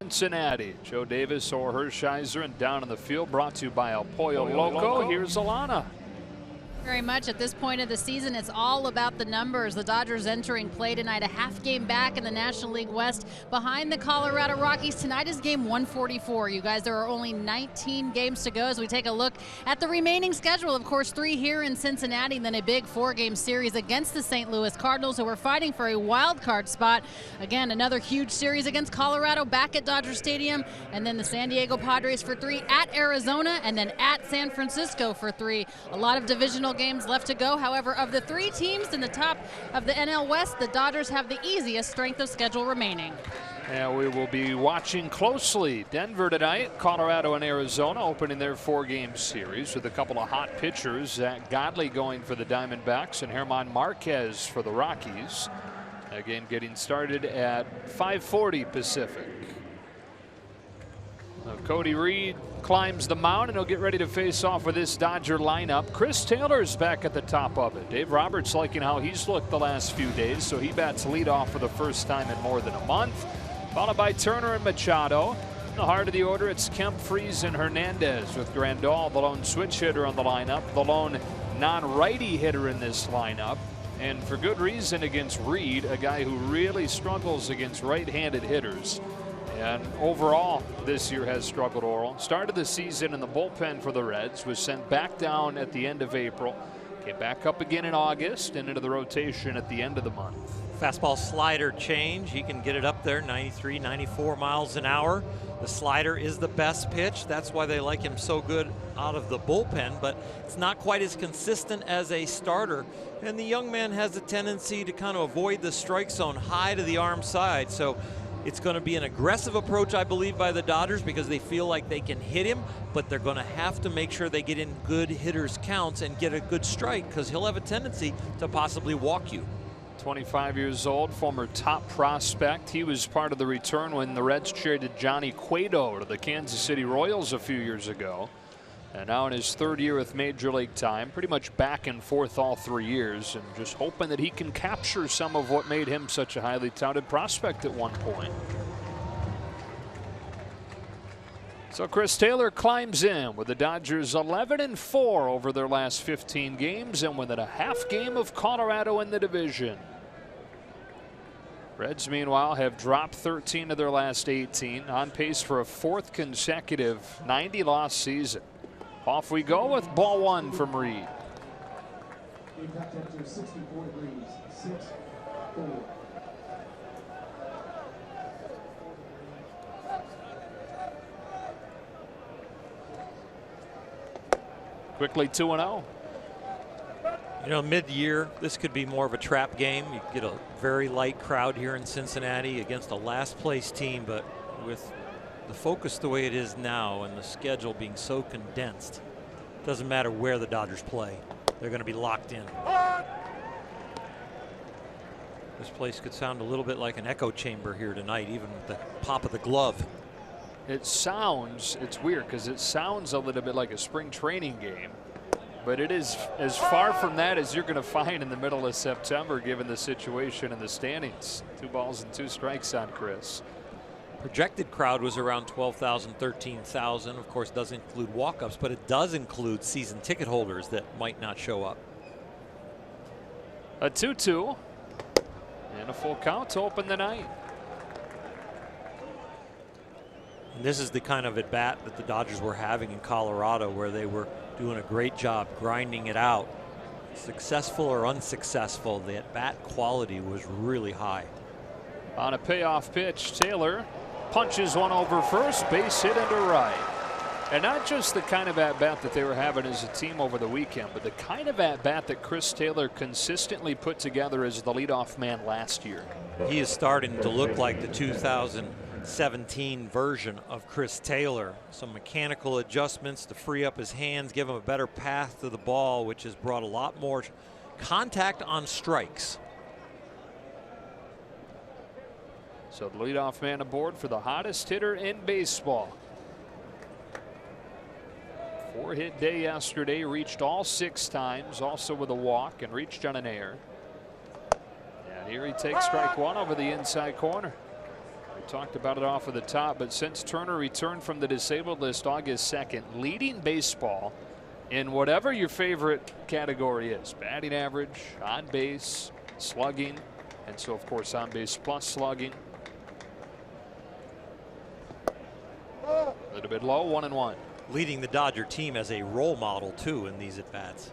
Cincinnati. Joe Davis or Hershiser, and down in the field brought to you by El Pollo Loco. Here's Alana. Very much at this point of the season, it's all about the numbers. The Dodgers entering play tonight, a half game back in the National League West behind the Colorado Rockies. Tonight is game 144. You guys, there are only 19 games to go as we take a look at the remaining schedule. Of course, 3 here in Cincinnati, and then a big 4-game series against the St. Louis Cardinals, who are fighting for a wild card spot. Again, another huge series against Colorado back at Dodger Stadium, and then the San Diego Padres for 3 at Arizona, and then at San Francisco for 3. A lot of divisional games left to go. However, of the 3 teams in the top of the NL West, the Dodgers have the easiest strength of schedule remaining. And we will be watching closely Denver tonight. Colorado and Arizona opening their 4-game series with a couple of hot pitchers. Zach Godley going for the Diamondbacks and German Marquez for the Rockies. That game getting started at 5:40 Pacific. Cody Reed climbs the mound, and he'll get ready to face off with this Dodger lineup. Chris Taylor's back at the top of it. Dave Roberts liking how he's looked the last few days, so he bats leadoff for the first time in more than a month. Followed by Turner and Machado. In the heart of the order, it's Kemp, Freese, and Hernandez, with Grandal, the lone switch hitter on the lineup, the lone non-righty hitter in this lineup. And for good reason against Reed, a guy who really struggles against right-handed hitters. And overall, this year has struggled. Oral started the season in the bullpen for the Reds, was sent back down at the end of April, came back up again in August, and into the rotation at the end of the month. Fastball slider change. He can get it up there, 93, 94 miles an hour. The slider is the best pitch. That's why they like him so good out of the bullpen, but it's not quite as consistent as a starter. And the young man has a tendency to kind of avoid the strike zone high to the arm side. So it's going to be an aggressive approach, I believe, by the Dodgers because they feel like they can hit him, but they're going to have to make sure they get in good hitters' counts and get a good strike because he'll have a tendency to possibly walk you. 25 years old, former top prospect. He was part of the return when the Reds traded Johnny Cueto to the Kansas City Royals a few years ago. And now in his 3rd year with Major League time, pretty much back and forth all 3 years, and just hoping that he can capture some of what made him such a highly touted prospect at one point. So Chris Taylor climbs in with the Dodgers 11-4 over their last 15 games, and within a half game of Colorado in the division. Reds, meanwhile, have dropped 13 of their last 18, on pace for a 4th consecutive 90-loss season. Off we go with ball 1 from Reed. Impact temperature 64 degrees, 6-4. Quickly 2-0. You know, mid-year, this could be more of a trap game. You get a very light crowd here in Cincinnati against a last-place team, but with the focus the way it is now and the schedule being so condensed, doesn't matter where the Dodgers play. They're going to be locked in. This place could sound a little bit like an echo chamber here tonight, even with the pop of the glove. It sounds, it's weird because it sounds a little bit like a spring training game, but it is as far from that as you're going to find in the middle of September given the situation in the standings. 2 balls and 2 strikes on Chris. Projected crowd was around 12,000, 13,000. Of course, doesn't include walk-ups, but it does include season ticket holders that might not show up. A 2-2 and a full count to open the night. And this is the kind of at-bat that the Dodgers were having in Colorado, where they were doing a great job grinding it out. Successful or unsuccessful, the at-bat quality was really high. On a payoff pitch, Taylor punches one over first, base hit into right. And not just the kind of at-bat that they were having as a team over the weekend, but the kind of at-bat that Chris Taylor consistently put together as the leadoff man last year. He is starting to look like the 2017 version of Chris Taylor. Some mechanical adjustments to free up his hands, give him a better path to the ball, which has brought a lot more contact on strikes. So the leadoff man aboard for the hottest hitter in baseball. 4-hit day yesterday, reached all 6 times, also with a walk, and reached on an error. And here he takes strike 1 over the inside corner. talked about it off of the top, but since Turner returned from the disabled list August 2nd, leading baseball in whatever your favorite category is: batting average, on base, slugging, and so of course on base plus slugging. A little bit low, 1-1. Leading the Dodger team as a role model too in these at bats.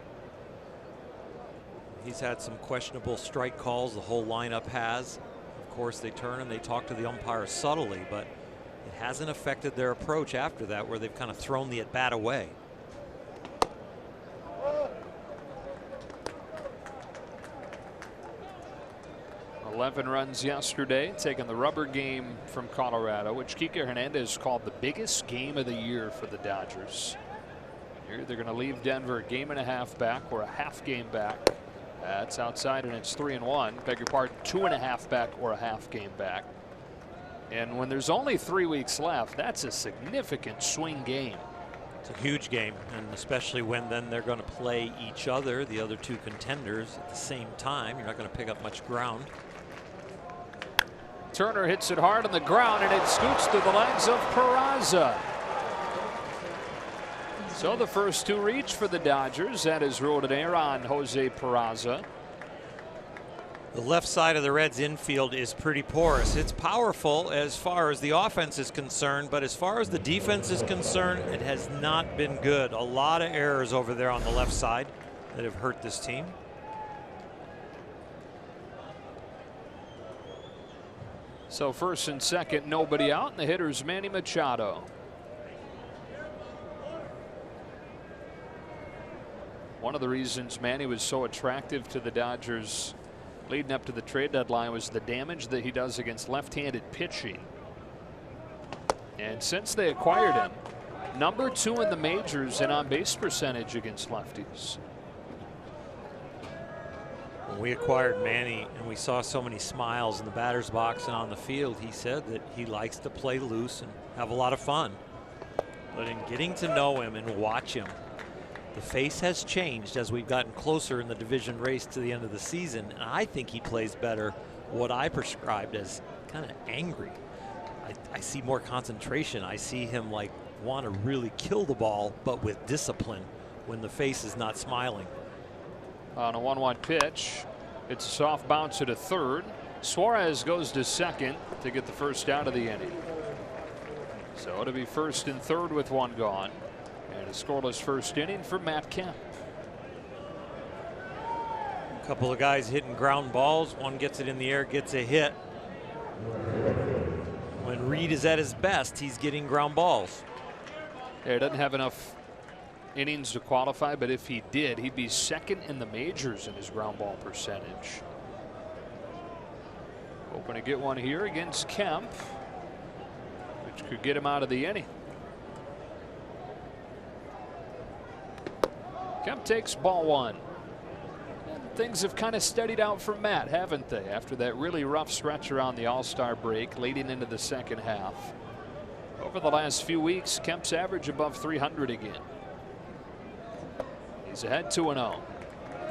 He's had some questionable strike calls, the whole lineup has. Of course, they turn and they talk to the umpire subtly, but it hasn't affected their approach after that, where they've kind of thrown the at bat away. $11 runs yesterday, taking the rubber game from Colorado, which Kike Hernandez called the biggest game of the year for the Dodgers. Here they're going to leave Denver a game and a half back, or a half game back. That's outside, and it's 3-1. Beg your pardon, 2.5 back or a half game back. And when there's only 3 weeks left, that's a significant swing game. It's a huge game, and especially when then they're going to play each other, the other two contenders, at the same time. You're not going to pick up much ground. Turner hits it hard on the ground, and it scoots through the legs of Peraza. So the first two reach for the Dodgers. That is ruled an error on Jose Peraza. The left side of the Reds infield is pretty porous. It's powerful as far as the offense is concerned, but as far as the defense is concerned, it has not been good. A lot of errors over there on the left side that have hurt this team. So first and second, nobody out, and the hitter's Manny Machado. One of the reasons Manny was so attractive to the Dodgers leading up to the trade deadline was the damage that he does against left-handed pitching. And since they acquired him, #2 in the majors in on-base percentage against lefties. When we acquired Manny and we saw so many smiles in the batter's box and on the field, he said that he likes to play loose and have a lot of fun. But in getting to know him and watch him, the face has changed as we've gotten closer in the division race to the end of the season. And I think he plays better what I prescribed as kind of angry. I see more concentration. I see him like want to really kill the ball, but with discipline when the face is not smiling. On a 1-1 pitch, it's a soft bounce to third. Suarez goes to second to get the first out of the inning. So it'll be first and third with one gone. And a scoreless first inning for Matt Kemp. A couple of guys hitting ground balls. One gets it in the air, gets a hit. When Reed is at his best, he's getting ground balls. Yeah, he doesn't have enough innings to qualify, but if he did, he'd be second in the majors in his ground ball percentage. Hoping to get one here against Kemp, which could get him out of the inning. Kemp takes ball one. And things have kind of steadied out for Matt, haven't they, after that really rough stretch around the All-Star break leading into the second half. Over the last few weeks, Kemp's average above 300 again. He's ahead 2-0.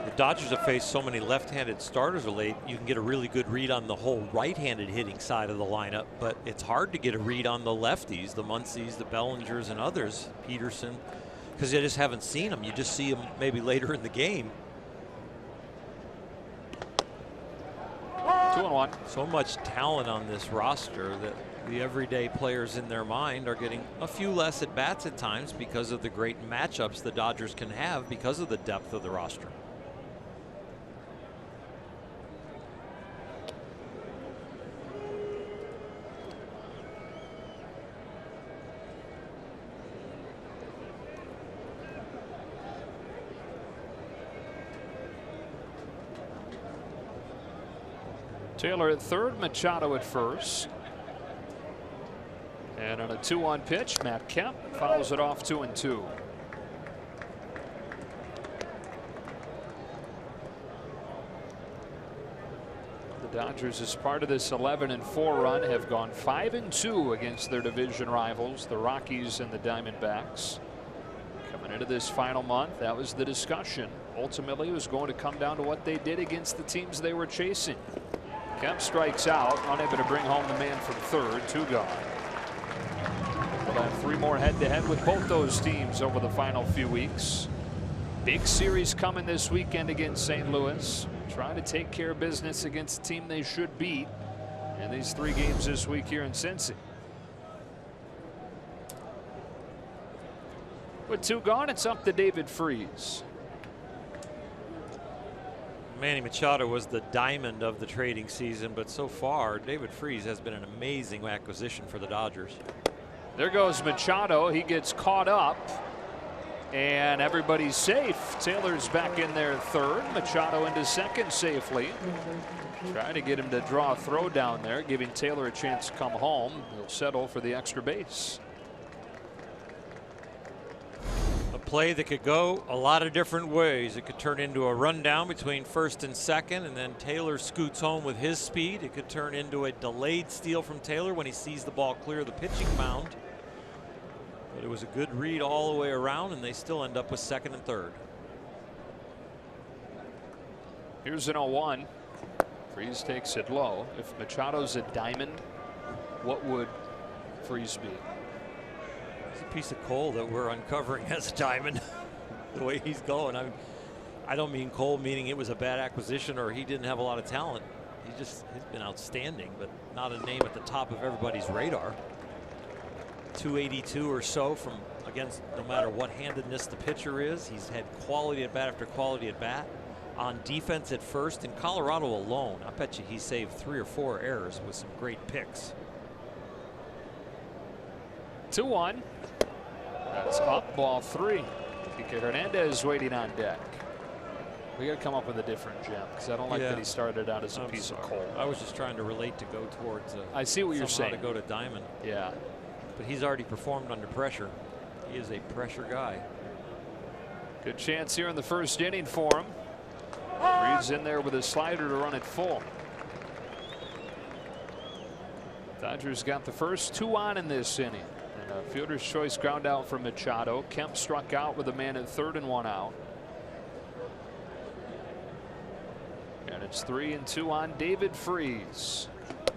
The Dodgers have faced so many left-handed starters of late. You can get a really good read on the whole right-handed hitting side of the lineup, but it's hard to get a read on the lefties, the Muncies, the Bellingers, and others, Peterson, because you just haven't seen them. You just see them maybe later in the game. 2-1. So much talent on this roster that the everyday players in their mind are getting a few less at bats at times because of the great matchups the Dodgers can have because of the depth of the roster. Taylor at third, Machado at first. And on a 2-1 pitch, Matt Kemp fouls it off 2-2. The Dodgers, as part of this 11-4 run, have gone 5-2 against their division rivals, the Rockies and the Diamondbacks. Coming into this final month, that was the discussion. Ultimately, it was going to come down to what they did against the teams they were chasing. Kemp strikes out, unable to bring home the man from third. 2 gone. We'll have 3 more head-to-head with both those teams over the final few weeks. Big series coming this weekend against St. Louis. Trying to take care of business against a team they should beat in these 3 games this week here in Cincy. With 2 gone, it's up to David Freese. Manny Machado was the diamond of the trading season, but so far David Freese has been an amazing acquisition for the Dodgers. There goes Machado. He gets caught up and everybody's safe. Taylor's back in there third. Machado into second safely. Trying to get him to draw a throw down there, giving Taylor a chance to come home. He'll settle for the extra base. A play that could go a lot of different ways. It could turn into a rundown between first and second, and then Taylor scoots home with his speed. It could turn into a delayed steal from Taylor when he sees the ball clear the pitching mound. But it was a good read all the way around, and they still end up with second and third. Here's an 0-1. Freese takes it low. If Machado's a diamond, what would Freese be? It's a piece of coal that we're uncovering as a diamond. The way he's going. I don't mean coal meaning it was a bad acquisition or he didn't have a lot of talent. He's been outstanding, but not a name at the top of everybody's radar. 282 or so from against no matter what handedness the pitcher is. He's had quality at bat after quality at bat. On defense at first, in Colorado alone, I bet you he saved 3 or 4 errors with some great picks. 2-1. That's up, ball 3. Kike Hernandez waiting on deck. We got to come up with a different gem because I don't like that he started out as a piece of coal. I was just trying to relate to go towards. I see what you're saying. To go to diamond. Yeah. But he's already performed under pressure. He is a pressure guy. Good chance here in the first inning for him. Reed's in there with a slider to run it full. Dodgers got the first 2 on in this inning. And a fielder's choice ground out for Machado. Kemp struck out with a man at third and 1 out. And it's 3-2 on David Freese,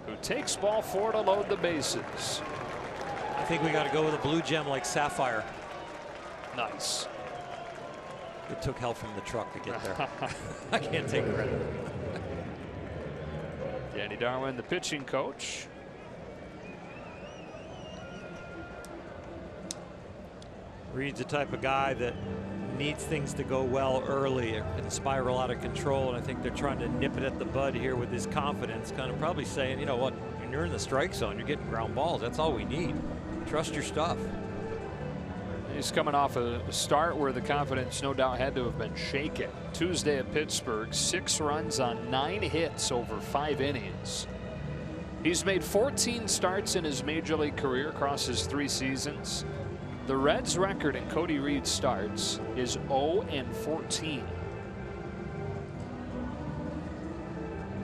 who takes ball 4 to load the bases. I think we got to go with a blue gem like Sapphire. Nice. It took help from the truck to get there. I can't take credit. Danny Darwin, the pitching coach. Reed's the type of guy that needs things to go well early and spiral out of control, and I think they're trying to nip it at the bud here with his confidence, kind of probably saying, you know what, when you're in the strike zone, you're getting ground balls. That's all we need. Trust your stuff. He's coming off a start where the confidence no doubt had to have been shaken. Tuesday at Pittsburgh, 6 runs on 9 hits over 5 innings. He's made 14 starts in his major league career across his 3 seasons. The Reds' record in Cody Reed's starts is 0-14.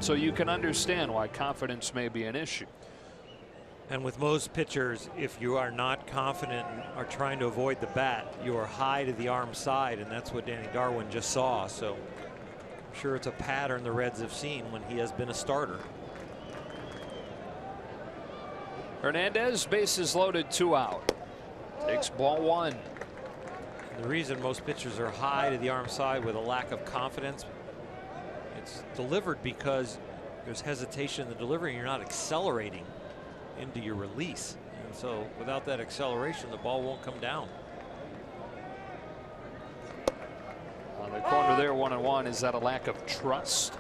So you can understand why confidence may be an issue. And with most pitchers, if you are not confident and are trying to avoid the bat, you are high to the arm side, and that's what Danny Darwin just saw. So I'm sure it's a pattern the Reds have seen when he has been a starter. Hernandez, bases loaded, 2 out. Takes ball 1. And the reason most pitchers are high to the arm side with a lack of confidence, it's delivered because there's hesitation in the delivery and you're not accelerating into your release. And so without that acceleration, the ball won't come down. On the corner there, 1-1. Is that a lack of trust?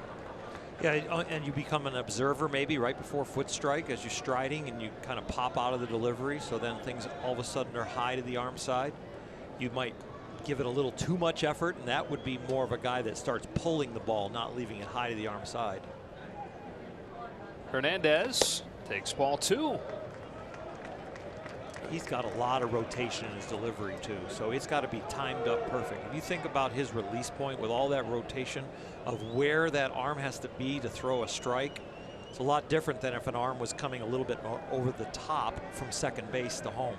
Yeah, and you become an observer maybe right before foot strike as you're striding and you kind of pop out of the delivery. So then things all of a sudden are high to the arm side. You might give it a little too much effort, and that would be more of a guy that starts pulling the ball, not leaving it high to the arm side. Hernandez takes ball 2. He's got a lot of rotation in his delivery too, so it's got to be timed up perfect. If you think about his release point with all that rotation of where that arm has to be to throw a strike, it's a lot different than if an arm was coming a little bit more over the top from second base to home.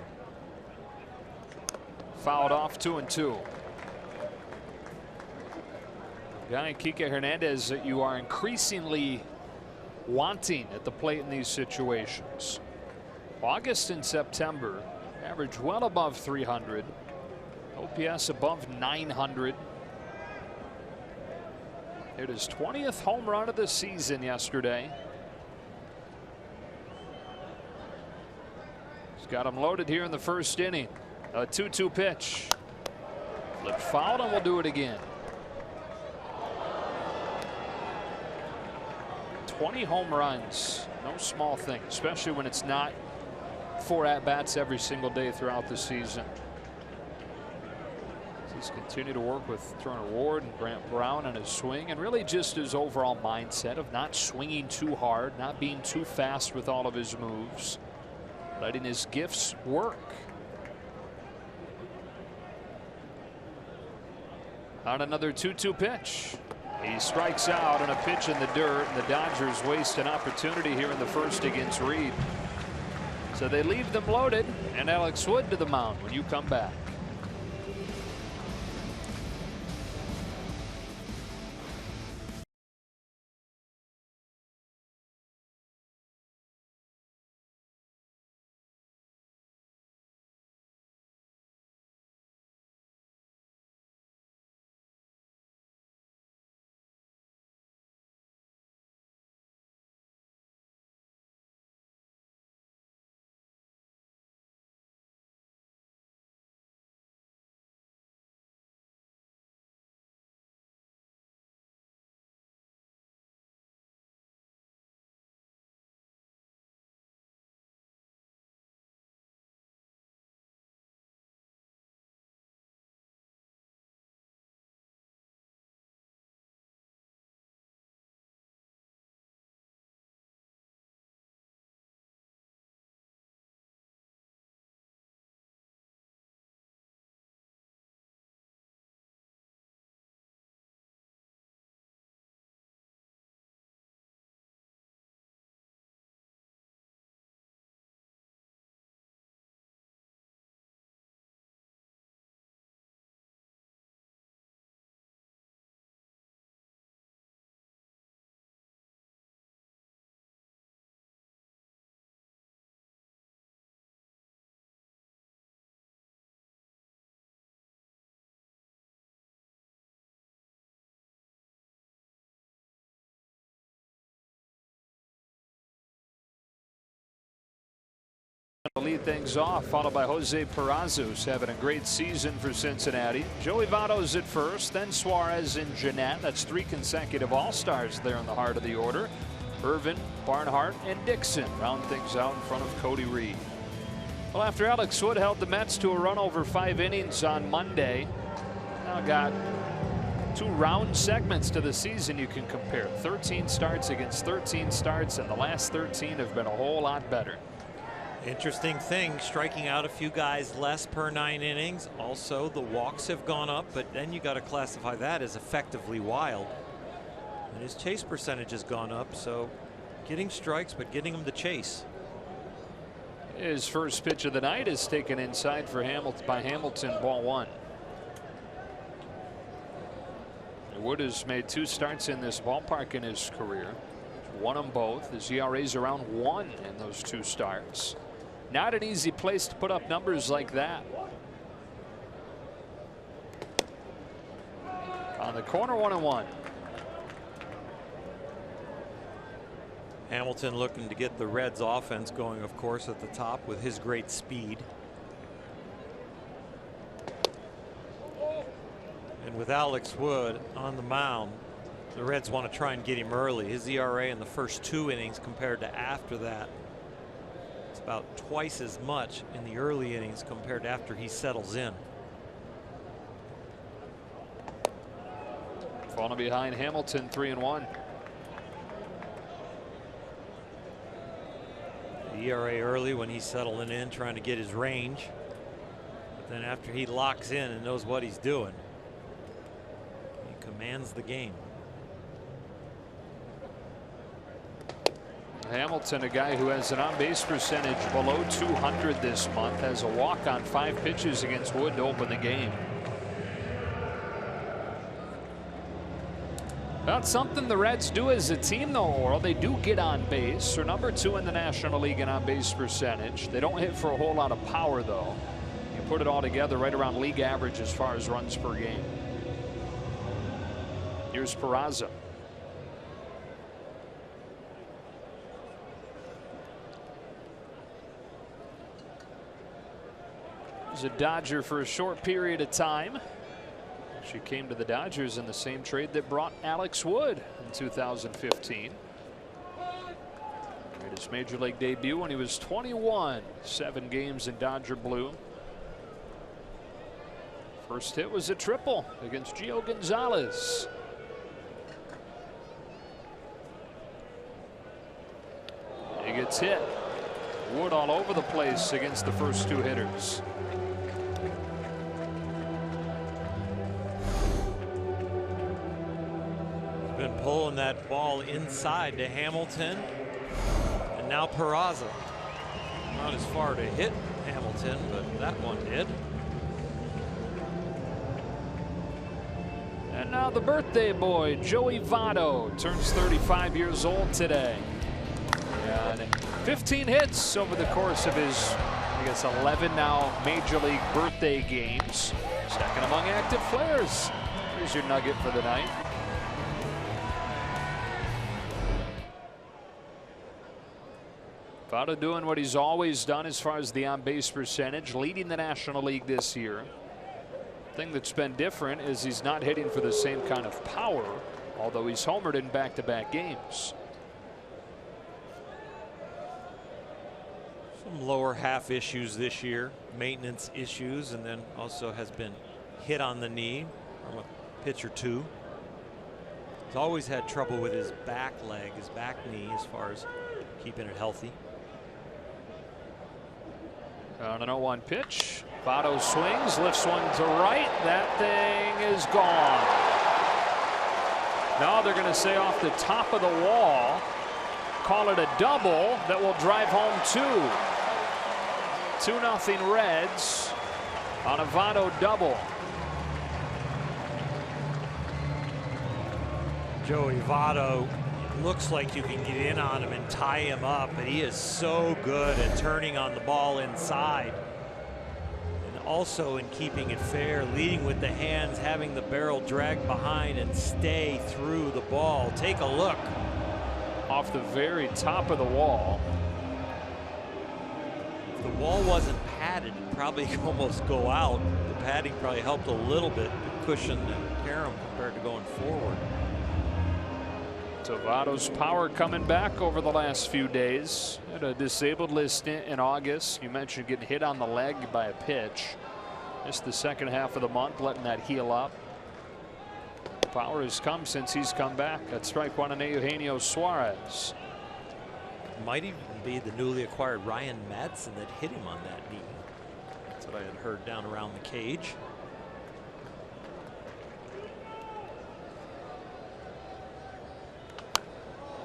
Fouled off, 2-2. Guy Kike Hernandez that you are increasingly wanting at the plate in these situations. August and September average well above 300. OPS above 900. Hit his 20th home run of the season yesterday. He's got him loaded here in the first inning. A 2-2 pitch. Flip foul, and we'll do it again. 20 home runs, no small thing, especially when it's not 4 at-bats every single day throughout the season. He's continued to work with Turner Ward and Grant Brown on his swing, and really just his overall mindset of not swinging too hard, not being too fast with all of his moves, letting his gifts work. On another 2-2 pitch. He strikes out on a pitch in the dirt, and the Dodgers waste an opportunity here in the first against Reed. So they leave them loaded, and Alex Wood to the mound when you come back. Lead things off, followed by Jose Peraza, having a great season for Cincinnati. Joey Votto's at first, then Suarez and Jeanette. That's 3 consecutive All-Stars there in the heart of the order. Irvin, Barnhart, and Dixon round things out in front of Cody Reed. Well, after Alex Wood held the Mets to a run over 5 innings on Monday, now got 2 round segments to the season you can compare. 13 starts against 13 starts, and the last 13 have been a whole lot better. Interesting thing, striking out a few guys less per 9 innings. Also, the walks have gone up, but then you got to classify that as effectively wild. And his chase percentage has gone up, so getting strikes, but getting them to chase. His first pitch of the night is taken inside for Hamilton, ball 1. Wood has made 2 starts in this ballpark in his career. He's won them both. His ERA is around 1 in those 2 starts. Not an easy place to put up numbers like that. On the corner, 1-1. Hamilton looking to get the Reds offense going, of course, at the top with his great speed. And with Alex Wood on the mound, the Reds want to try and get him early. His ERA in the first 2 innings compared to after that, it's about twice as much in the early innings compared to after he settles in. Falling behind Hamilton, 3-1. The ERA early when he's settling in, trying to get his range. But then after he locks in and knows what he's doing, he commands the game. Hamilton, a guy who has an on-base percentage below 200 this month, has a walk on 5 pitches against Wood to open the game. That's something the Reds do as a team, though, Oral. They do get on base. They're number 2 in the National League in on-base percentage. They don't hit for a whole lot of power, though. You put it all together, right around league average as far as runs per game. Here's Peraza. He's a Dodger for a short period of time. She came to the Dodgers in the same trade that brought Alex Wood in 2015. Made his major league debut when he was 21. 7 games in Dodger blue. First hit was a triple against Gio Gonzalez. He gets hit. Wood all over the place against the first 2 hitters. Been pulling that ball inside to Hamilton, and now Peraza. Not as far to hit Hamilton, but that one did. And now the birthday boy, Joey Votto, turns 35 years old today. And 15 hits over the course of his, I guess, 11 now major league birthday games. Second among active players. Here's your nugget for the night. Votto doing what he's always done as far as the on-base percentage, leading the National League this year. Thing that's been different is he's not hitting for the same kind of power, although he's homered in back-to-back games. Some lower half issues this year, maintenance issues, and then also has been hit on the knee from a pitch or two. He's always had trouble with his back leg, his back knee, as far as keeping it healthy. On an 0-1 pitch, Votto swings, lifts one to right. That thing is gone. Now they're going to say off the top of the wall, call it a double that will drive home 2. 2-0 Reds on a Votto double. Joey Votto, looks like you can get in on him and tie him up, but he is so good at turning on the ball inside. And also in keeping it fair, leading with the hands, having the barrel drag behind and stay through the ball. Take a look. Off the very top of the wall. If the wall wasn't padded, it'd probably almost go out. The padding probably helped a little bit to cushion the carom compared to going forward. So Votto's power coming back over the last few days. Had a disabled list in August. You mentioned getting hit on the leg by a pitch. Just the second half of the month, letting that heal up. Power has come since he's come back. At strike 1 on Eugenio Suarez. Might even be the newly acquired Ryan Madsen that hit him on that knee. That's what I had heard down around the cage.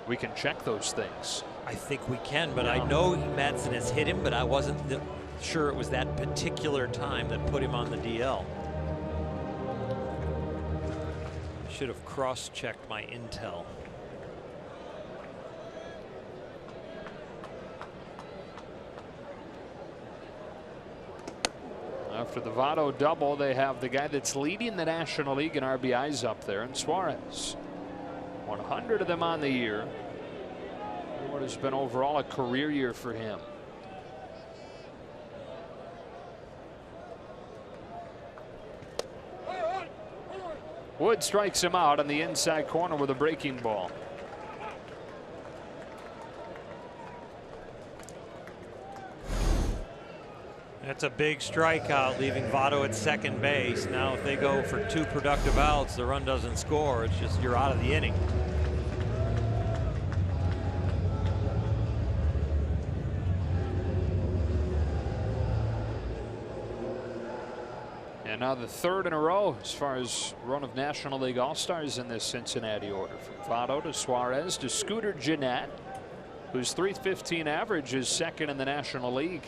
We can check those things. I think we can, but I know Madsen has hit him, but I wasn't sure it was that particular time that put him on the DL. Should have cross-checked my intel. After the Votto double, they have the guy that's leading the National League in RBIs up there, and Suarez. 100 of them on the year. What has been overall a career year for him. Wood strikes him out on the inside corner with a breaking ball. That's a big strikeout, leaving Votto at second base. Now if they go for 2 productive outs, the run doesn't score. It's just you're out of the inning. And now the 3rd in a row as far as run of National League All-Stars in this Cincinnati order. From Votto to Suarez to Scooter Gennett, whose .315 average is 2nd in the National League.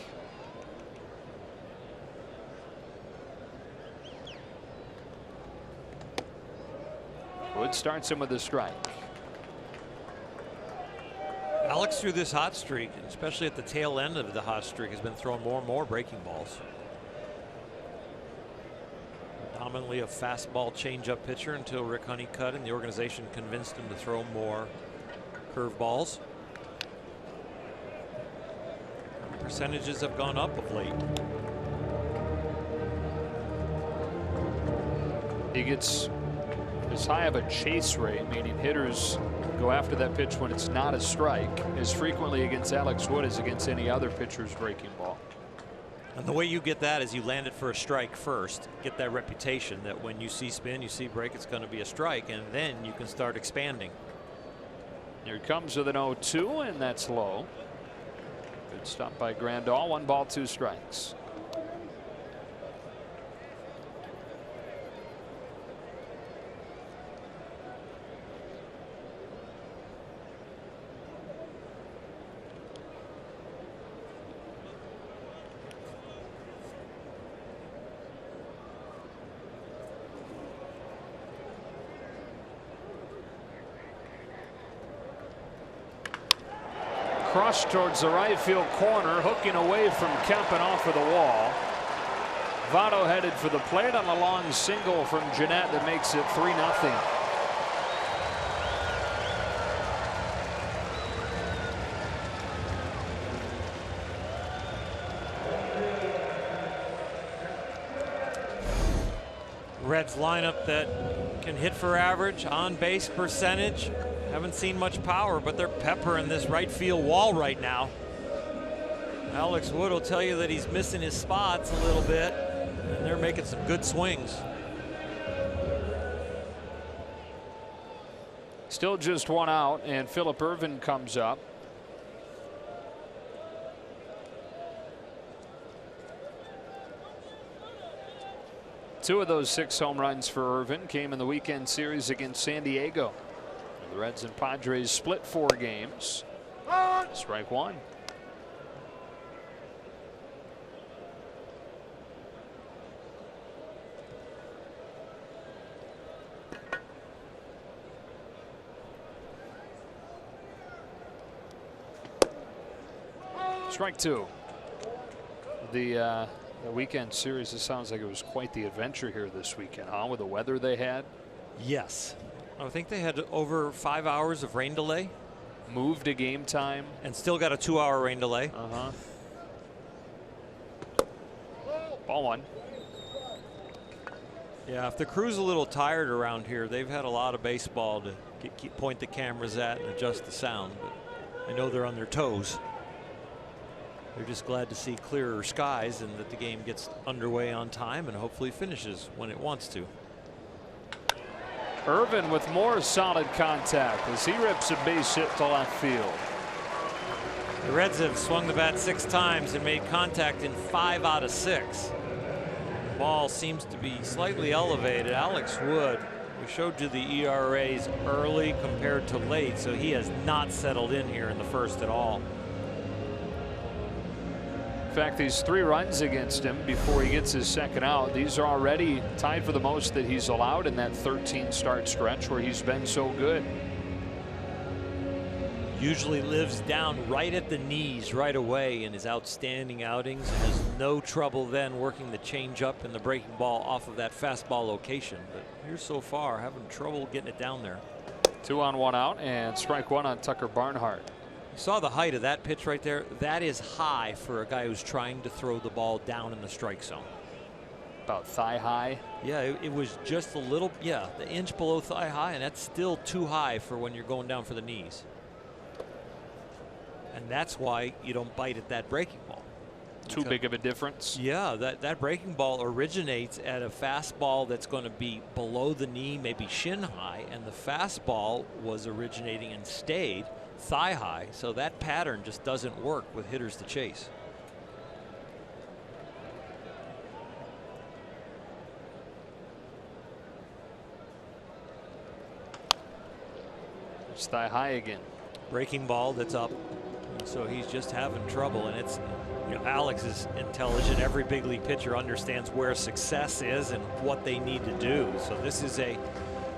Wood starts him with a strike. Alex, through this hot streak, especially at the tail end of the hot streak, has been throwing more and more breaking balls. Dominantly a fastball changeup pitcher until Rick Honeycutt and the organization convinced him to throw more curveballs. Percentages have gone up of late. He gets as high of a chase rate, meaning hitters go after that pitch when it's not a strike, as frequently against Alex Wood as against any other pitcher's breaking ball. And the way you get that is you land it for a strike first, get that reputation that when you see spin, you see break, it's going to be a strike, and then you can start expanding. Here he comes with an 0-2, and that's low. Good stop by Grandal. 1 ball, 2 strikes. Cross towards the right field corner, hooking away from Kemp and off of the wall. Votto headed for the plate on a long single from Jeanette that makes it 3-0. Reds lineup that can hit for average, on base percentage. Haven't seen much power, but they're peppering this right field wall right now. Alex Wood will tell you that he's missing his spots a little bit, and they're making some good swings. Still just 1 out, and Phillip Ervin comes up. Two of those 6 home runs for Ervin came in the weekend series against San Diego. The Reds and Padres split 4 games. Strike 1. Strike 2. The weekend series, it sounds like it was quite the adventure here this weekend, huh? With the weather they had. Yes. I think they had over 5 hours of rain delay. Moved to game time. And still got a 2-hour rain delay. Ball 1. Yeah, if the crew's a little tired around here, they've had a lot of baseball to point the cameras at and adjust the sound. But I know they're on their toes. They're just glad to see clearer skies and that the game gets underway on time and hopefully finishes when it wants to. Ervin with more solid contact as he rips a base hit to left field. The Reds have swung the bat 6 times and made contact in 5 out of 6. The ball seems to be slightly elevated. Alex Wood, we showed you the ERAs early compared to late, so he has not settled in here in the first at all. In fact, these 3 runs against him before he gets his second out, these are already tied for the most that he's allowed in that 13 start stretch where he's been so good. Usually lives down right at the knees right away in his outstanding outings and has no trouble then working the changeup and the breaking ball off of that fastball location. But here so far, having trouble getting it down there. 2 on 1 out and strike 1 on Tucker Barnhart. You saw the height of that pitch right there. That is high for a guy who's trying to throw the ball down in the strike zone. About thigh high. Yeah, it was just a little, the inch below thigh high, and that's still too high for when you're going down for the knees. And that's why you don't bite at that breaking ball. Too big of a difference. Yeah, that breaking ball originates at a fastball that's going to be below the knee, maybe shin high, and the fastball was originating and stayed thigh high, so that pattern just doesn't work with hitters to chase. It's thigh high again. Breaking ball that's up, so he's just having trouble, and it's, Alex is intelligent. Every big league pitcher understands where success is and what they need to do. So this is a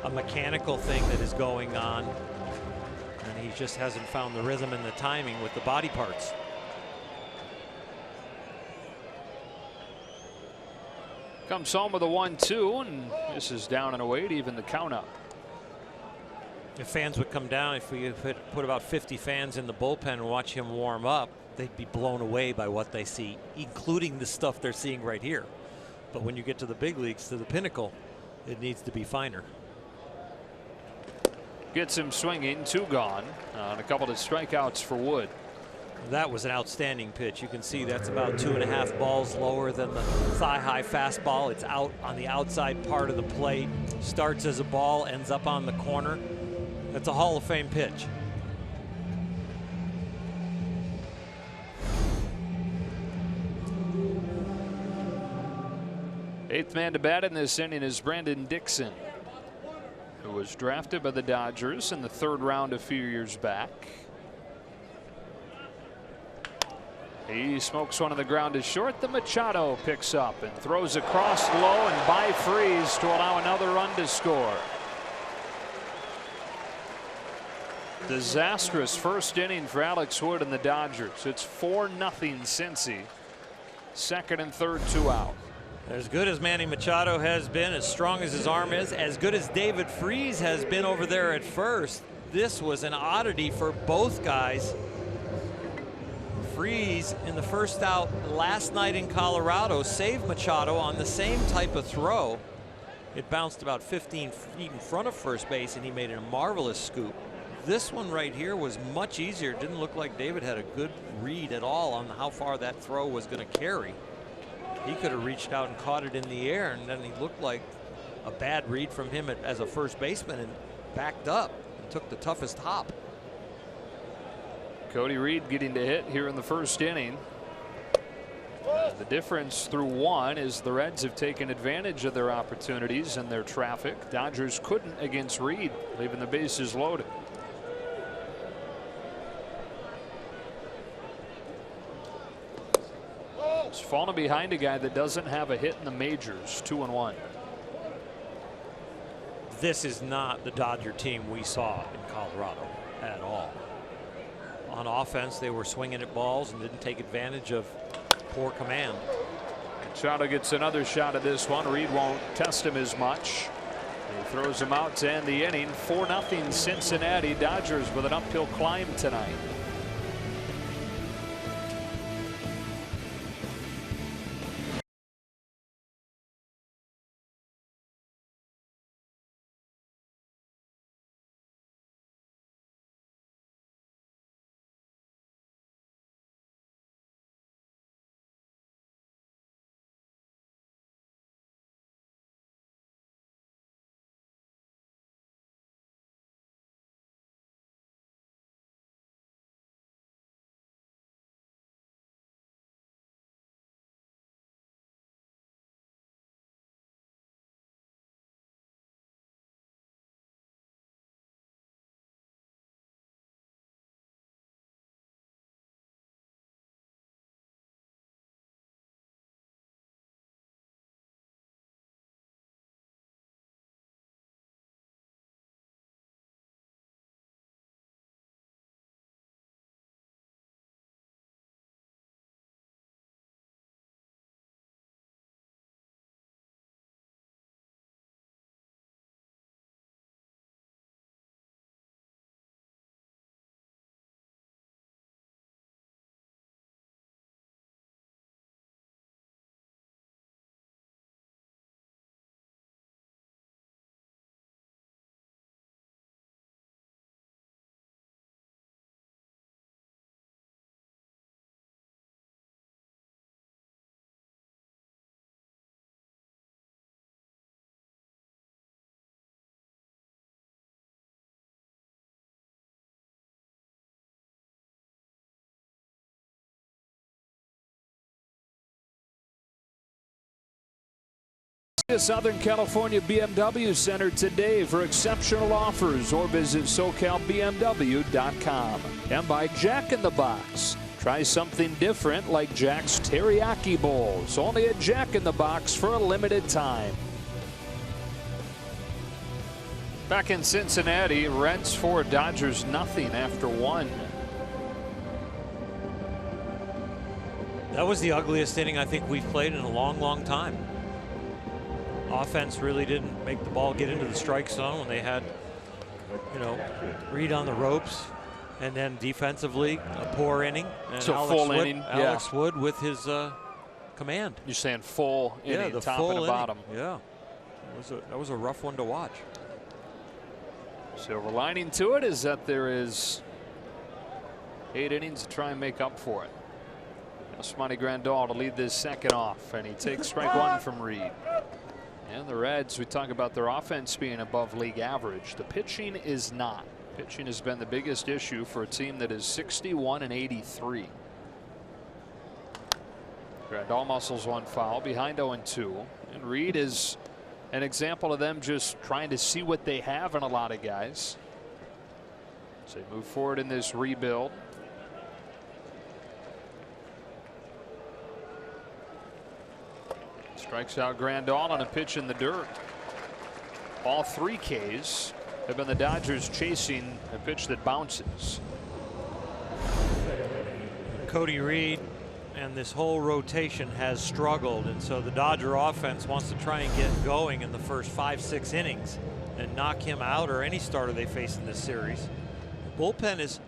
a mechanical thing that is going on, and he just hasn't found the rhythm and the timing with the body parts. Comes home with a 1-2, and this is down and away to even the count up. If fans would come down, if we put about 50 fans in the bullpen and watch him warm up, they'd be blown away by what they see, including the stuff they're seeing right here. But when you get to the big leagues, to the pinnacle, it needs to be finer. Gets him swinging, 2 gone, and a couple of strikeouts for Wood. That was an outstanding pitch. You can see that's about 2.5 balls lower than the thigh-high fastball. It's out on the outside part of the plate. Starts as a ball, ends up on the corner. That's a Hall of Fame pitch. Eighth man to bat in this inning is Brandon Dixon, who was drafted by the Dodgers in the 3rd round a few years back. He smokes one on the ground to short. The Machado picks up and throws across low and by Freeze to allow another run to score. Disastrous first inning for Alex Wood and the Dodgers. It's 4-0 Cincy. 2nd and 3rd, 2 out. As good as Manny Machado has been, as strong as his arm is, as good as David Freese has been over there at first, this was an oddity for both guys. Freese in the first out last night in Colorado saved Machado on the same type of throw. It bounced about 15 feet in front of first base, and he made a marvelous scoop. This one right here was much easier. It didn't look like David had a good read at all on how far that throw was going to carry. He could have reached out and caught it in the air, and then he looked like a bad read from him as a first baseman and backed up and took the toughest hop. Cody Reed getting to hit here in the first inning. The difference through 1 is the Reds have taken advantage of their opportunities and their traffic. Dodgers couldn't against Reed, leaving the bases loaded. It's falling behind a guy that doesn't have a hit in the majors. 2-1. This is not the Dodger team we saw in Colorado at all. On offense, they were swinging at balls and didn't take advantage of poor command. Machado gets another shot at this one. Reed won't test him as much. He throws him out to end the inning. 4-0 Cincinnati. Dodgers with an uphill climb tonight. Southern California BMW Center today for exceptional offers, or visit SoCalBMW.com. And by Jack in the Box. Try something different like Jack's Teriyaki Bowls. Only at Jack in the Box for a limited time. Back in Cincinnati, Reds 4, Dodgers nothing after 1. That was the ugliest inning I think we've played in a long, long time. Offense really didn't make the ball get into the strike zone when they had, you know, Reed on the ropes. And then defensively, a poor inning. And so full inning. Alex Wood with his command. You're saying full inning, the top full and the inning. bottom. Yeah, that was a rough one to watch. Silver lining to it is that there is 8 innings to try and make up for it. Yasmani Grandal to lead this second off, and he takes strike 1 from Reed. And the Reds, we talk about their offense being above league average. The pitching is not. Pitching has been the biggest issue for a team that is 61 and 83. Grandal muscles 1 foul, behind 0-2. And Reed is an example of them just trying to see what they have in a lot of guys. As they move forward in this rebuild. Strikes out Grandal on a pitch in the dirt. All 3 Ks have been the Dodgers chasing a pitch that bounces. Cody Reed and this whole rotation has struggled, and so the Dodger offense wants to try and get going in the first 5-6 innings and knock him out or any starter they face in this series. The bullpen is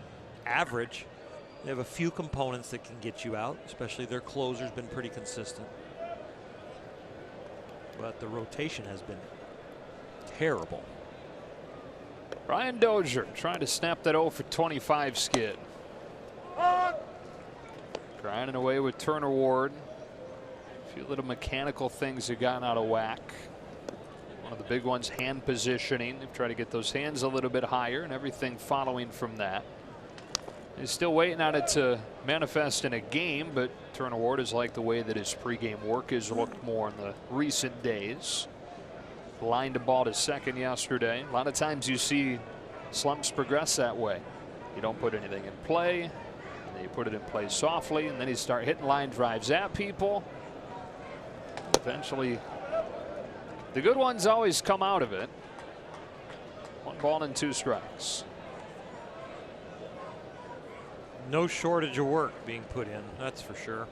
average. They have a few components that can get you out, especially their closer's been pretty consistent. But the rotation has been terrible. Brian Dozier trying to snap that 0 for 25 skid. Grinding away with Turner Ward. A few little mechanical things have gotten out of whack. One of the big ones, hand positioning. They've tried to get those hands a little bit higher and everything following from that. He's still waiting on it to manifest in a game, but Turner Ward has liked the way that his pregame work has looked more in the recent days. Lined a ball to second yesterday. A lot of times you see slumps progress that way. You don't put anything in play, and then you put it in play softly, and then you start hitting line drives at people. Eventually, the good ones always come out of it. 1 ball and 2 strikes. No shortage of work being put in, that's for sure.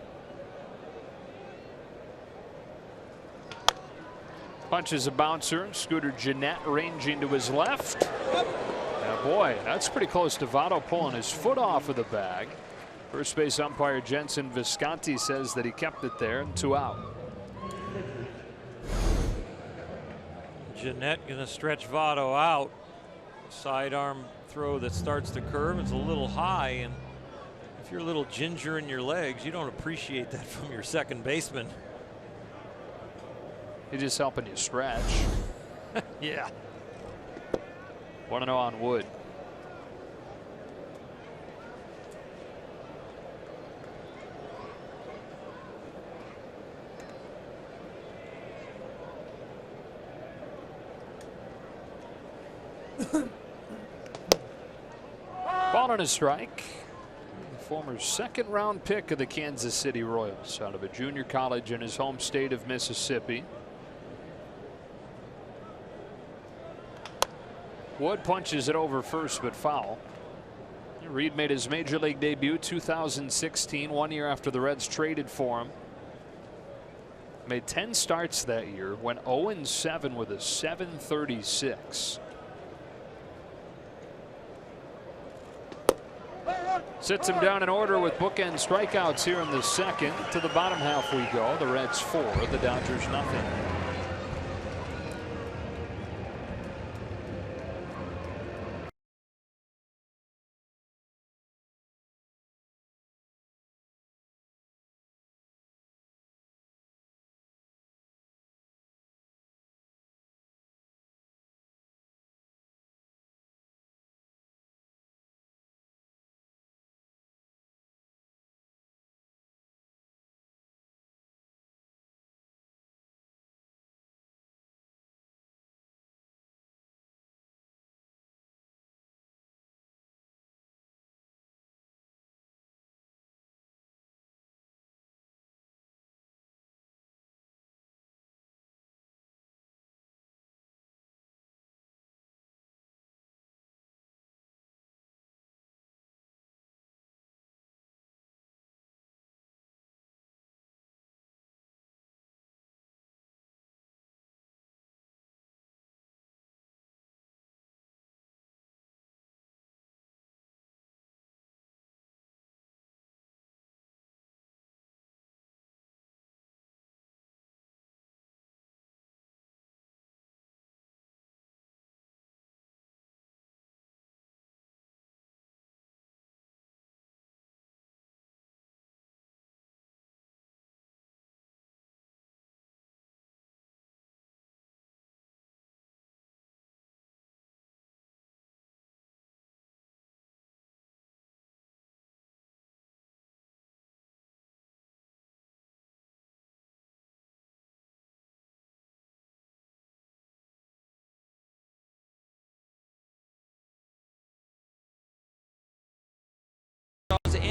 Punches a bouncer. Scooter Jeanette ranging to his left. And boy, that's pretty close to Votto pulling his foot off of the bag. First base umpire Jensen Visconti says that he kept it there, and 2 out. Jeanette going to stretch Votto out. Sidearm throw that starts the curve. It's a little high, and if you're a little ginger in your legs, you don't appreciate that from your second baseman. He's just helping you stretch. Yeah. 1-0 on Wood. Ball and a strike. The former 2nd round pick of the Kansas City Royals out of a junior college in his home state of Mississippi. Wood punches it over first, but foul. Reed made his major league debut 2016, 1 year after the Reds traded for him. Made 10 starts that year, went 0-7 with a .736. Sits him down in order with bookend strikeouts here in the second. To the bottom half we go. The Reds 4, the Dodgers nothing.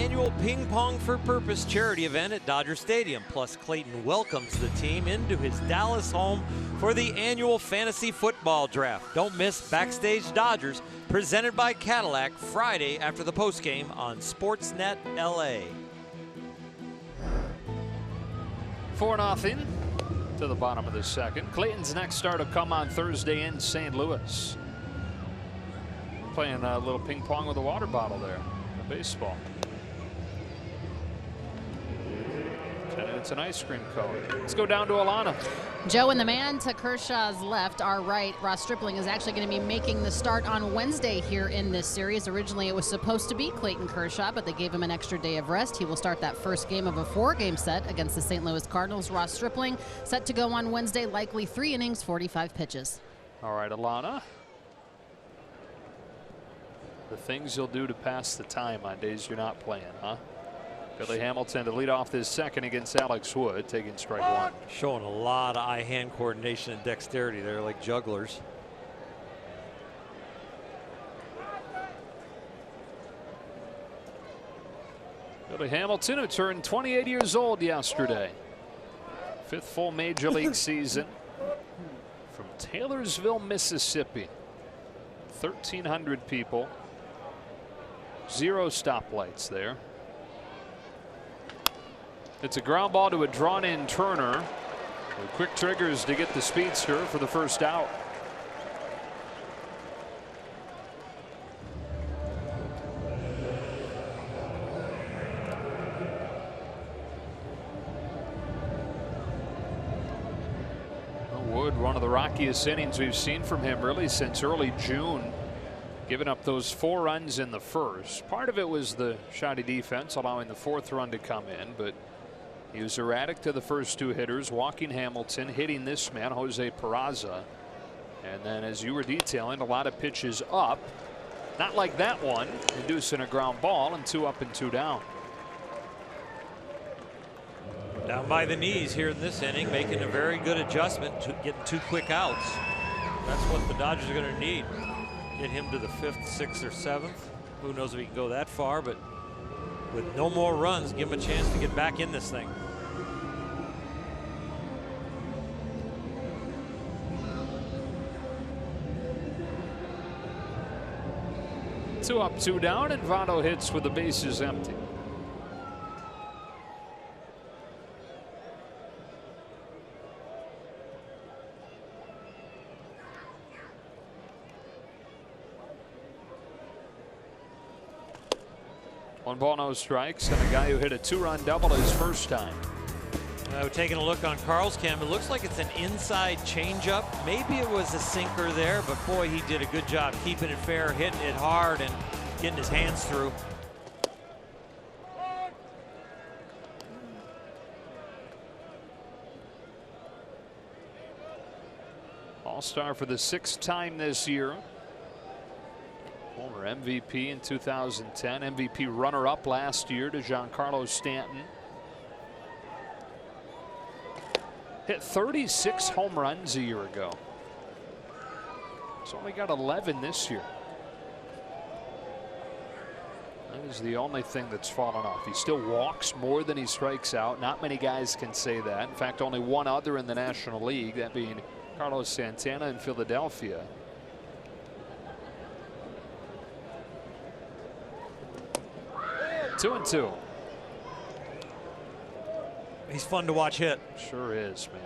annual Ping Pong for Purpose charity event at Dodger Stadium. Plus, Clayton welcomes the team into his Dallas home for the annual fantasy football draft. Don't miss Backstage Dodgers, presented by Cadillac, Friday after the postgame on Sportsnet LA. 4-0 to the bottom of the second. Clayton's next start will come on Thursday in St. Louis. Playing a little ping pong with a water bottle there. A baseball. And it's an ice cream cone. Let's go down to Alana. Joe, and the man to Kershaw's left, our right, Ross Stripling, is actually going to be making the start on Wednesday here in this series. Originally, it was supposed to be Clayton Kershaw, but they gave him an extra day of rest. He will start that first game of a 4-game set against the St. Louis Cardinals. Ross Stripling set to go on Wednesday, likely 3 innings, 45 pitches. All right, Alana. The things you'll do to pass the time on days you're not playing, huh? Billy Hamilton to lead off this second against Alex Wood, taking strike 1. Showing a lot of eye-hand coordination and dexterity there, like jugglers. Billy Hamilton, who turned 28 years old yesterday. 5th full major league season from Taylorsville, Mississippi. 1,300 people. 0 stoplights there. It's a ground ball to a drawn-in Turner. With quick triggers to get the speedster for the first out. Wood, one of the rockiest innings we've seen from him really since early June. Giving up those 4 runs in the first. Part of it was the shoddy defense, allowing the 4th run to come in, but he was erratic to the first 2 hitters, walking Hamilton, hitting this man, Jose Peraza. And then, as you were detailing, a lot of pitches up. Not like that one, inducing a ground ball, and 2 up and 2 down. Down by the knees here in this inning, making a very good adjustment to getting 2 quick outs. That's what the Dodgers are going to need. Get him to the 5th, 6th, or 7th. Who knows if he can go that far, but with no more runs, give him a chance to get back in this thing. Two up, 2 down, and Votto hits with the bases empty. One ball, no strikes, and a guy who hit a 2-run double his first time. Taking a look on Carl's cam, it looks like it's an inside changeup. Maybe it was a sinker there, but boy, he did a good job keeping it fair, hitting it hard, and getting his hands through. All-star for the 6th time this year. Former MVP in 2010, MVP runner-up last year to Giancarlo Stanton. Hit 36 home runs a year ago. He's only got 11 this year. That is the only thing that's fallen off. He still walks more than he strikes out. Not many guys can say that. In fact, only one other in the National League, that being Carlos Santana in Philadelphia. Two and 2. He's fun to watch hit. Sure is, man.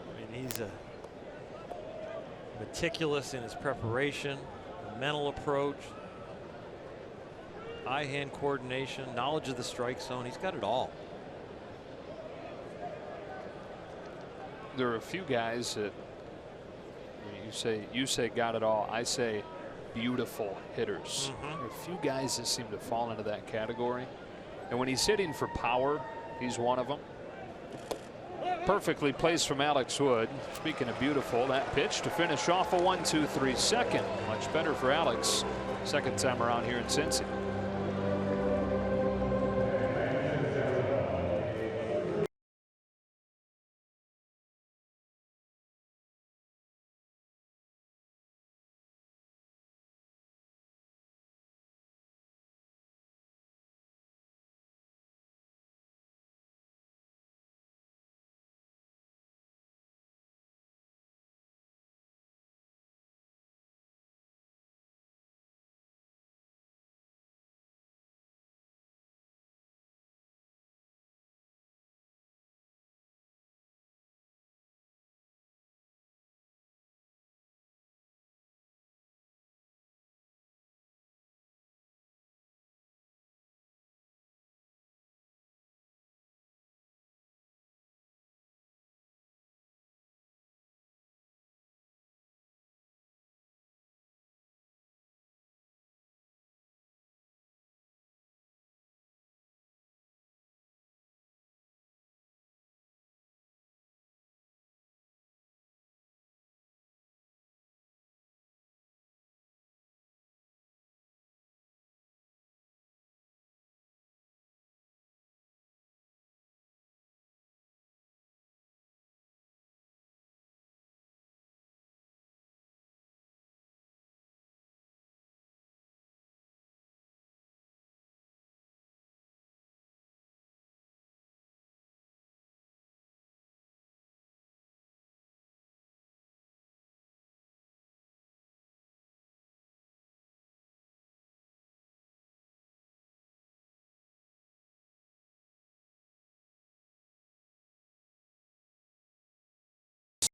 I mean, he's meticulous in his preparation, mental approach, eye-hand coordination, knowledge of the strike zone. He's got it all. There are a few guys that you say got it all. I say beautiful hitters. There are a few guys that seem to fall into that category. And when he's hitting for power, he's one of them. Perfectly placed from Alex Wood. Speaking of beautiful, that pitch to finish off a 1-2-3 second. Much better for Alex. Second time around here in Cincy.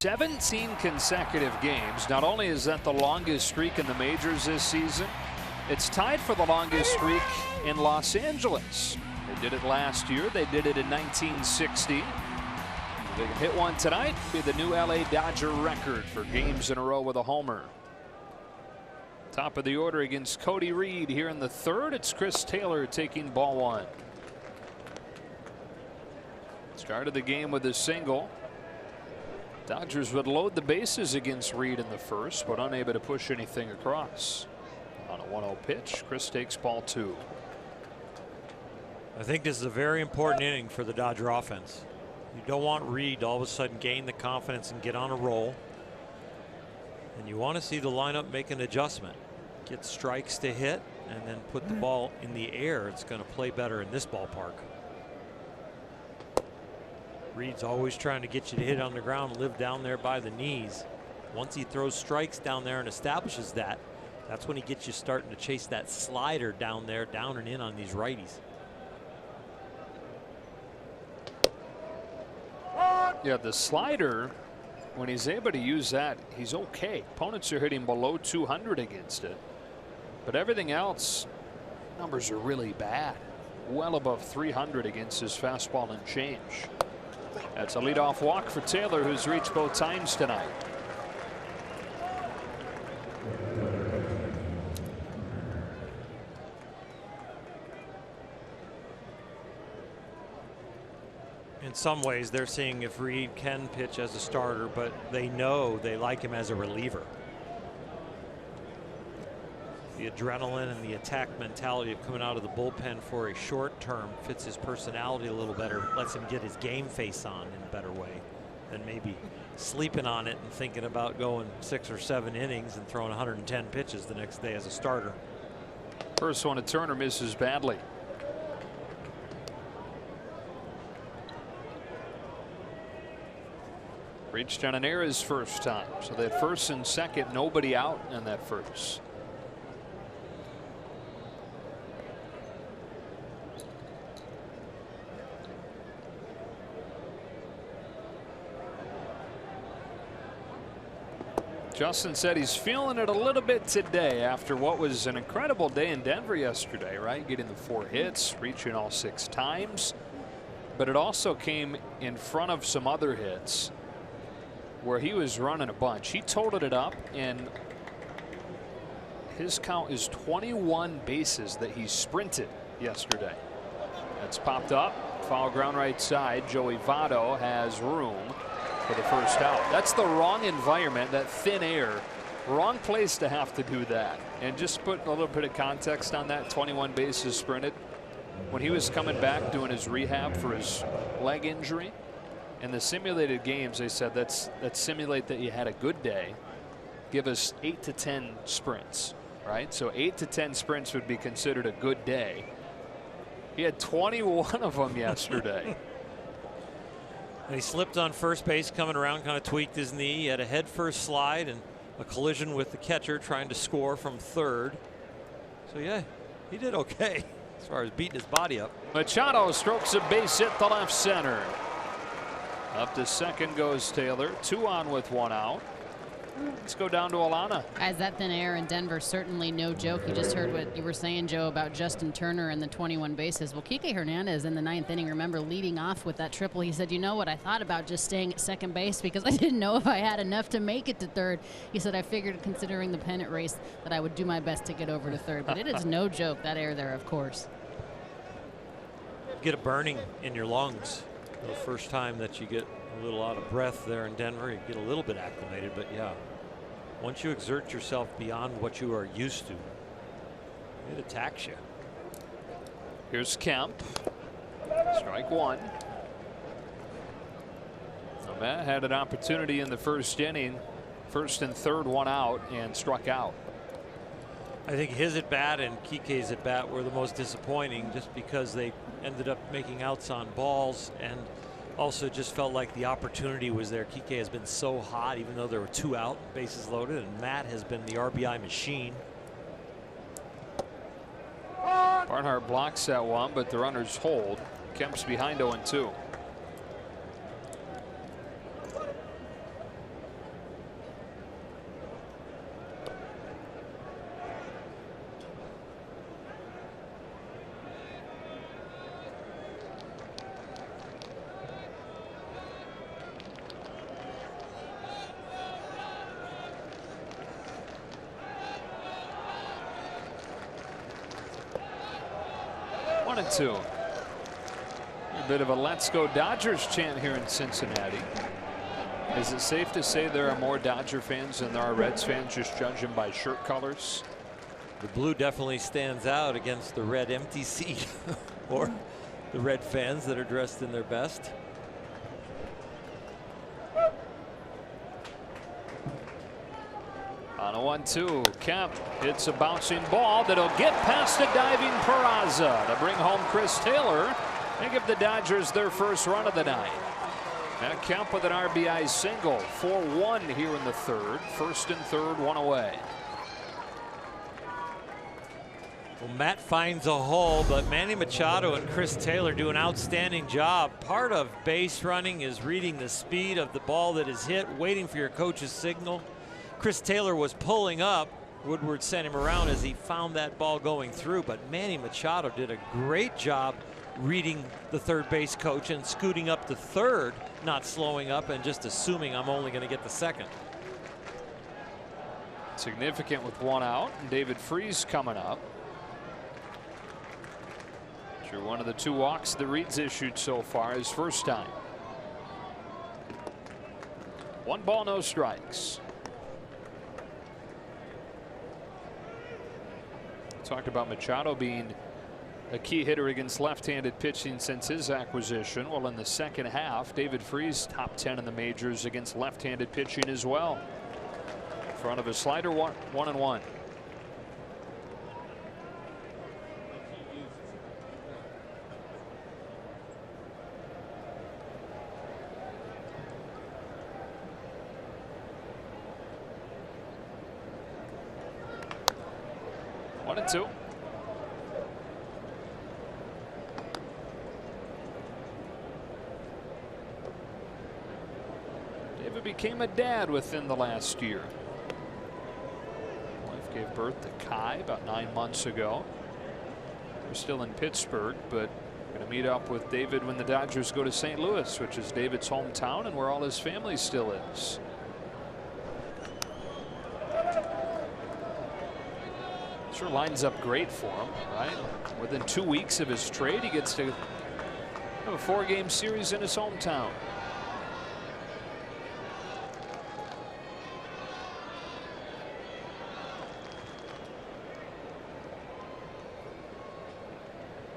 17 consecutive games. Not only is that the longest streak in the majors this season, it's tied for the longest streak in Los Angeles. They did it last year. They did it in 1960. If they can hit one tonight, be the new LA Dodger record for games in a row with a homer. Top of the order against Cody Reed here in the third. It's Chris Taylor taking ball one. Started the game with a single. Dodgers would load the bases against Reed in the first, but unable to push anything across. On a 1-0 pitch, Chris takes ball two. I think this is a very important inning for the Dodger offense. You don't want Reed to all of a sudden gain the confidence and get on a roll. And you want to see the lineup make an adjustment. Get strikes to hit and then put the ball in the air. It's going to play better in this ballpark. Reed's always trying to get you to hit on the ground, live down there by the knees. Once he throws strikes down there and establishes that, that's when he gets you starting to chase that slider down there, down and in on these righties. Yeah, the slider, when he's able to use that, he's okay. Opponents are hitting below 200 against it. But everything else, numbers are really bad. Well above 300 against his fastball and change. That's a leadoff walk for Taylor, who's reached both times tonight. In some ways, they're seeing if Reed can pitch as a starter, but they know they like him as a reliever. The adrenaline and the attack mentality of coming out of the bullpen for a short term fits his personality a little better, lets him get his game face on in a better way than maybe sleeping on it and thinking about going 6 or 7 innings and throwing 110 pitches the next day as a starter. First one to Turner misses badly. Reached on an error his first time. So that first and second, nobody out in that first. Justin said he's feeling it a little bit today after what was an incredible day in Denver yesterday, right? Getting the 4 hits, reaching all 6 times. But it also came in front of some other hits where he was running a bunch. He totaled it up, and his count is 21 bases that he sprinted yesterday. That's popped up. Foul ground right side. Joey Votto has room for the first out. That's the wrong environment, that thin air. Wrong place to have to do that. And just put a little bit of context on that, 21 bases sprinted. When he was coming back doing his rehab for his leg injury, in the simulated games, they said let's simulate that you had a good day. Give us 8 to 10 sprints, right? So 8 to 10 sprints would be considered a good day. He had 21 of them yesterday. And he slipped on first base coming around, kind of tweaked his knee. He had a head first slide and a collision with the catcher trying to score from third. So yeah, he did okay as far as beating his body up. Machado strokes a base hit to left center. Up to second goes Taylor. 2 on with 1 out. Let's go down to Alana. Guys, that thin air in Denver, certainly no joke. You just heard what you were saying, Joe, about Justin Turner and the 21 bases. Well, Kike Hernandez in the 9th inning, remember, leading off with that triple. He said, you know what, I thought about just staying at second base because I didn't know if I had enough to make it to third. He said, I figured, considering the pennant race, that I would do my best to get over to third. But it is no joke, that air there, of course. Get a burning in your lungs. The first time that you get a little out of breath there in Denver, you get a little bit acclimated, but yeah, once you exert yourself beyond what you are used to, it attacks you. Here's Kemp. Strike 1. So Matt had an opportunity in the first inning, first and third, 1 out, and struck out. I think his at bat and Kike's at bat were the most disappointing, just because they ended up making outs on balls, and also just felt like the opportunity was there. Kike has been so hot, even though there were 2 out, bases loaded, and Matt has been the RBI machine. Barnhart blocks that one, but the runners hold. Kemp's behind 0-2. 1-2. A bit of a "Let's Go Dodgers" chant here in Cincinnati. Is it safe to say there are more Dodger fans than there are Reds fans, just judging by shirt colors? The blue definitely stands out against the red empty seat or the Red fans that are dressed in their best. On a 1-2, Kemp hits a bouncing ball that'll get past a diving Peraza to bring home Chris Taylor and give the Dodgers their first run of the night. Matt Kemp with an RBI single, 4-1 here in the third. First and third, one away. Well, Matt finds a hole, but Manny Machado and Chris Taylor do an outstanding job. Part of base running is reading the speed of the ball that is hit, waiting for your coach's signal. Chris Taylor was pulling up. Woodward sent him around as he found that ball going through, but Manny Machado did a great job reading the third base coach and scooting up to third, not slowing up and just assuming I'm only going to get the second. Significant with one out, and David Freese coming up. Sure, one of the two walks that Reed's issued so far, his first time. 1 ball, no strikes. Talked about Machado being a key hitter against left-handed pitching since his acquisition. Well, in the second half, David Freese top 10 in the majors against left-handed pitching as well. In front of a slider, 1-1. One and two. David became a dad within the last year. Wife gave birth to Kai about 9 months ago. We're still in Pittsburgh, but going to meet up with David when the Dodgers go to St. Louis, which is David's hometown and where all his family still is. Sure lines up great for him, right? Within 2 weeks of his trade, he gets to have a 4-game series in his hometown.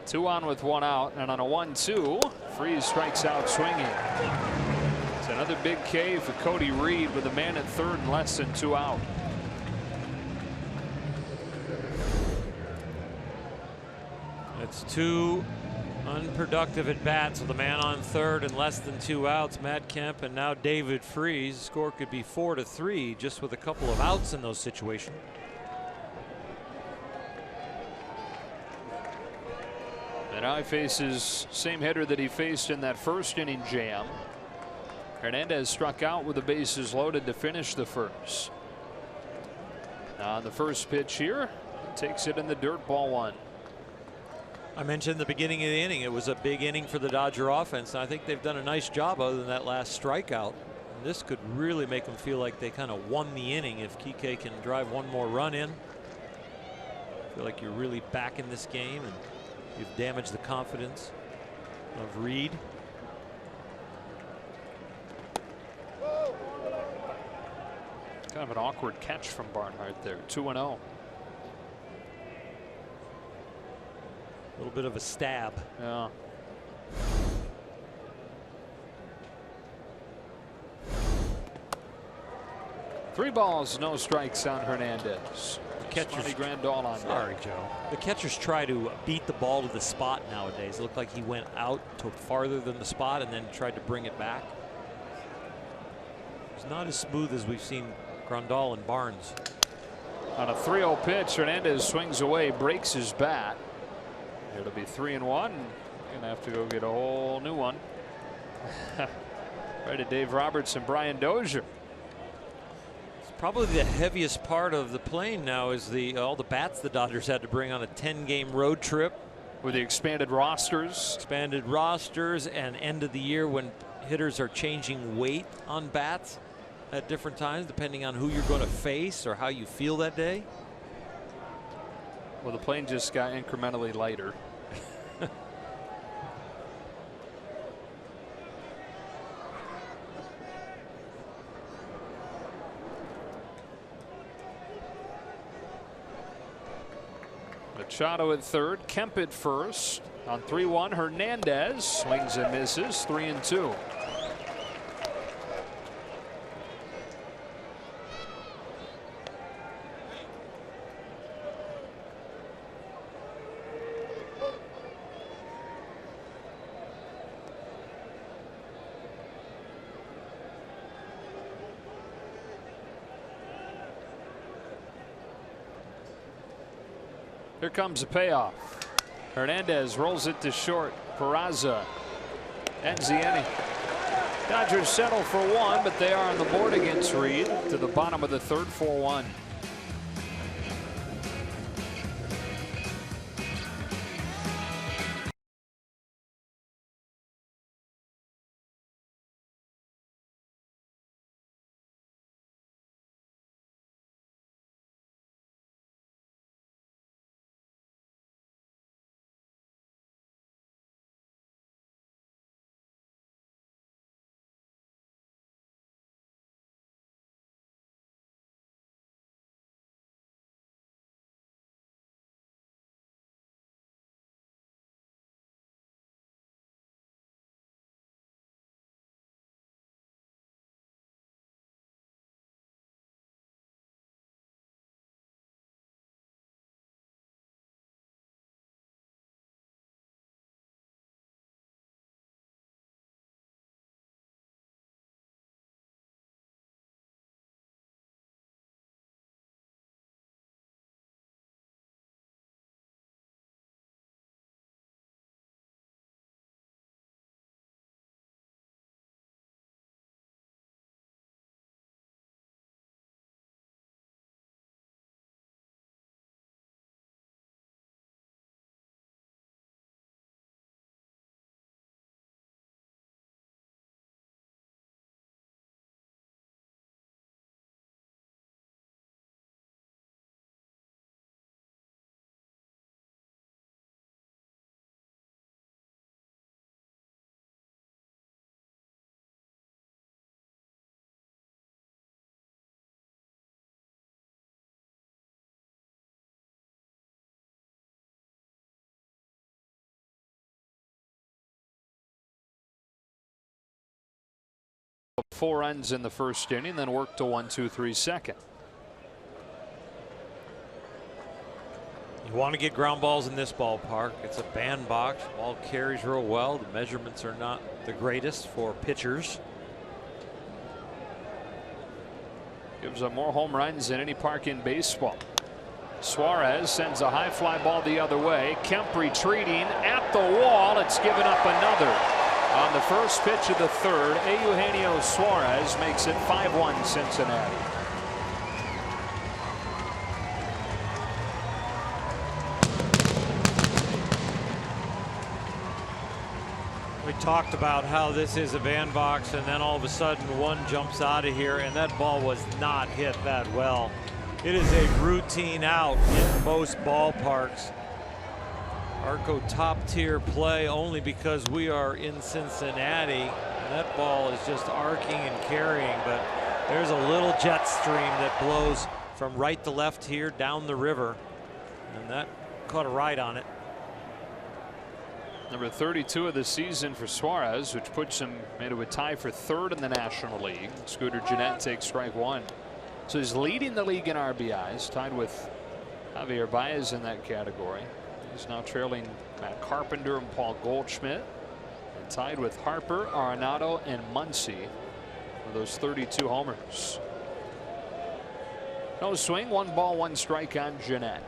Two on with one out, and on a 1-2, Freese strikes out swinging. It's another big K for Cody Reed with a man at third and less than 2 out. It's 2 unproductive at bats with a man on third and less than 2 outs. Matt Kemp and now David Freese. Score could be 4-3 just with a couple of outs in those situations. And now he faces same hitter that he faced in that first inning jam. Hernandez struck out with the bases loaded to finish the first. Now on the first pitch here, takes it in the dirt, ball 1. I mentioned in the beginning of the inning it was a big inning for the Dodger offense, and I think they've done a nice job other than that last strikeout. And this could really make them feel like they kind of won the inning if Kike can drive one more run in. I feel like you're really back in this game and you've damaged the confidence of Reed. Kind of an awkward catch from Barnhart there. 2-0. A little bit of a stab. Yeah. Three balls, no strikes on Hernandez. The catcher's Grandal on. Sorry, Joe. The catchers try to beat the ball to the spot nowadays. It looked like he went out to farther than the spot and then tried to bring it back. It's not as smooth as we've seen Grandal and Barnes. On a 3-0 pitch, Hernandez swings away, breaks his bat. It'll be 3-1. Gonna have to go get a whole new one. Right to Dave Roberts and Brian Dozier. It's probably the heaviest part of the plane now is all the bats the Dodgers had to bring on a 10-game road trip. With the expanded rosters. Expanded rosters and end of the year when hitters are changing weight on bats at different times depending on who you're going to face or how you feel that day. Well, the plane just got incrementally lighter. Machado at third, Kemp at first. On 3-1, Hernandez swings and misses, 3-2. Here comes the payoff. Hernandez rolls it to short. Peraza and Zieni. Dodgers settle for one, but they are on the board against Reed to the bottom of the third, 4-1. Four runs in the first inning, then worked to 1-2-3 second. You want to get ground balls in this ballpark. It's a bandbox. Ball carries real well. The measurements are not the greatest for pitchers. Gives up more home runs than any park in baseball. Suarez sends a high fly ball the other way. Kemp retreating at the wall. It's given up another. On the first pitch of the third, Eugenio Suarez makes it 5-1 Cincinnati. We talked about how this is a bandbox, and then all of a sudden one jumps out of here, and that ball was not hit that well. It is a routine out in most ballparks. Arco top tier play only because we are in Cincinnati, and that ball is just arcing and carrying, but there's a little jet stream that blows from right to left here down the river, and that caught a ride on it. Number 32 of the season for Suarez, which puts him into a tie for third in the National League. Scooter Gennett takes strike one. So he's leading the league in RBIs, tied with Javier Baez in that category. He's now trailing Matt Carpenter and Paul Goldschmidt, and tied with Harper, Arenado, and Muncy for those 32 homers. No swing, 1 ball, 1 strike on Gennett.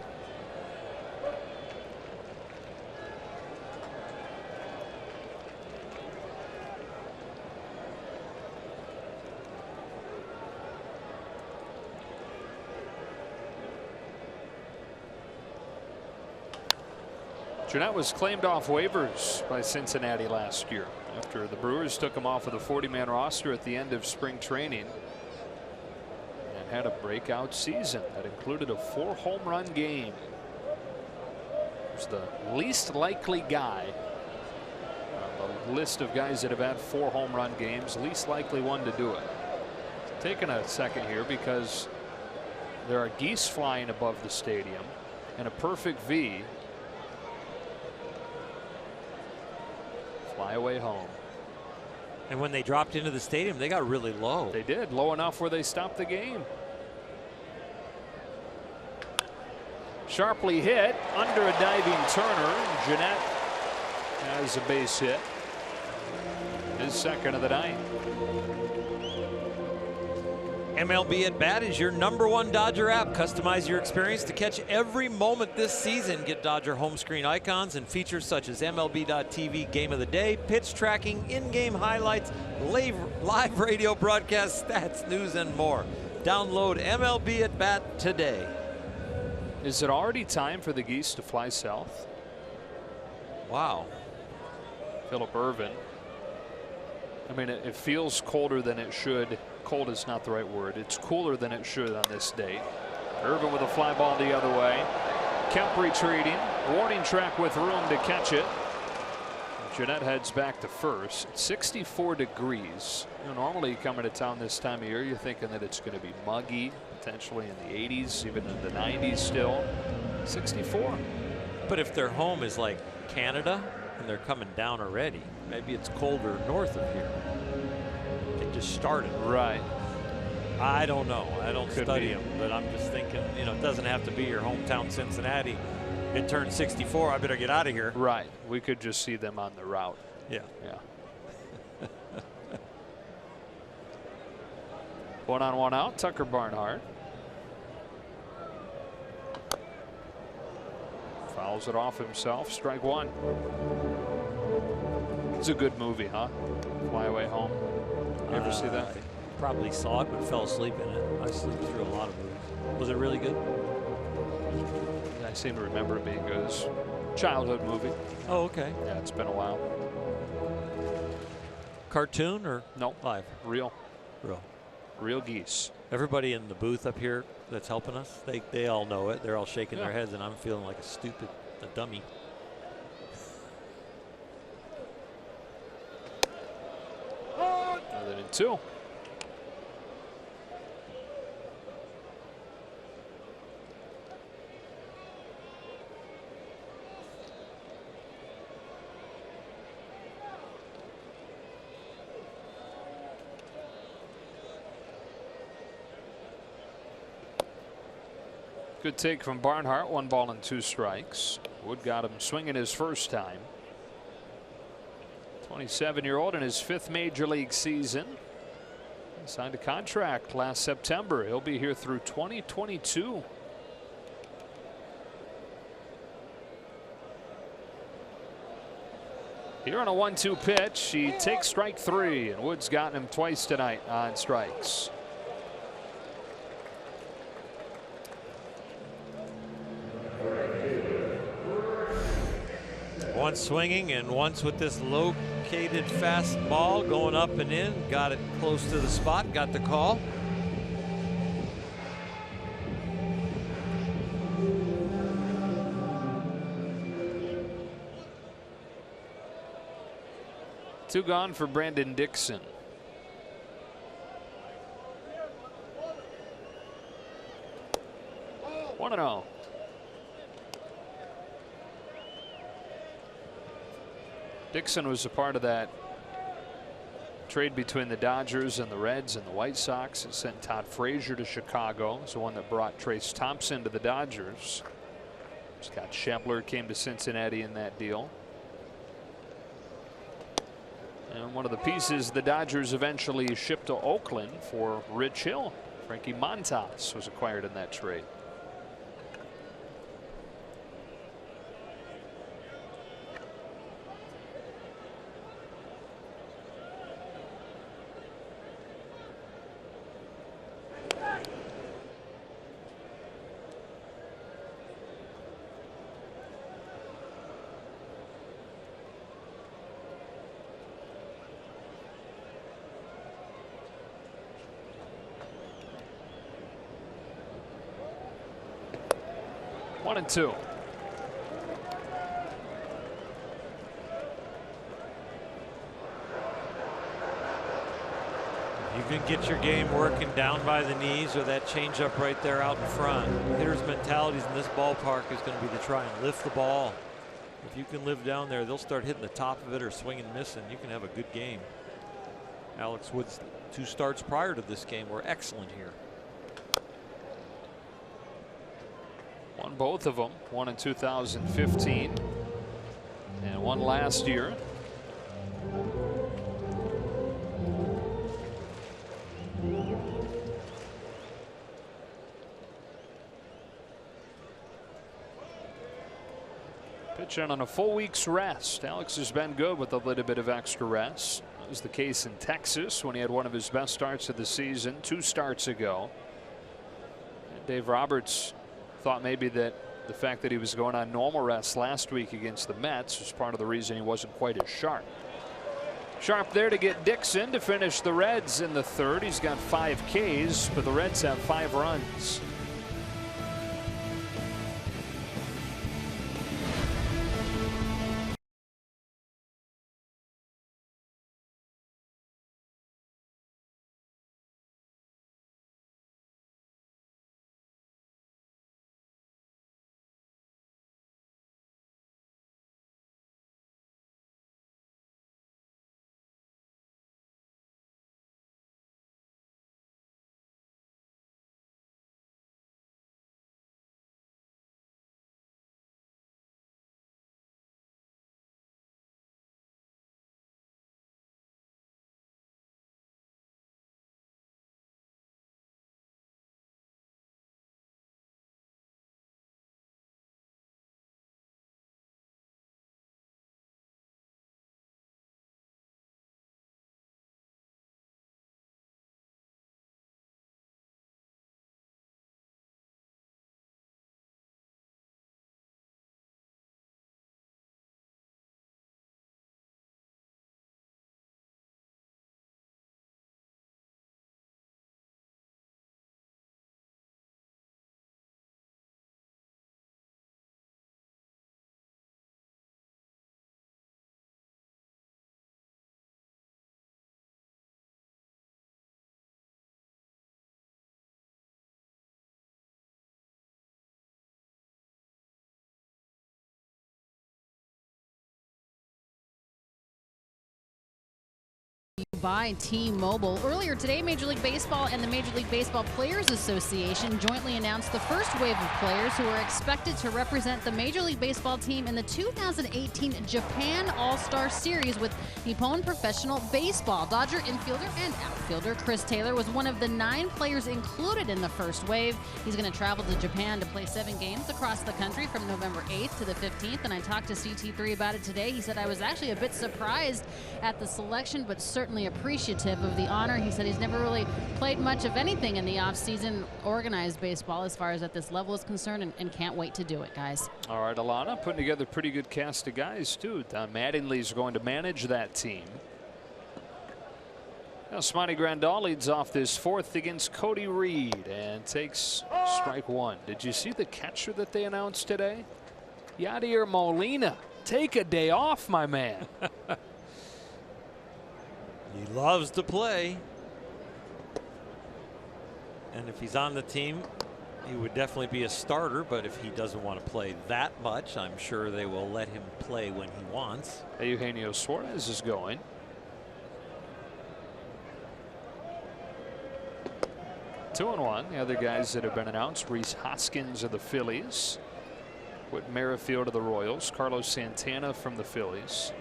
Gennett was claimed off waivers by Cincinnati last year after the Brewers took him off of the 40-man roster at the end of spring training and had a breakout season that included a 4-home run game. He was the least likely guy on the list of guys that have had 4 home run games, least likely one to do it. Taking a second here because there are geese flying above the stadium. and a perfect V. Fly away home. And when they dropped into the stadium, they got really low. They did, low enough where they stopped the game. Sharply hit under a diving Turner. Jeanette has a base hit. His second of the night. MLB at Bat is your #1 Dodger app. Customize your experience to catch every moment this season. Get Dodger home screen icons and features such as MLB.TV Game of the Day, pitch tracking, in-game highlights, live radio broadcasts, stats, news, and more. Download MLB at Bat today. Is it already time for the Geese to fly south? Wow. Philip Irvin. I mean, it feels colder than it should. Cold is not the right word. It's cooler than it should on this date. Irvin with a fly ball the other way. Kemp retreating. Warning track with room to catch it. Jeanette heads back to first. 64 degrees. You know, normally coming to town this time of year, you're thinking that it's going to be muggy, potentially in the 80s, even in the 90s still. 64. But if their home is like Canada and they're coming down already, maybe it's colder north of here. It just started. Right. I don't know. I don't Could study be. them, but I'm just thinking, you know, it doesn't have to be your hometown Cincinnati. It turned 64. I better get out of here. Right. We could just see them on the route. Yeah. Yeah. 1 on 1 out. Tucker Barnhart. Fouls it off himself. Strike one. It's a good movie, huh? Fly Away Home. You ever see that? I probably saw it, but fell asleep in it. I sleep through a lot of movies. Was it really good? I seem to remember it being good. It's a childhood movie. Oh, okay. Yeah, it's been a while. Cartoon or No, live? real. Real. Real geese. Everybody in the booth up here that's helping us, they all know it. They're all shaking their heads, and I'm feeling like a dummy. Other than two. Good take from Barnhart. 1 ball and 2 strikes. Wood got him swinging his first time. 27-year-old in his 5th major league season. He signed a contract last September. He'll be here through 2022. Here on a 1-2 pitch, he takes strike 3, and Wood's gotten him twice tonight on strikes. Once swinging and once with this located fast ball going up and in. Got it close to the spot, got the call. Two gone for Brandon Dixon. One and 0. Dixon was a part of that trade between the Dodgers and the Reds and the White Sox. It sent Todd Frazier to Chicago. It's the one that brought Trace Thompson to the Dodgers. Scott Schebler came to Cincinnati in that deal. And one of the pieces the Dodgers eventually shipped to Oakland for Rich Hill. Frankie Montas was acquired in that trade. One and two. You can get your game working down by the knees or that changeup right there out in front. Hitters' mentalities in this ballpark is going to be to try and lift the ball. If you can live down there, they'll start hitting the top of it or swing and miss, and you can have a good game. Alex Wood's 2 starts prior to this game were excellent here. Won both of them. One in 2015 and one last year. Pitching on a full week's rest. Alex has been good with a little bit of extra rest. That was the case in Texas when he had one of his best starts of the season 2 starts ago. And Dave Roberts thought maybe that the fact that he was going on normal rest last week against the Mets was part of the reason he wasn't quite as sharp. Sharp there to get Dixon to finish the Reds in the 3rd. He's got 5 Ks, but the Reds have 5 runs. By T-Mobile. Earlier today, Major League Baseball and the Major League Baseball Players Association jointly announced the first wave of players who are expected to represent the Major League Baseball team in the 2018 Japan All-Star Series with Nippon Professional Baseball. Dodger infielder and outfielder Chris Taylor was one of the 9 players included in the first wave. He's going to travel to Japan to play 7 games across the country from November 8th to the 15th, and I talked to CT3 about it today. He said, I was actually a bit surprised at the selection, but certainly appreciative of the honor. He said he's never really played much of anything in the offseason, organized baseball as far as at this level is concerned, and can't wait to do it, guys. All right, Alana, putting together a pretty good cast of guys, too. Don Mattingly's going to manage that team. Now, Smiley Grandal leads off this 4th against Cody Reed and takes strike 1. Did you see the catcher that they announced today? Yadier Molina. Take a day off, my man. He loves to play. And if he's on the team, he would definitely be a starter, but if he doesn't want to play that much, I'm sure they will let him play when he wants. Eugenio Suarez is going. Two and one. The other guys that have been announced: Rhys Hoskins of the Phillies, Whit Merrifield of the Royals, Carlos Santana from the Phillies,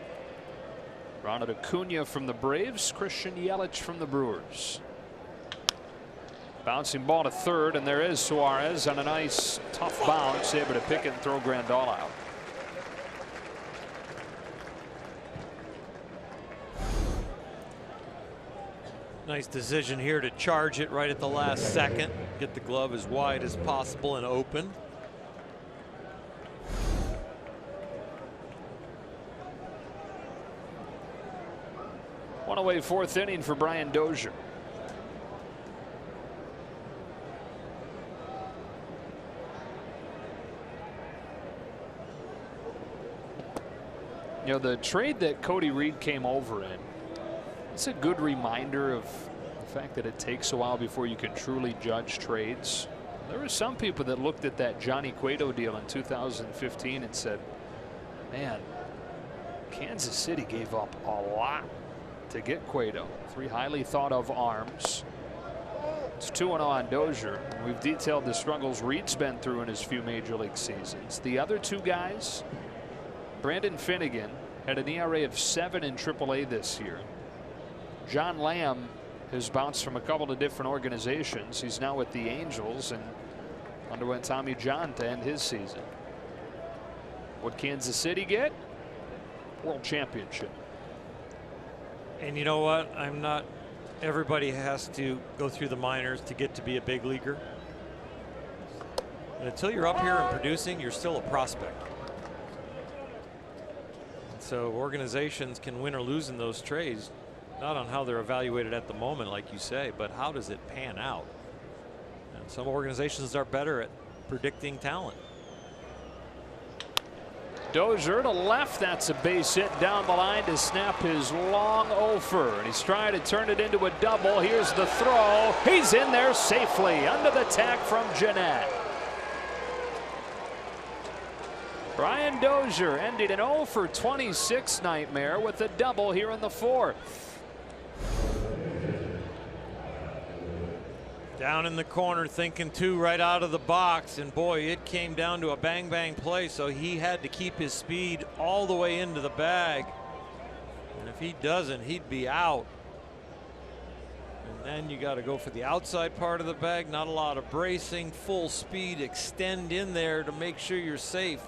Ronald Acuna from the Braves, Christian Yelich from the Brewers. Bouncing ball to 3rd, and there is Suarez on a nice tough bounce, able to pick it and throw Grandal out. Nice decision here to charge it right at the last second. Get the glove as wide as possible and open. One away, 4th inning for Brian Dozier. You know, the trade that Cody Reed came over in, it's a good reminder of the fact that it takes a while before you can truly judge trades. There were some people that looked at that Johnny Cueto deal in 2015 and said, man, Kansas City gave up a lot to get Cueto. 3 highly thought of arms. It's 2-0 on Dozier. We've detailed the struggles Reed's been through in his few major league seasons. The other 2 guys, Brandon Finnegan had an ERA of 7 in AAA this year. John Lamb has bounced from a couple of different organizations. He's now with the Angels and underwent Tommy John to end his season. What Kansas City get? World Championship. And you know what? Everybody has to go through the minors to get to be a big leaguer. And until you're up here and producing, you're still a prospect. And so organizations can win or lose in those trades, not on how they're evaluated at the moment, like you say, but how does it pan out? And some organizations are better at predicting talent. Dozier to left. That's a base hit down the line to snap his long offer. And he's trying to turn it into a double. Here's the throw. He's in there safely under the tack from Jeanette. Brian Dozier ended an 0 for 26 nightmare with a double here in the 4th. Down in the corner thinking 2 right out of the box, and boy, it came down to a bang bang play, so he had to keep his speed all the way into the bag, and if he doesn't, he'd be out. And then you got to go for the outside part of the bag, not a lot of bracing, full speed, extend in there to make sure you're safe.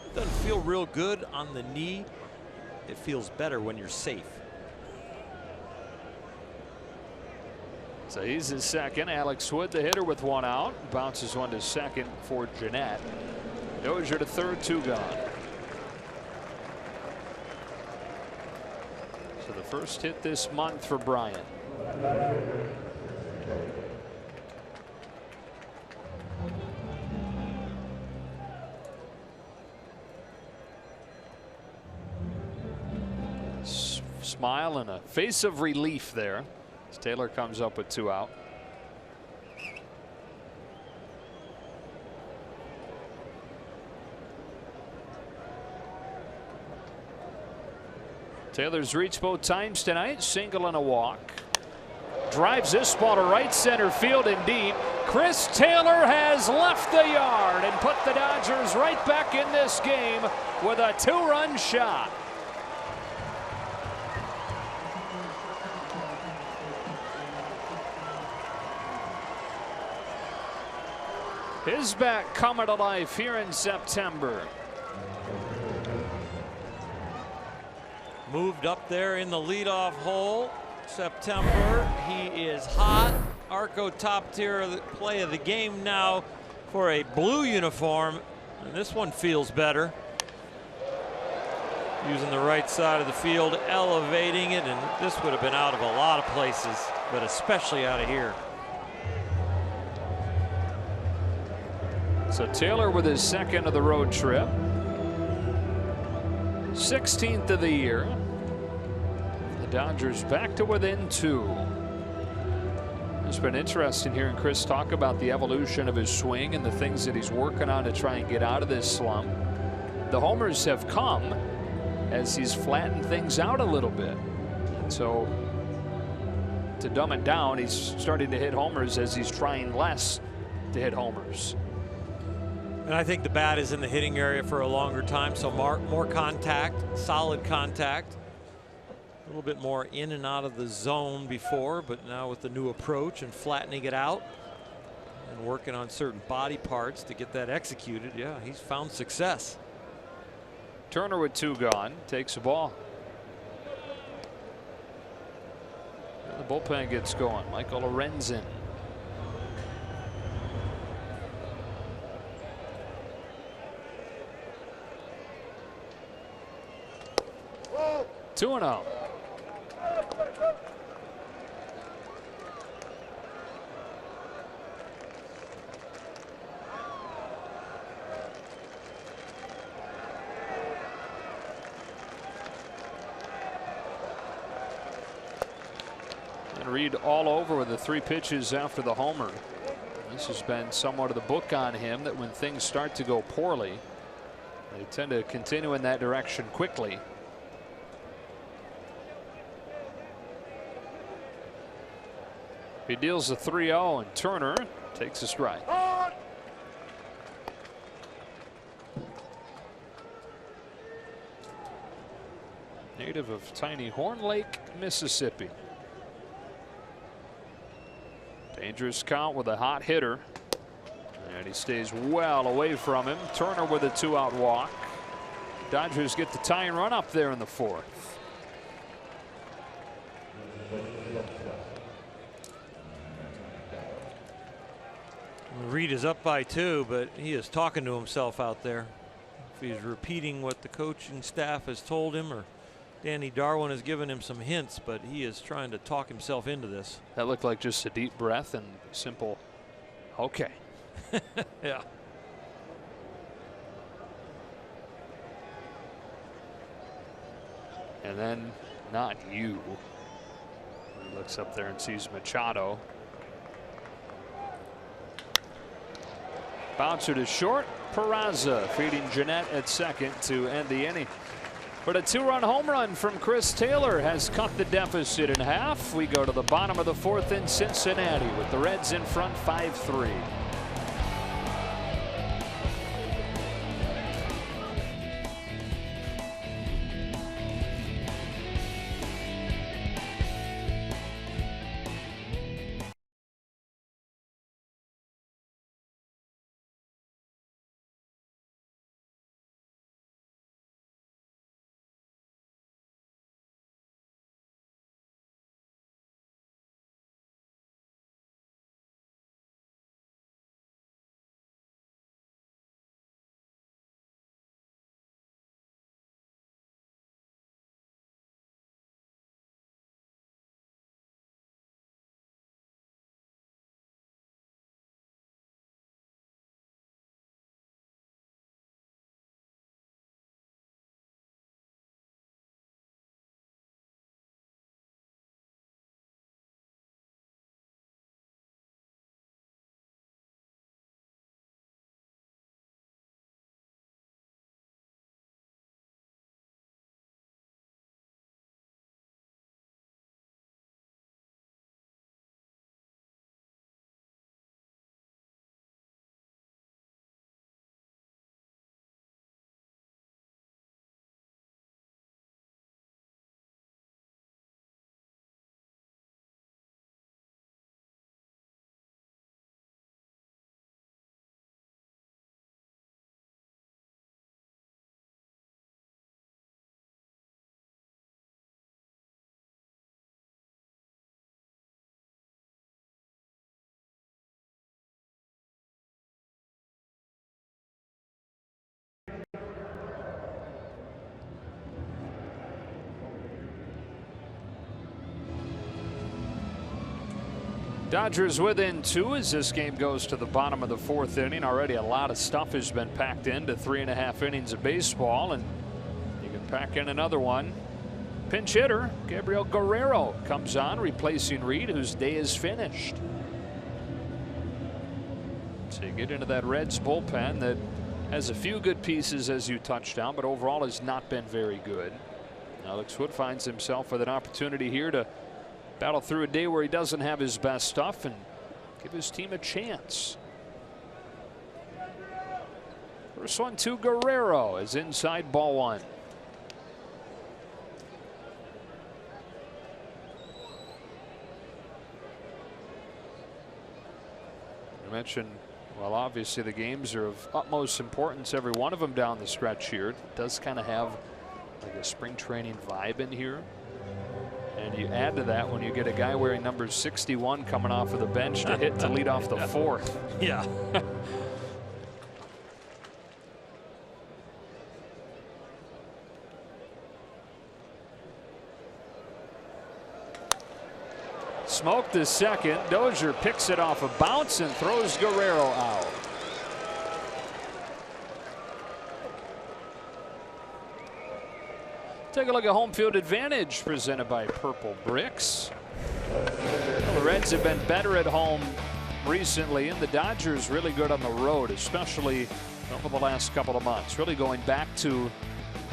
It doesn't feel real good on the knee. It feels better when you're safe. So he's his second. Alex Wood, the hitter, with 1 out. Bounces one to second for Jeanette. Dozier to third, 2 gone. So the first hit this month for Bryant. Smile and a face of relief there. Taylor comes up with 2 out. Taylor's reached both times tonight. Single and a walk. Drives this ball to right center field and deep. Chris Taylor has left the yard and put the Dodgers right back in this game with a 2-run shot. His bat coming to life here in September. Moved up there in the leadoff hole. September, he is hot. Arco top tier of the play of the game now for a blue uniform, and this one feels better. Using the right side of the field, elevating it, and this would have been out of a lot of places, but especially out of here. So Taylor with his second of the road trip. 16th of the year. The Dodgers back to within 2. It's been interesting hearing Chris talk about the evolution of his swing and the things that he's working on to try and get out of this slump. The homers have come as he's flattened things out a little bit. So to dumb it down, he's starting to hit homers as he's trying less to hit homers. And I think the bat is in the hitting area for a longer time, so more contact, solid contact. A little bit more in and out of the zone before, but now with the new approach and flattening it out and working on certain body parts to get that executed, yeah, he's found success. Turner with 2 gone, takes the ball. And the bullpen gets going. Michael Lorenzen. Two and out. Reed all over with the 3 pitches after the homer. This has been somewhat of the book on him, that when things start to go poorly, they tend to continue in that direction quickly. He deals a 3-0, and Turner takes a strike. Native of tiny Horn Lake, Mississippi. Dangerous count with a hot hitter. And he stays well away from him. Turner with a 2-out walk. Dodgers get the tying run up there in the 4th. Reed is up by 2, but he is talking to himself out there. If he's repeating what the coaching staff has told him, or Danny Darwin has given him some hints, but he is trying to talk himself into this. That looked like just a deep breath and simple, okay. Yeah. And then, not you. He looks up there and sees Machado. Bouncer to short. Peraza feeding Jeanette at second to end the inning. But a 2-run home run from Chris Taylor has cut the deficit in half. We go to the bottom of the 4th in Cincinnati with the Reds in front 5-3. Dodgers within 2 as this game goes to the bottom of the 4th inning. Already a lot of stuff has been packed into 3.5 innings of baseball, and you can pack in another one. Pinch hitter Gabriel Guerrero comes on, replacing Reed, whose day is finished. So you get into that Reds bullpen that has a few good pieces, as you touched on, but overall has not been very good. Alex Wood finds himself with an opportunity here to battle through a day where he doesn't have his best stuff and give his team a chance. First one to Guerrero is inside, ball 1. You mentioned, well, obviously the games are of utmost importance, every one of them down the stretch here. It does kind of have like a spring training vibe in here. And you add to that when you get a guy wearing number 61 coming off of the bench to hit to lead off the 4th. Yeah. Smoked the second. Dozier picks it off a bounce and throws Guerrero out. Take a look at home field advantage presented by Purple Bricks. Well, the Reds have been better at home recently, and the Dodgers really good on the road, especially over the last couple of months. Really going back to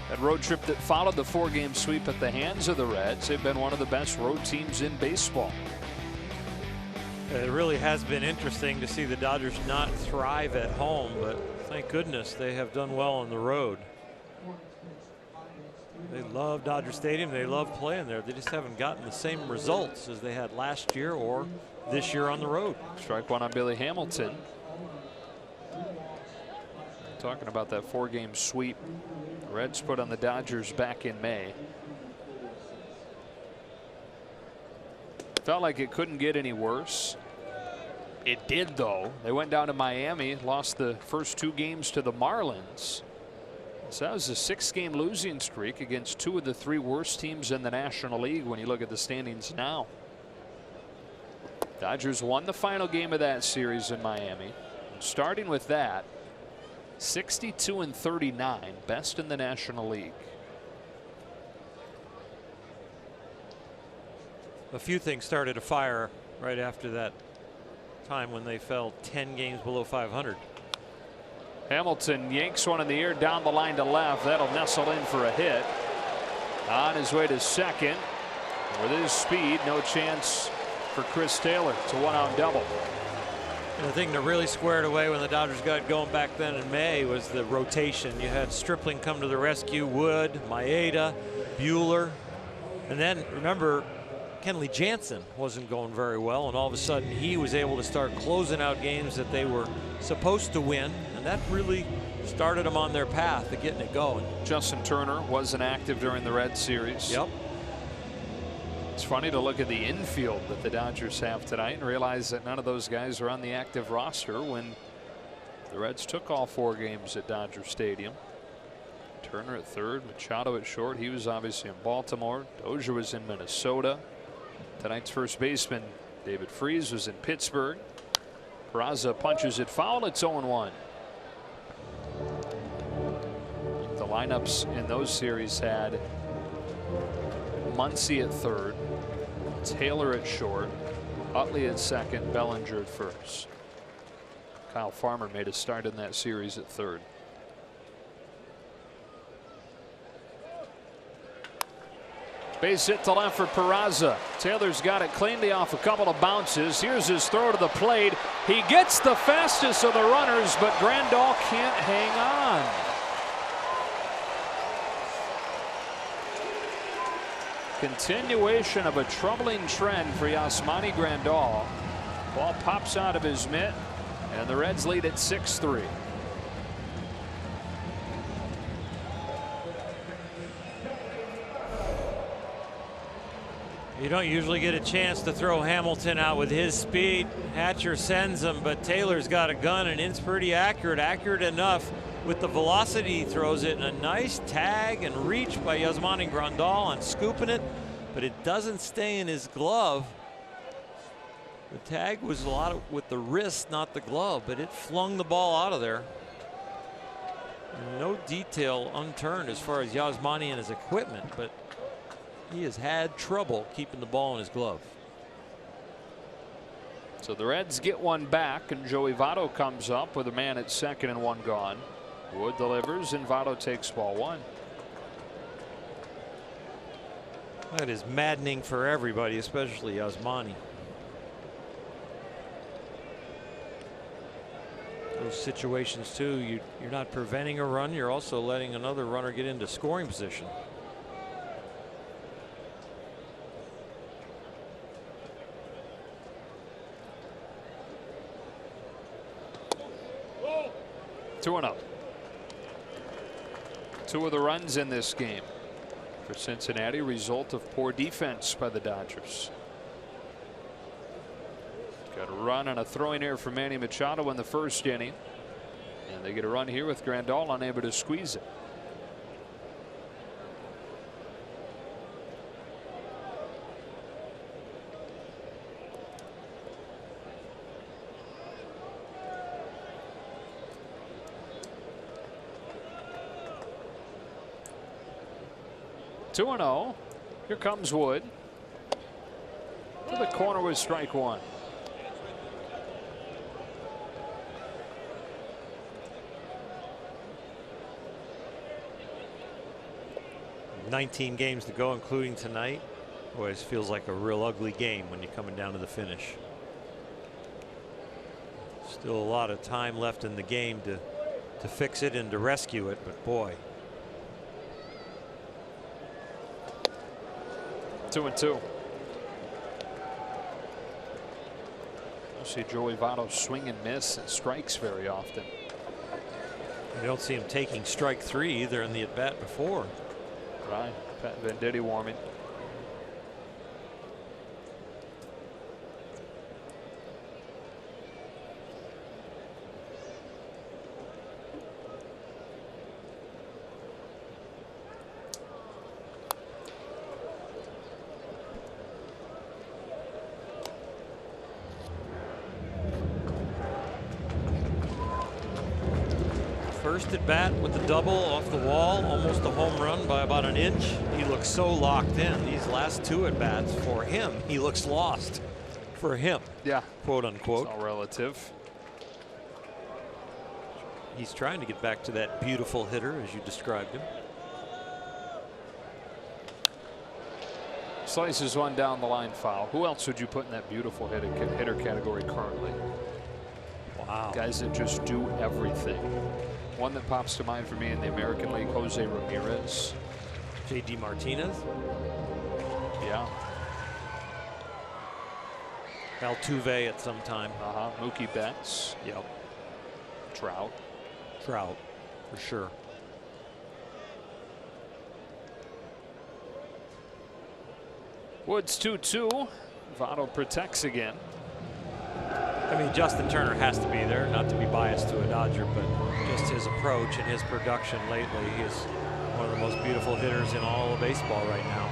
that road trip that followed the 4-game sweep at the hands of the Reds. They've been one of the best road teams in baseball. It really has been interesting to see the Dodgers not thrive at home, but thank goodness they have done well on the road. They love Dodger Stadium. They love playing there. They just haven't gotten the same results as they had last year or this year on the road. Strike one on Billy Hamilton. Talking about that 4-game sweep the Reds put on the Dodgers back in May. Felt like it couldn't get any worse. It did, though. They went down to Miami, lost the first 2 games to the Marlins. So that was a 6-game losing streak against 2 of the 3 worst teams in the National League when you look at the standings now. Dodgers won the final game of that series in Miami. Starting with that, 62-39, best in the National League. A few things started to fire right after that time when they fell 10 games below 500. Hamilton yanks one in the air down the line to left. That'll nestle in for a hit. On his way to second. With his speed, no chance for Chris Taylor. It's a 1-out double. And the thing that really squared away when the Dodgers got going back then in May was the rotation. You had Stripling come to the rescue, Wood, Maeda, Buehler, and then remember Kenley Jansen wasn't going very well, and all of a sudden he was able to start closing out games that they were supposed to win, and that really started them on their path to getting it going. Justin Turner wasn't active during the Red Series. Yep. It's funny to look at the infield that the Dodgers have tonight and realize that none of those guys are on the active roster when the Reds took all 4 games at Dodger Stadium. Turner at third, Machado at short. He was obviously in Baltimore. Dozier was in Minnesota. Tonight's first baseman, David Freese, was in Pittsburgh. Peraza punches it foul. It's 0-1. The lineups in those series had Muncy at third, Taylor at short, Utley at second, Bellinger at first. Kyle Farmer made a start in that series at third. Base hit to left for Peraza. Taylor's got it cleanly off a couple of bounces. Here's his throw to the plate. He gets the fastest of the runners, but Grandal can't hang on. Continuation of a troubling trend for Yasmani Grandal. Ball pops out of his mitt, and the Reds lead at 6-3. You don't usually get a chance to throw Hamilton out with his speed. Hatcher sends him, but Taylor's got a gun and it's pretty accurate enough with the velocity he throws it, and a nice tag and reach by Yasmani Grandal on scooping it, but it doesn't stay in his glove. The tag was a lot with the wrist, not the glove, but it flung the ball out of there. No detail unturned as far as Yasmani and his equipment, but he has had trouble keeping the ball in his glove. So the Reds get one back, and Joey Votto comes up with a man at second and 1 gone. Wood delivers, and Votto takes ball 1. That is maddening for everybody, especially Yasmani. Those situations too, you're not preventing a run, you're also letting another runner get into scoring position. Two and up. 2 of the runs in this game for Cincinnati, result of poor defense by the Dodgers. Got a run on a throwing error from Manny Machado in the first inning, and they get a run here with Grandal unable to squeeze it. Two 2-0. Here comes Wood. To the corner with strike one. $19 games to go, including tonight. Boy, it feels like a real ugly game when you're coming down to the finish. Still a lot of time left in the game to fix it and to rescue it, but boy. 2-2. I see Joey Votto swing and miss and strikes very often. You don't see him taking strike three either in the at bat before. Right, Pat Venditti warming. First at bat with the double off the wall, almost a home run by about an inch. He looks so locked in. These last two at bats for him, he looks lost. For him, yeah, quote unquote. It's all relative. He's trying to get back to that beautiful hitter as you described him. Slices one down the line, foul. Who else would you put in that beautiful hitter category currently? Wow. Guys that just do everything. One that pops to mind for me in the American League, Jose Ramirez. JD Martinez. Yeah. Altuve at some time. Mookie Betts. Yep. Trout. Trout, for sure. Woods 2-2. Votto protects again. I mean, Justin Turner has to be there, not to be biased to a Dodger, but just his approach and his production lately. He is one of the most beautiful hitters in all of baseball right now.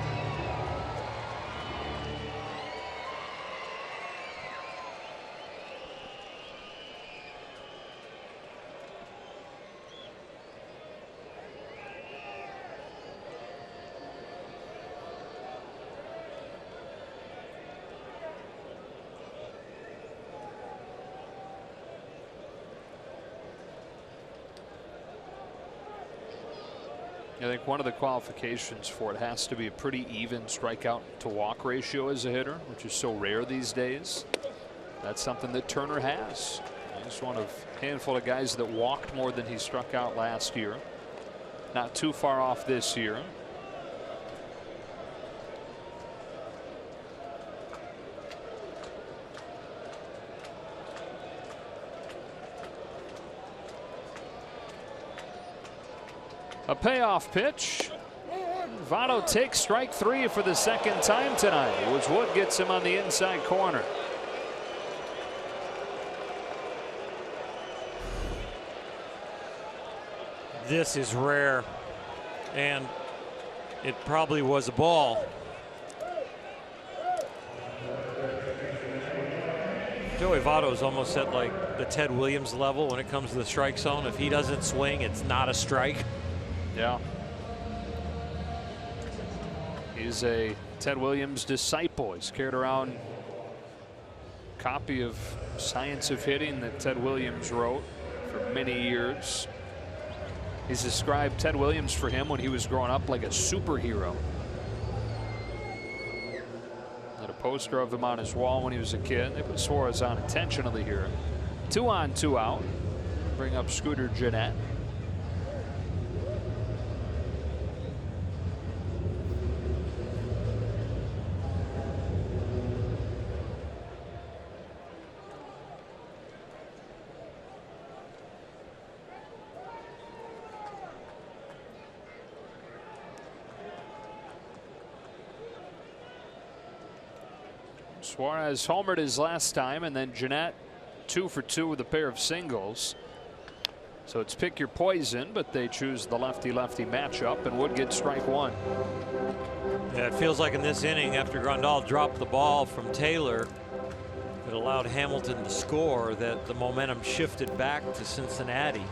I think one of the qualifications for it has to be a pretty even strikeout to walk ratio as a hitter, which is so rare these days. That's something that Turner has. He's one of a handful of guys that walked more than he struck out last year. Not too far off this year. A payoff pitch. Votto takes strike three for the second time tonight, which Wood gets him on the inside corner. This is rare, and it probably was a ball. Joey Votto is almost at like the Ted Williams level when it comes to the strike zone. If he doesn't swing, it's not a strike. Yeah. He's a Ted Williams disciple. He's carried around a copy of Science of Hitting that Ted Williams wrote for many years. He's described Ted Williams for him when he was growing up like a superhero. Had a poster of him on his wall when he was a kid. They put Suarez on intentionally here. 2 on, 2 out. Bring up Scooter Gennett. Suarez homered his last time, and then Gennett 2 for 2 with a pair of singles. So it's pick your poison, but they choose the lefty-lefty matchup, and Wood gets strike one. Yeah, it feels like in this inning, after Grandal dropped the ball from Taylor, it allowed Hamilton to score, that the momentum shifted back to Cincinnati.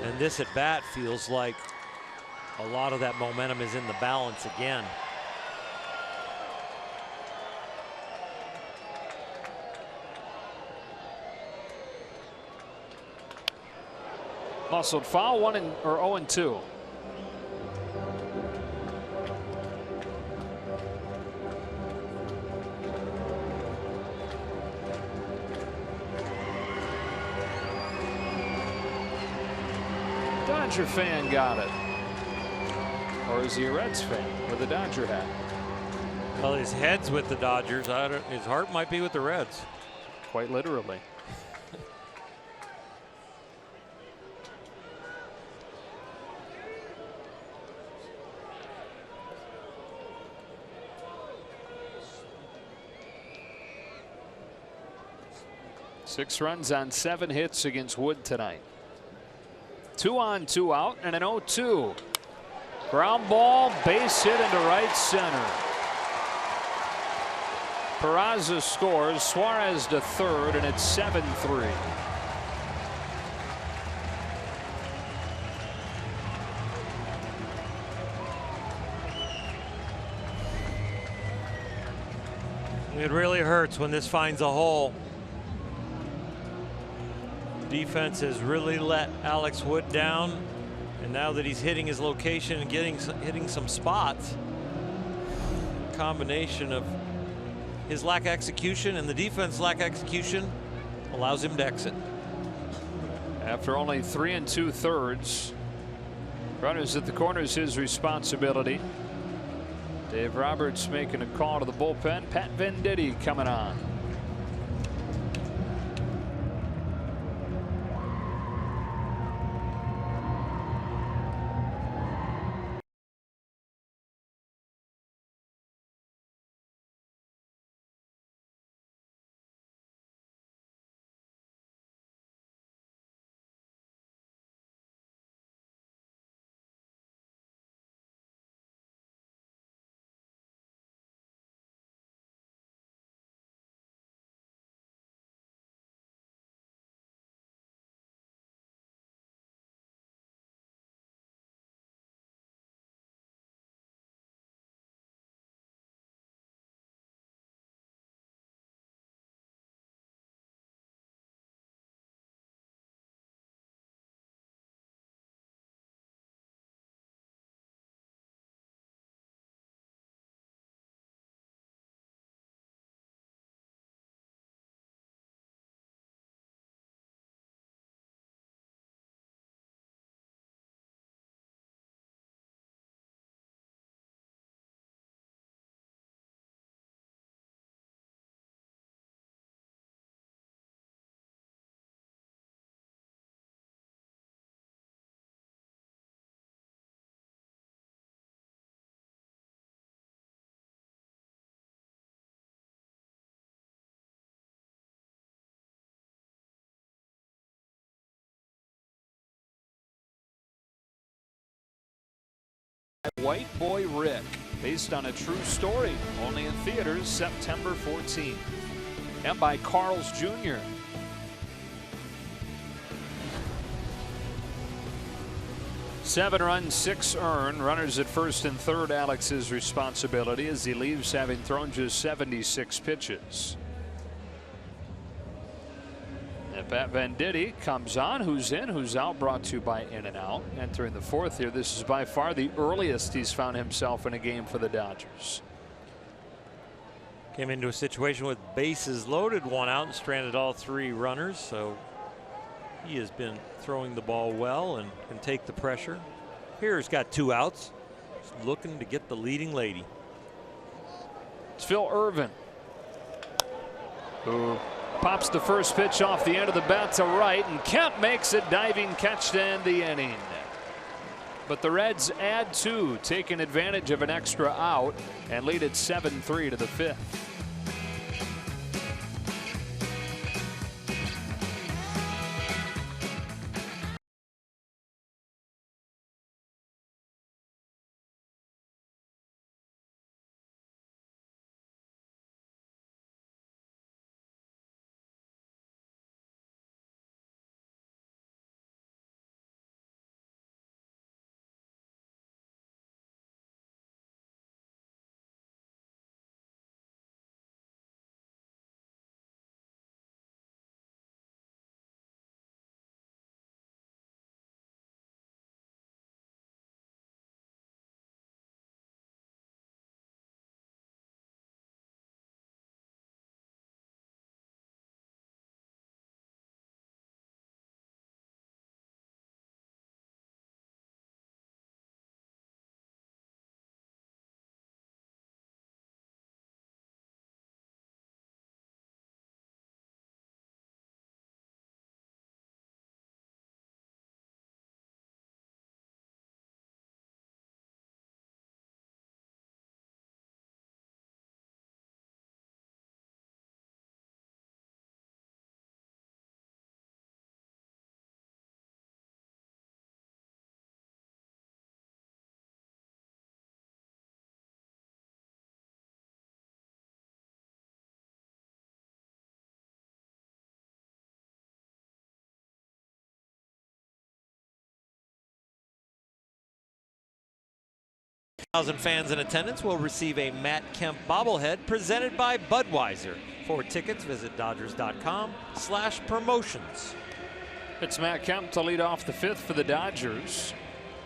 And this at bat feels like a lot of that momentum is in the balance again. Muscled foul, 0-2. Dodger fan got it. Or is he a Reds fan with a Dodger hat? Well, his head's with the Dodgers. His heart might be with the Reds. Quite literally. Six runs on 7 hits against Wood tonight. 2 on, 2 out, and an 0-2. Ground ball, base hit into right center. Peraza scores, Suarez to third, and it's 7-3. It really hurts when this finds a hole. Defense has really let Alex Wood down, and now that he's hitting his location and hitting some spots, combination of his lack of execution and the defense lack of execution allows him to exit. After only 3 2/3, runners at the corner is his responsibility. Dave Roberts making a call to the bullpen. Pat Venditti coming on. White Boy Rick, based on a true story, only in theaters September 14th. And by Carl's Jr. Seven runs, 6 earned. Runners at first and third, Alex's responsibility as he leaves having thrown just 76 pitches. And Pat Venditti comes on. Who's in, who's out, brought to you by In and Out. Entering the fourth here, this is by far the earliest he's found himself in a game for the Dodgers. Came into a situation with bases loaded, 1 out, and stranded all 3 runners. So he has been throwing the ball well and can take the pressure. Here he's got 2 outs. He's looking to get the leading lady. It's Phil Irvin, who pops the first pitch off the end of the bat to right, and Kemp makes a diving catch to end the inning. But the Reds add 2, taking advantage of an extra out, and lead it 7-3 to the 5th. 1,000 fans in attendance will receive a Matt Kemp bobblehead presented by Budweiser. For tickets, visit Dodgers.com/promotions. It's Matt Kemp to lead off the fifth for the Dodgers.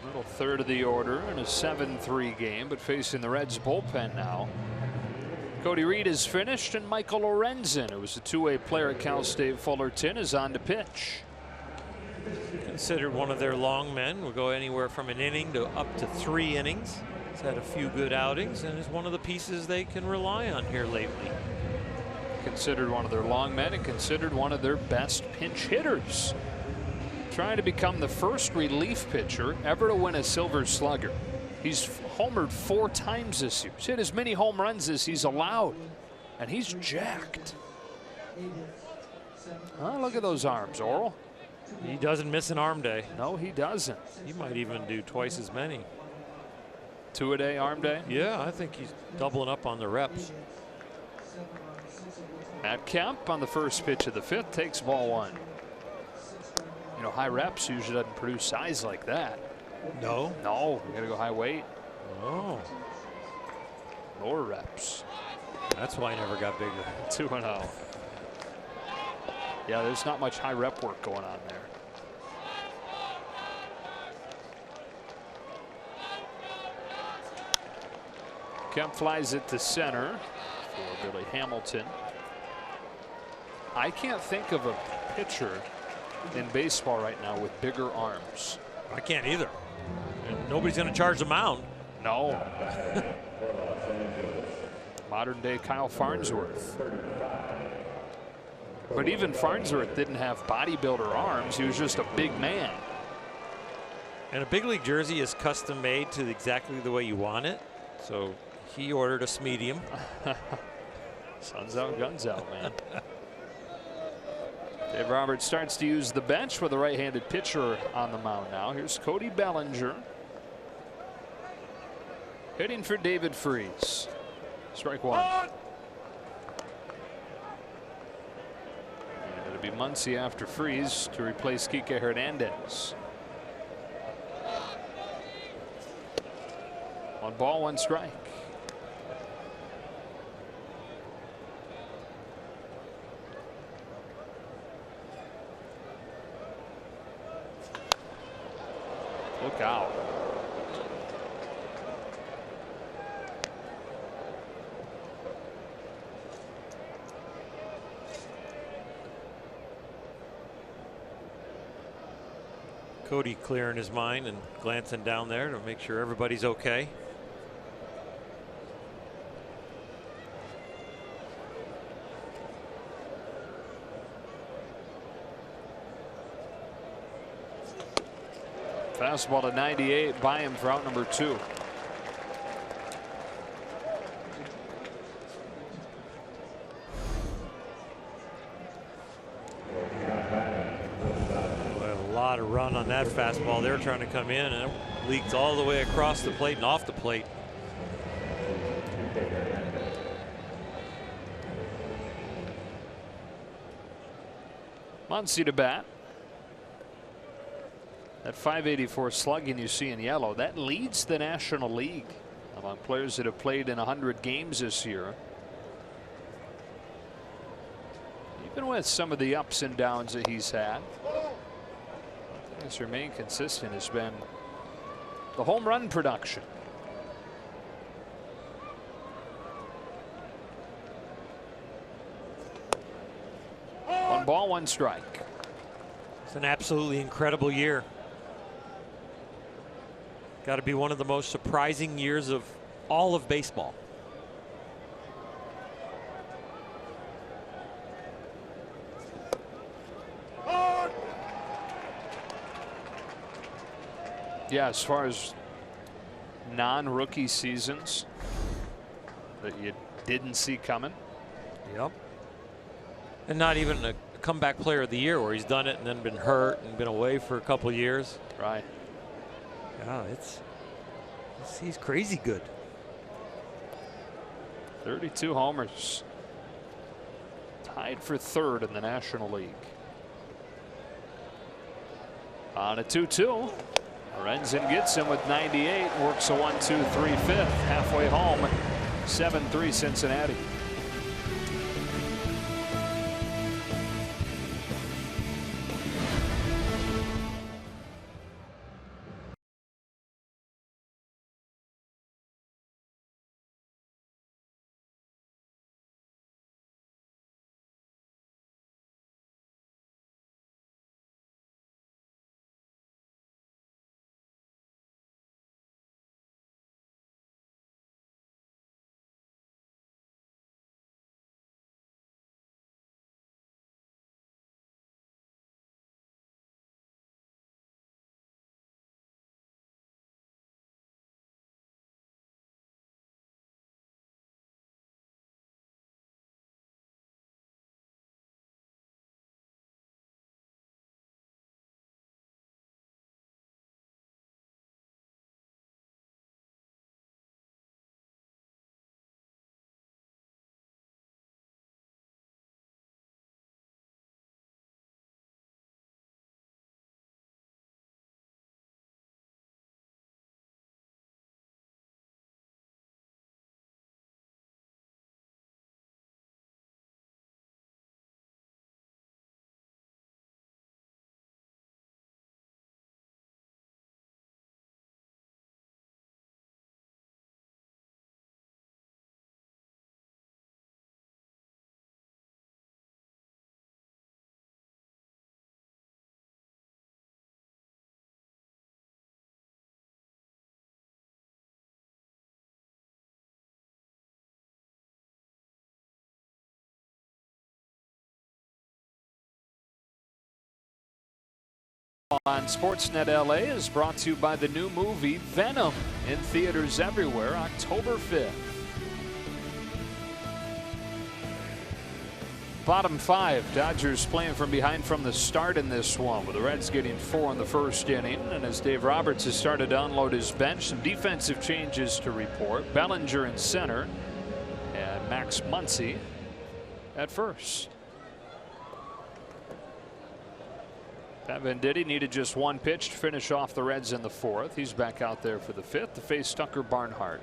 Little third of the order in a 7-3 game, but facing the Reds bullpen now. Cody Reed is finished, and Michael Lorenzen, who was a two-way player at Cal State Fullerton, is on to pitch. Considered one of their long men. Will go anywhere from an inning to up to 3 innings. He's had a few good outings and is one of the pieces they can rely on here lately. Considered one of their long men and considered one of their best pinch hitters. Trying to become the first relief pitcher ever to win a Silver Slugger. He's homered 4 times this year. He's hit as many home runs as he's allowed. And he's jacked. Oh, look at those arms, Oral. He doesn't miss an arm day. No, he doesn't. He might even do twice as many. 2-a-day arm day? Yeah, I think he's doubling up on the reps. Matt Kemp on the first pitch of the fifth takes ball 1. You know, high reps usually doesn't produce size like that. No. No, we got to go high weight. Oh. Lower reps. That's why he never got bigger. 2-0. Yeah, there's not much high rep work going on there. Kemp flies it to center for Billy Hamilton. I can't think of a pitcher in baseball right now with bigger arms. I can't either. And nobody's going to charge the mound. No. Modern day Kyle Farnsworth. But even Farnsworth didn't have bodybuilder arms. He was just a big man. And a big league jersey is custom made to exactly the way you want it. So he ordered a medium. Sun's out, guns out, man. Dave Roberts starts to use the bench with a right-handed pitcher on the mound now. Here's Cody Bellinger. Hitting for David Freese. Strike 1. And it'll be Muncy after Freese to replace Kike Hernandez. 1 ball, 1 strike. Look out. Cody clearing his mind and glancing down there to make sure everybody's okay. Fastball to 98 by him for out number 2. A lot of run on that fastball. They're trying to come in and it leaked all the way across the plate and off the plate. Muncy to bat. That .584 slugging you see in yellow, that leads the National League among players that have played in 100 games this year. Even with some of the ups and downs that he's had, he's remained consistent has been the home run production. One ball, 1 strike. It's an absolutely incredible year. Got to be one of the most surprising years of all of baseball. Yeah, as far as non-rookie seasons that you didn't see coming. Yep. And not even a comeback player of the year where he's done it and then been hurt and been away for a couple years. Right. Yeah, he's crazy good. 32 homers. Tied for 3rd in the National League. On a 2-2. Lorenzen gets him with 98, works a 1-2-3 fifth, halfway home, 7-3 Cincinnati. On Sportsnet LA is brought to you by the new movie Venom, in theaters everywhere October 5th. Bottom five, Dodgers playing from behind from the start in this one, with the Reds getting 4 in the first inning. And as Dave Roberts has started to unload his bench, some defensive changes to report. Bellinger in center and Max Muncy at first. Pat Venditti needed just one pitch to finish off the Reds in the fourth. He's back out there for the fifth to face Tucker Barnhart.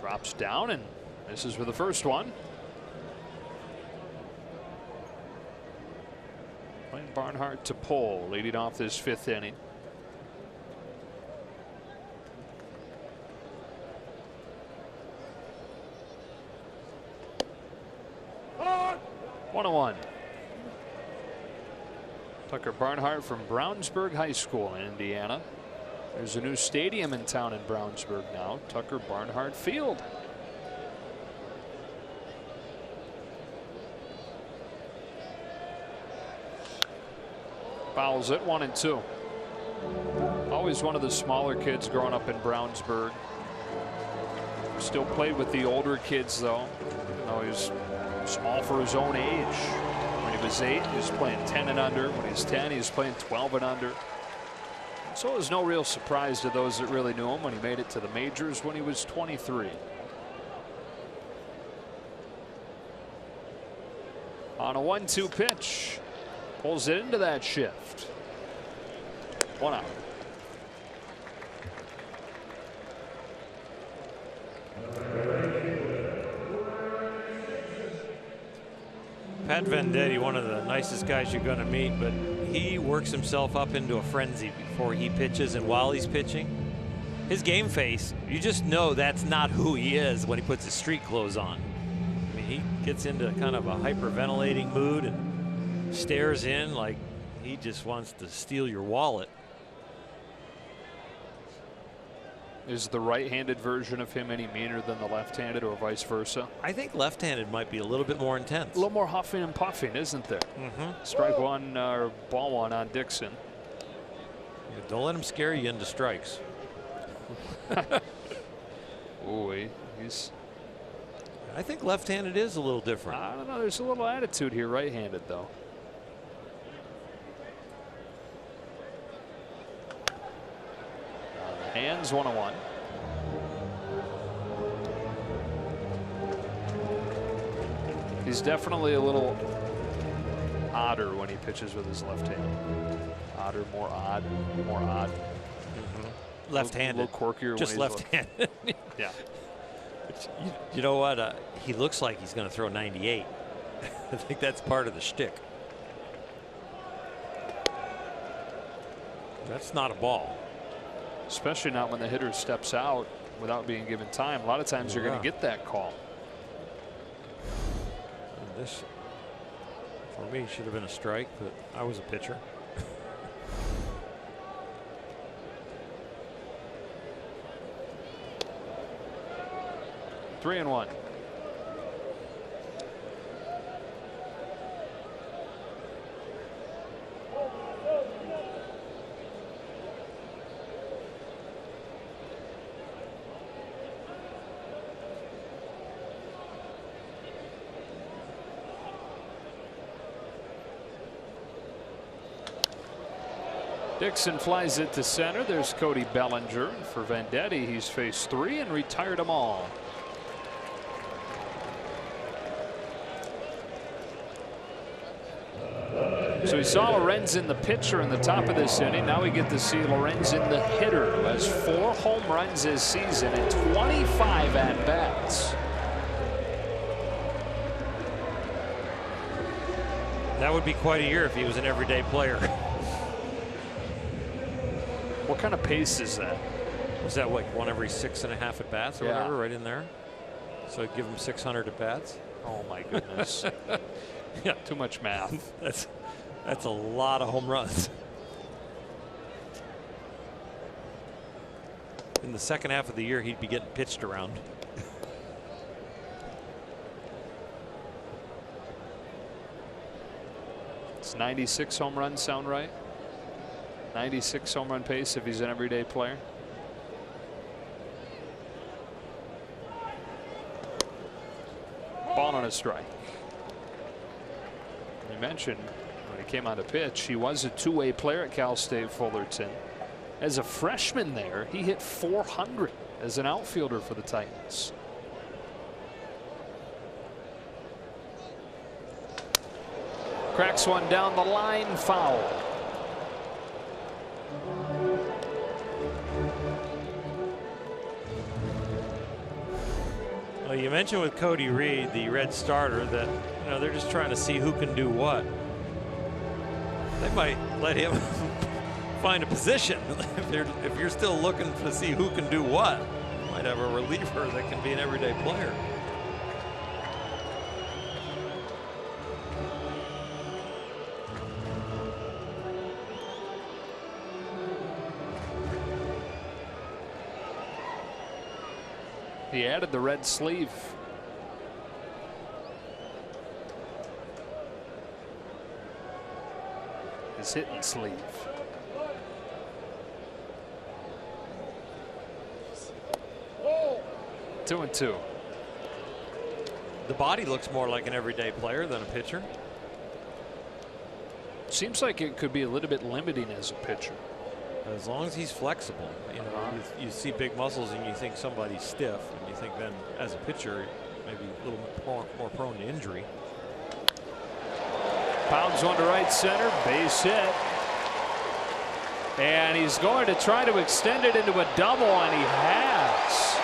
Drops down, and this is for the first one. Playing Barnhart to pull, leading off this fifth inning. One. Tucker Barnhart from Brownsburg High School in Indiana. There's a new stadium in town in Brownsburg now, Tucker Barnhart Field. Fouls it, 1-2. Always one of the smaller kids growing up in Brownsburg. Still played with the older kids though. You know, he's small for his own age. When he was 8, he was playing 10 and under. When he was 10, he was playing 12 and under. So it was no real surprise to those that really knew him when he made it to the majors when he was 23. On a 1-2 pitch, pulls it into that shift. 1 out. Pat Venditti, one of the nicest guys you're going to meet, but he works himself up into a frenzy before he pitches and while he's pitching. His game face, you just know that's not who he is when he puts his street clothes on. I mean, he gets into kind of a hyperventilating mood and stares in like he just wants to steal your wallet. Is the right-handed version of him any meaner than the left-handed, or vice versa? I think left-handed might be a little bit more intense. A little more huffing and puffing, isn't there? Strike one, or ball one on Dixon. Yeah, don't let him scare you into strikes. Ooh, he's. I think left-handed is a little different. I don't know. There's a little attitude here, right-handed though. Hands, 1-1. He's definitely a little odder when he pitches with his left hand. Odder, more odd, more odd. Left-handed. A little quirkier. Just when he's left-handed. Yeah. You know what? He looks like he's going to throw 98. I think that's part of the shtick. That's not a ball. Especially not when the hitter steps out without being given time. A lot of times you're going to get that call. And this, for me, should have been a strike, but I was a pitcher. 3-1. Dixon flies it to center. There's Cody Bellinger. For Vendetti, he's faced 3 and retired them all. So we saw Lorenzen, the pitcher, in the top of this inning. Now we get to see Lorenzen, the hitter, who has 4 home runs this season and 25 at-bats. That would be quite a year if he was an everyday player. What kind of pace is that? Was that like 1 every 6.5 at bats or whatever, right in there? So give him 600 at bats. Oh my goodness! Yeah, too much math. That's a lot of home runs. In the second half of the year, he'd be getting pitched around. It's 96 home runs, sound right? 96 home run pace if he's an everyday player. Ball on a strike. You mentioned when he came on to pitch, he was a two-way player at Cal State Fullerton. As a freshman there, he hit 400 as an outfielder for the Titans. Cracks one down the line, foul. Well, you mentioned with Cody Reed, the red starter, that they're just trying to see who can do what. They might let him find a position. If you're still looking to see who can do what, you might have a reliever that can be an everyday player. He added the red sleeve. His hitting sleeve. Two and two. The body looks more like an everyday player than a pitcher. Seems like it could be a little bit limiting as a pitcher. As long as he's flexible, you see big muscles and you think somebody's stiff, and you think then as a pitcher maybe a little more prone to injury. Pounds one to right center, base hit, and he's going to try to extend it into a double, and he has.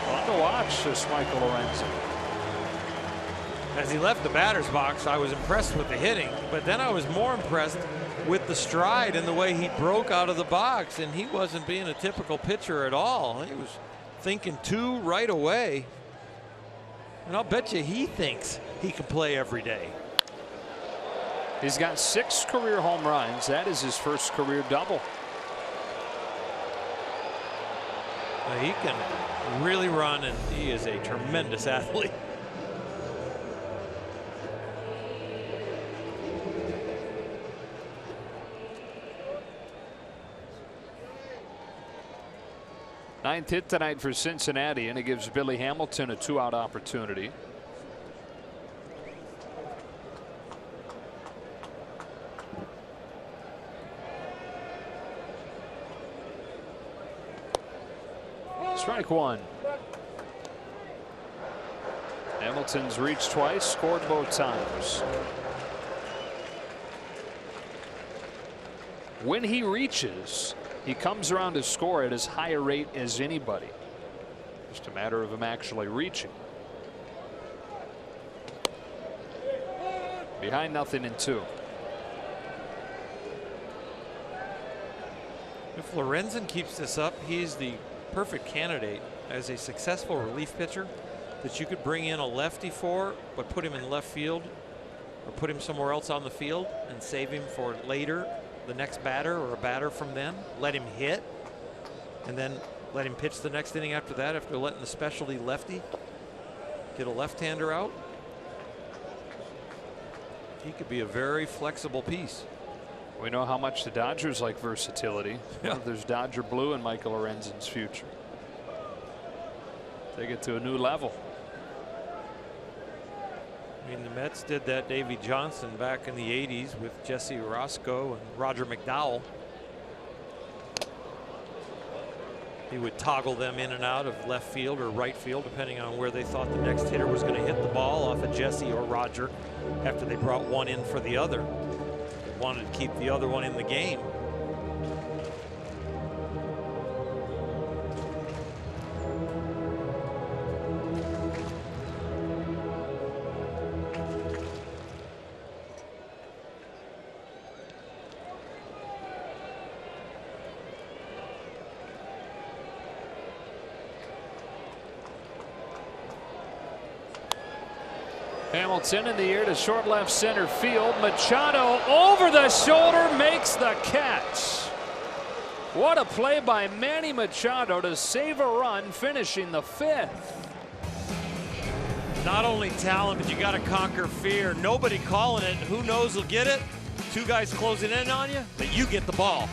Fun to watch this Michael Lorenzen. As he left the batter's box, I was impressed with the hitting, but then I was more impressed with the stride and the way he broke out of the box, and he wasn't being a typical pitcher at all. He was thinking 2 right away, and I'll bet you he thinks he can play every day. He's got 6 career home runs. That is his first career double. He can really run, and he is a tremendous athlete. Ninth hit tonight for Cincinnati, and it gives Billy Hamilton a 2-out opportunity. Strike one. Hamilton's reached twice, scored both times. When he reaches, he comes around to score at as high a rate as anybody. Just a matter of him actually reaching. Behind 0-2. If Lorenzen keeps this up, he's the perfect candidate as a successful relief pitcher that you could bring in a lefty for, but put him in left field or put him somewhere else on the field and save him for later, the next batter or a batter from then. Let him hit and then let him pitch the next inning after that, after letting the specialty lefty get a left-hander out. He could be a very flexible piece. We know how much the Dodgers like versatility. Yeah. There's Dodger blue in Michael Lorenzen's future. Take it to a new level. I mean, the Mets did that Davey Johnson back in the 80s with Jesse Orozco and Roger McDowell. He would toggle them in and out of left field or right field, depending on where they thought the next hitter was going to hit the ball off of Jesse or Roger after they brought one in for the other. They wanted to keep the other one in the game. Hamilton in the air to short left center field. Machado over the shoulder makes the catch. What a play by Manny Machado to save a run, finishing the 5th. Not only talent, but you got to conquer fear. Nobody calling it. Who knows who'll get it? Two guys closing in on you, but you get the ball.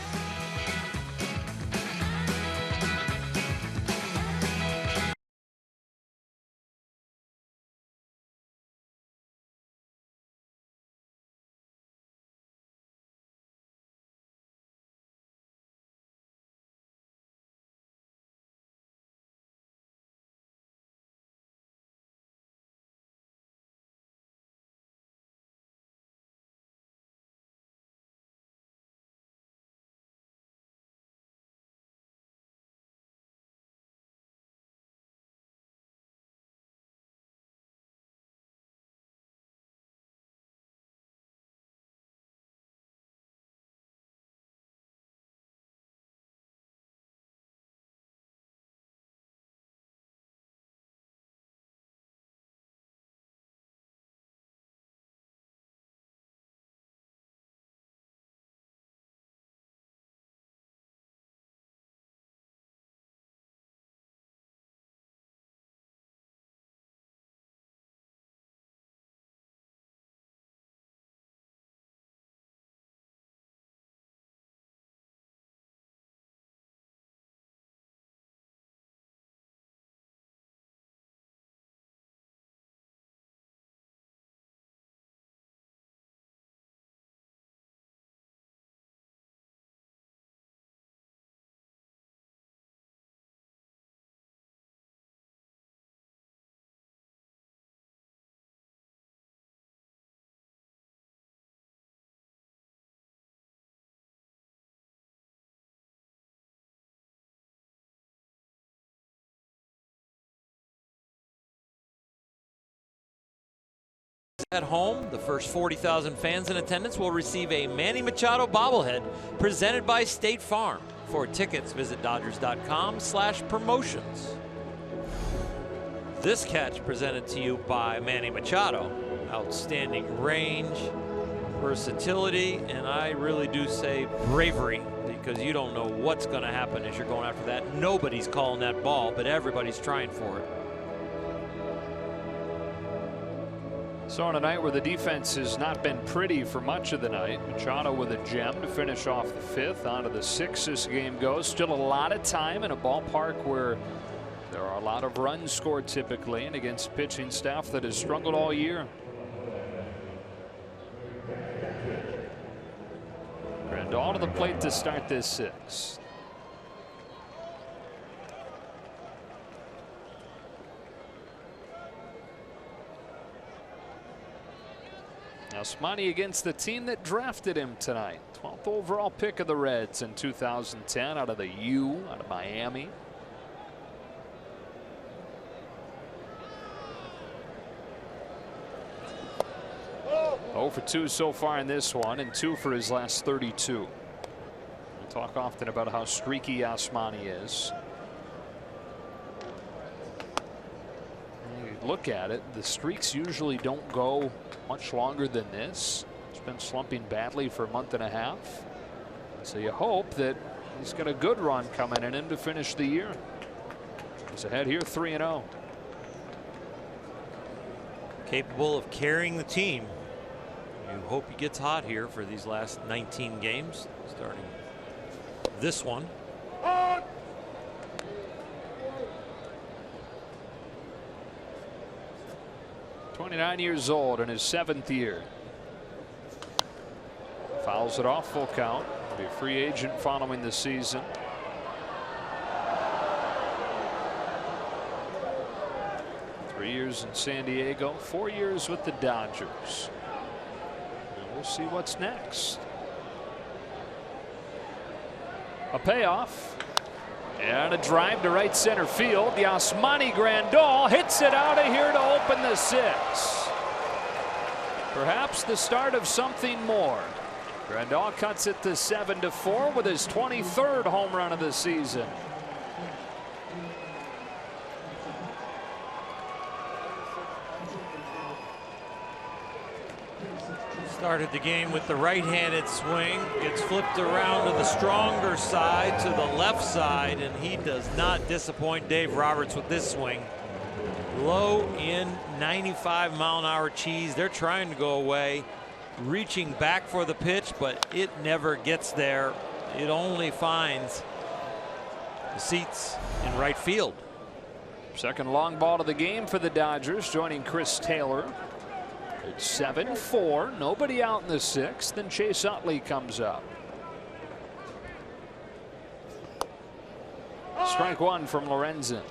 At home, the first 40,000 fans in attendance will receive a Manny Machado bobblehead presented by State Farm. For tickets, visit Dodgers.com/promotions. This catch presented to you by Manny Machado. Outstanding range, versatility, and I really do say bravery, because you don't know what's going to happen as you're going after that. Nobody's calling that ball, but everybody's trying for it. So on a night where the defense has not been pretty for much of the night, Machado with a gem to finish off the 5th. On to the 6th this game goes. Still a lot of time in a ballpark where there are a lot of runs scored typically, and against pitching staff that has struggled all year. Grandal to the plate to start this 6th. Yasmani against the team that drafted him tonight. 12th overall pick of the Reds in 2010 out of the U out of Miami. Oh for 2 so far in this one, and 2 for his last 32. We talk often about how streaky Yasmani is. You look at it, the streaks usually don't go much longer than this. He's been slumping badly for a month and a half. So you hope that he's got a good run coming in him to finish the year. He's ahead here 3-0. Capable of carrying the team. You hope he gets hot here for these last 19 games, starting this one. 29 years old in his 7th year. Fouls it off, full count. He'll be a free agent following the season. Three years in San Diego, 4 years with the Dodgers. We'll see what's next. A payoff and a drive to right center field. Yasmani Grandal hits it out of here to open the 6th. Perhaps the start of something more. Grandal cuts it to 7-4 with his 23rd home run of the season. Started the game with the right-handed swing, gets flipped around to the stronger side, to the left side, and he does not disappoint Dave Roberts with this swing. Low in 95-mile-an-hour cheese. They're trying to go away, reaching back for the pitch, but it never gets there. It only finds the seats in right field. Second long ball of the game for the Dodgers, joining Chris Taylor. It's 7-4, nobody out in the 6th, then Chase Utley comes up. Strike one from Lorenzen.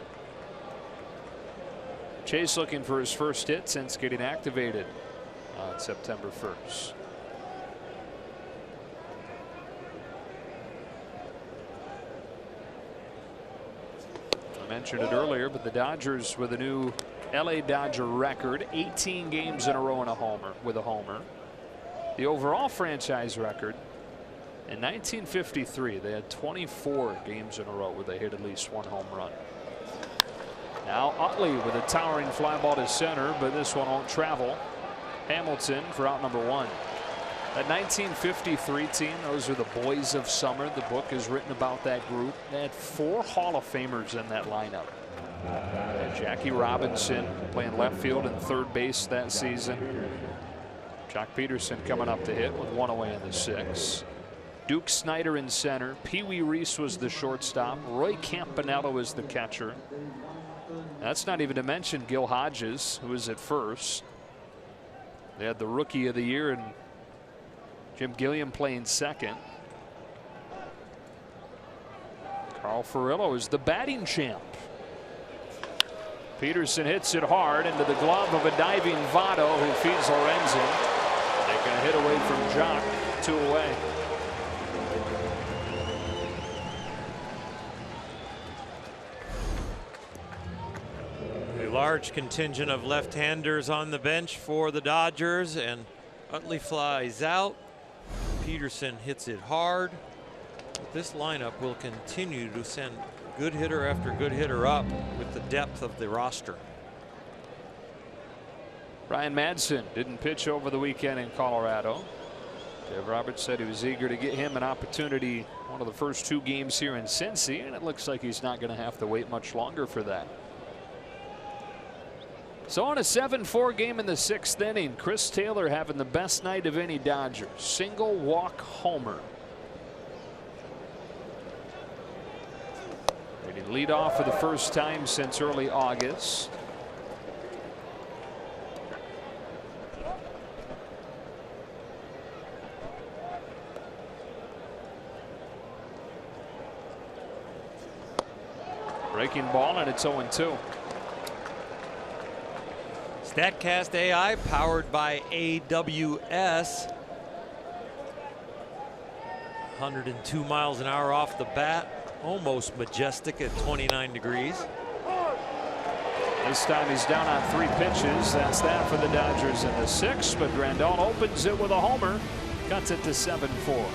Chase looking for his first hit since getting activated on September 1st. I mentioned it earlier, but the Dodgers with a new LA Dodger record, 18 games in a row in a homer with a homer. The overall franchise record in 1953, they had 24 games in a row where they hit at least one home run. Now Utley with a towering fly ball to center, but this one won't travel. Hamilton for out number 1. That 1953 team, those are the boys of summer. The book is written about that group. They had 4 Hall of Famers in that lineup. Jackie Robinson playing left field and third base that season. Jock Peterson coming up to hit with 1 away in the 6th. Duke Snyder in center. Pee Wee Reese was the shortstop. Roy Campanella was the catcher. That's not even to mention Gil Hodges, who was at first. They had the Rookie of the Year and Jim Gilliam playing second. Carl Furillo is the batting champ. Peterson hits it hard into the glove of a diving Votto, who feeds Lorenzen. Taking a hit away from Jock, 2 away. A large contingent of left-handers on the bench for the Dodgers, and Utley flies out. Peterson hits it hard. But this lineup will continue to send good hitter after good hitter up with the depth of the roster. Brian Madsen didn't pitch over the weekend in Colorado. Dave Roberts said he was eager to get him an opportunity one of the first 2 games here in Cincy, and it looks like he's not going to have to wait much longer for that. So on a 7-4 game in the 6th inning, Chris Taylor having the best night of any Dodger. Single walk homer. Hitting lead off for the first time since early August. Breaking ball, and it's 0-2. StatCast AI powered by AWS. 102 miles an hour off the bat, almost majestic at 29 degrees. This time he's down on 3 pitches. That's that for the Dodgers in the 6th, but Grandal opens it with a homer, cuts it to 7-4.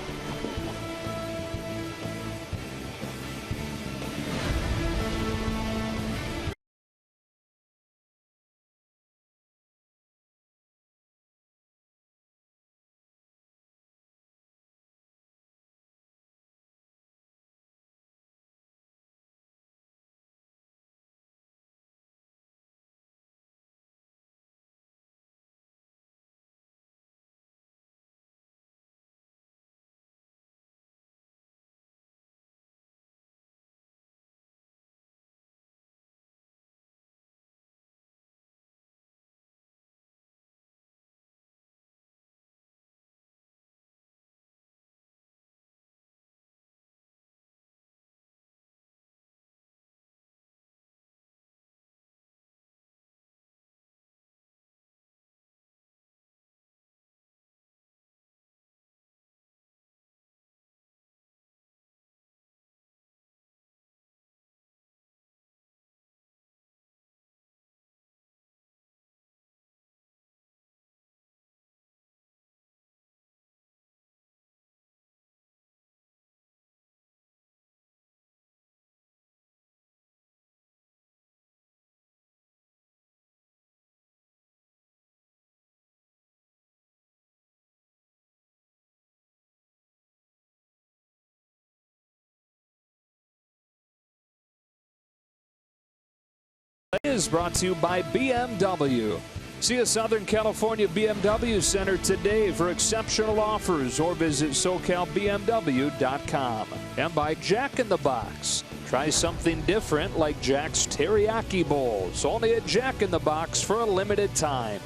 Is brought to you by BMW. See a Southern California BMW Center today for exceptional offers or visit SoCalBMW.com. And by Jack in the Box. Try something different like Jack's Teriyaki Bowls. Only at Jack in the Box for a limited time.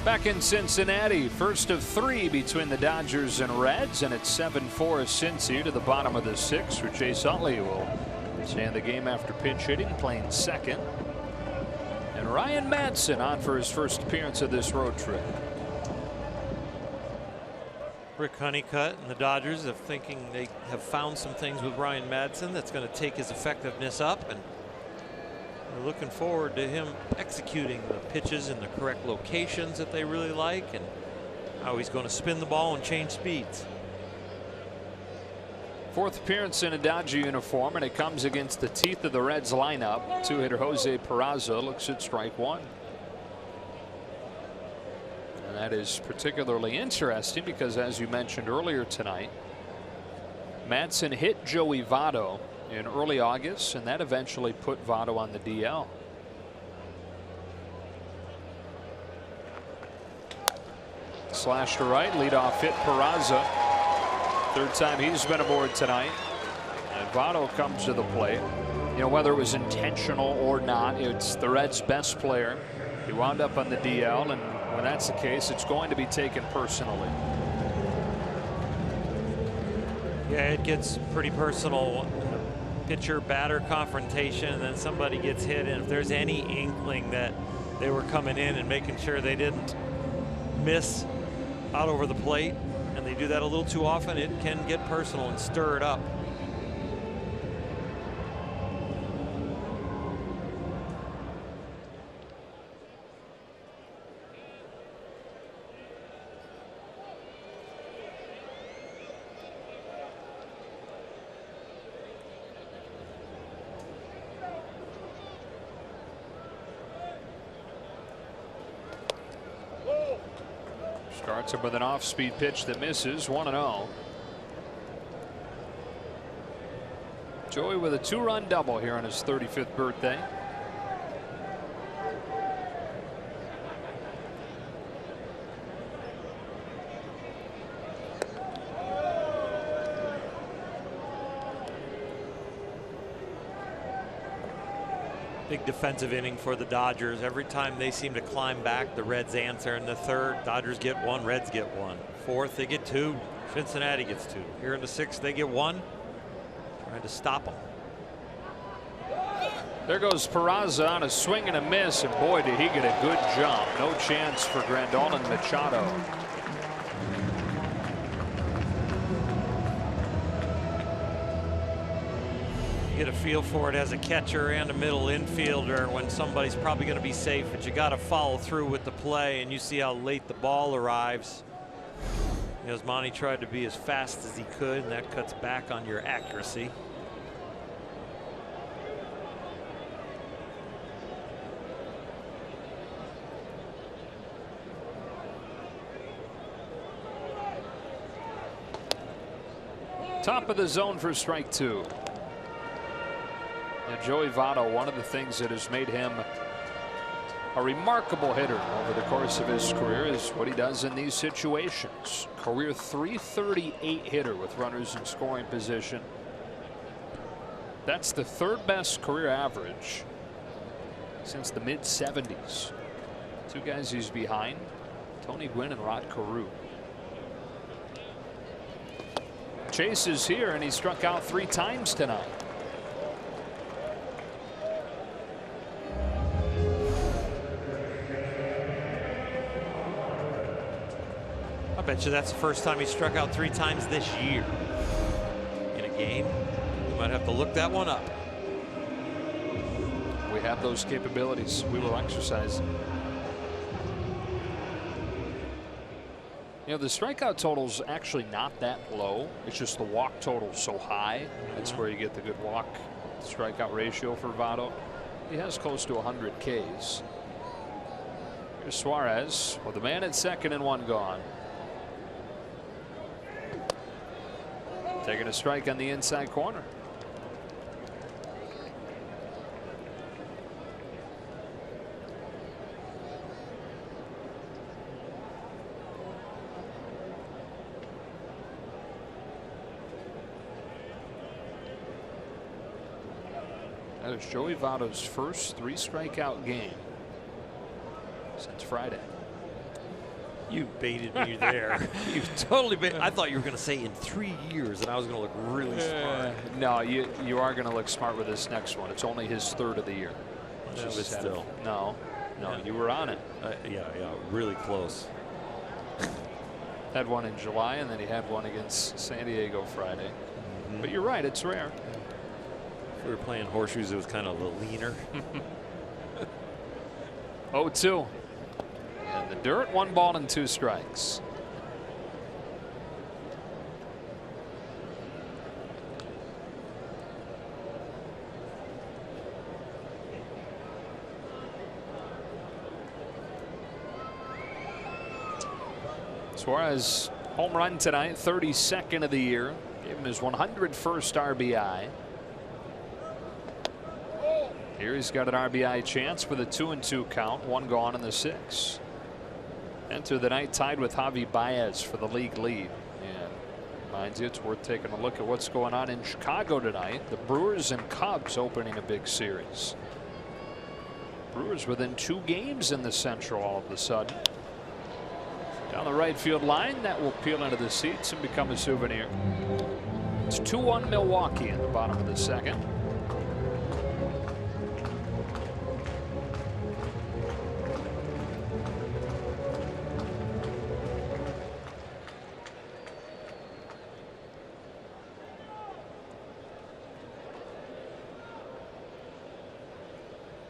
Back in Cincinnati, first of 3 between the Dodgers and Reds, and it's 7-4 Cincy to the bottom of the 6th, where Chase Utley will stay in the game after pinch hitting, playing second. And Ryan Madsen on for his first appearance of this road trip. Rick Honeycutt and the Dodgers are thinking they have found some things with Ryan Madsen that's going to take his effectiveness up, and we're looking forward to him executing the pitches in the correct locations that they really like, and how he's going to spin the ball and change speeds. 4th appearance in a Dodger uniform, and it comes against the teeth of the Reds lineup. 2-hitter Jose Peraza looks at strike 1. And that is particularly interesting because, as you mentioned earlier tonight, Madsen hit Joey Votto in early August, and that eventually put Votto on the DL. Slash to right, leadoff hit Peraza. 3rd time he's been aboard tonight. And Votto comes to the plate. You know, whether it was intentional or not, it's the Reds' best player. He wound up on the DL, and when that's the case, it's going to be taken personally. Yeah, it gets pretty personal. Pitcher-batter confrontation, and then somebody gets hit, and if there's any inkling that they were coming in and making sure they didn't miss out over the plate, and they do that a little too often, it can get personal and stir it up. Starts him with an off-speed pitch that misses. 1-0. Joey with a 2-run double here on his 35th birthday. Big defensive inning for the Dodgers. Every time they seem to climb back, the Reds answer. In the 3rd, Dodgers get 1, Reds get 1. 4th, they get 2. Cincinnati gets 2. Here in the 6th, they get 1. Trying to stop them. There goes Peraza on a swing and a miss, and boy, did he get a good jump. No chance for Grandal and Machado. You get a feel for it as a catcher and a middle infielder when somebody's probably going to be safe, but you got to follow through with the play, and you see how late the ball arrives. Yasmani tried to be as fast as he could, and that cuts back on your accuracy. Top of the zone for strike 2. Now, Joey Votto, one of the things that has made him a remarkable hitter over the course of his career is what he does in these situations. Career .338 hitter with runners in scoring position. That's the 3rd best career average since the mid-70s. 2 guys he's behind, Tony Gwynn and Rod Carew. Chase is here, and he struck out 3 times tonight. I bet you that's the first time he struck out 3 times this year in a game. We might have to look that one up. We have those capabilities. We will exercise them. You know, the strikeout total's actually not that low. It's just the walk total's so high. That's where you get the good walk strikeout ratio for Votto. He has close to 100 Ks. Here's Suarez with a man at second and 1 gone. Taking a strike on the inside corner. That was Joey Votto's first 3 strikeout game since Friday. You baited me there. You totally baited. I thought you were going to say in 3 years, and I was going to look really smart. No, you are going to look smart with this next one. It's only his 3rd of the year. Yeah, but still. No, Yeah. you were on it. Yeah, really close. Had one in July, and then he had one against San Diego Friday. But you're right, it's rare. If we were playing horseshoes, it was kind of a leaner. 0-2. And the dirt, 1 ball and 2 strikes. Suarez home run tonight, 32nd of the year. Gave him his 101st RBI. Here he's got an RBI chance with a 2-2 count, 1 gone in the 6th. Enter the night tied with Javi Baez for the league lead. And reminds you, it's worth taking a look at what's going on in Chicago tonight. The Brewers and Cubs opening a big series. Brewers within 2 games in the Central all of a sudden. Down the right field line, that will peel into the seats and become a souvenir. It's 2-1 Milwaukee in the bottom of the 2nd.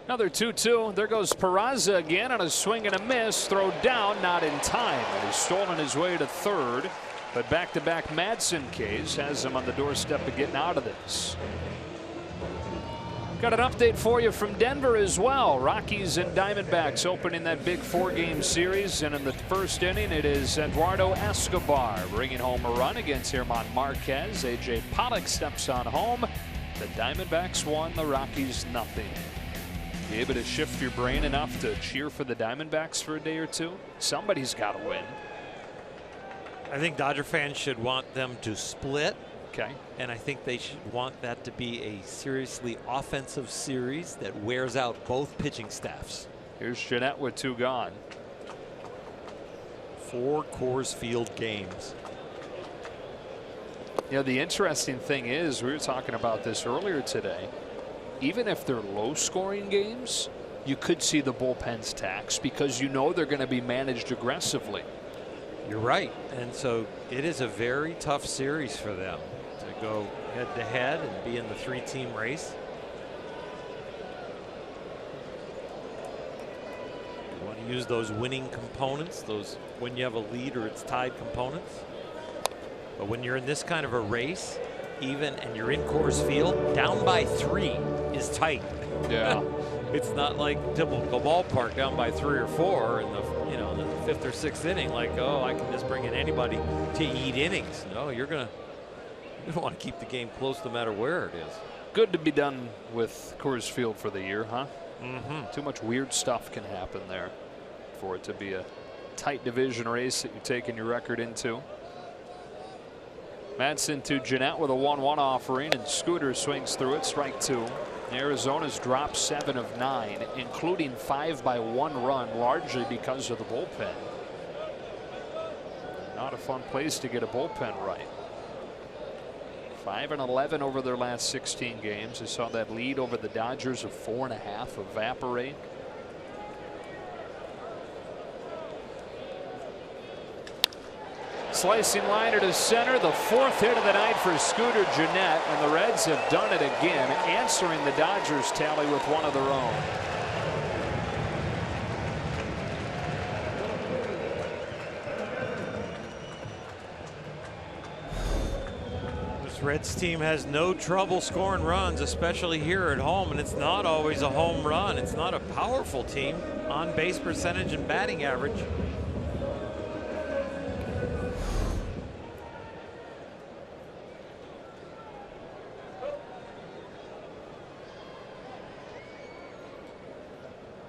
Another 2-2. There goes Peraza again on a swing and a miss. Throw down, not in time. And he's stolen his way to 3rd. But back-to-back Madsen Ks has him on the doorstep of getting out of this. Got an update for you from Denver as well. Rockies and Diamondbacks opening that big 4-game series. And in the 1st inning, it is Eduardo Escobar bringing home a run against German Marquez. A.J. Pollock steps on home. The Diamondbacks won, the Rockies nothing. You able to shift your brain enough to cheer for the Diamondbacks for a day or 2? Somebody's got to win. I think Dodger fans should want them to split. Okay. And I think they should want that to be a seriously offensive series that wears out both pitching staffs. Here's Jeanette with 2 gone. 4 Coors Field games. You know, the interesting thing is, we were talking about this earlier today. even if they're low-scoring games, you could see the bullpens taxed because you know they're going to be managed aggressively. You're right. And so it is a very tough series for them to go head-to-head and be in the 3-team race. You want to use those winning components, those when you have a lead or it's tied components. But when you're in this kind of a race, even and you're in Coors Field, down by 3 is tight. Yeah. It's not like typical ballpark down by 3 or 4 in the the 5th or 6th inning. Like, oh, I can just bring in anybody to eat innings. No, you're gonna want to keep the game close no matter where it is. Good to be done with Coors Field for the year, huh? Mm-hmm. Too much weird stuff can happen there for it to be a tight division race that you're taking your record into. Madsen to Jeanette with a 1-1 offering, and Scooter swings through it, strike 2. Arizona's dropped 7 of 9, including 5 by 1 run, largely because of the bullpen. Not a fun place to get a bullpen right. 5 and 11 over their last 16 games. They saw that lead over the Dodgers of 4.5 evaporate. Slicing liner to center, the 4th hit of the night for Scooter Jeanette, and the Reds have done it again, answering the Dodgers tally with one of their own. This Reds team has no trouble scoring runs, especially here at home, and it's not always a home run. It's not a powerful team. On base percentage and batting average.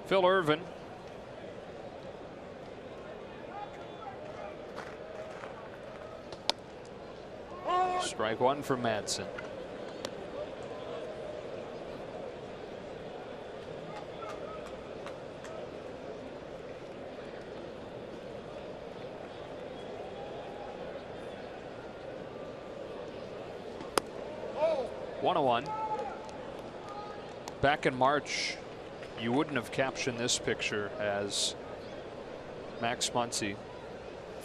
Phil Irvin. Strike 1 for Madsen. Oh. 1-1. Back in March, you wouldn't have captioned this picture as Max Muncy,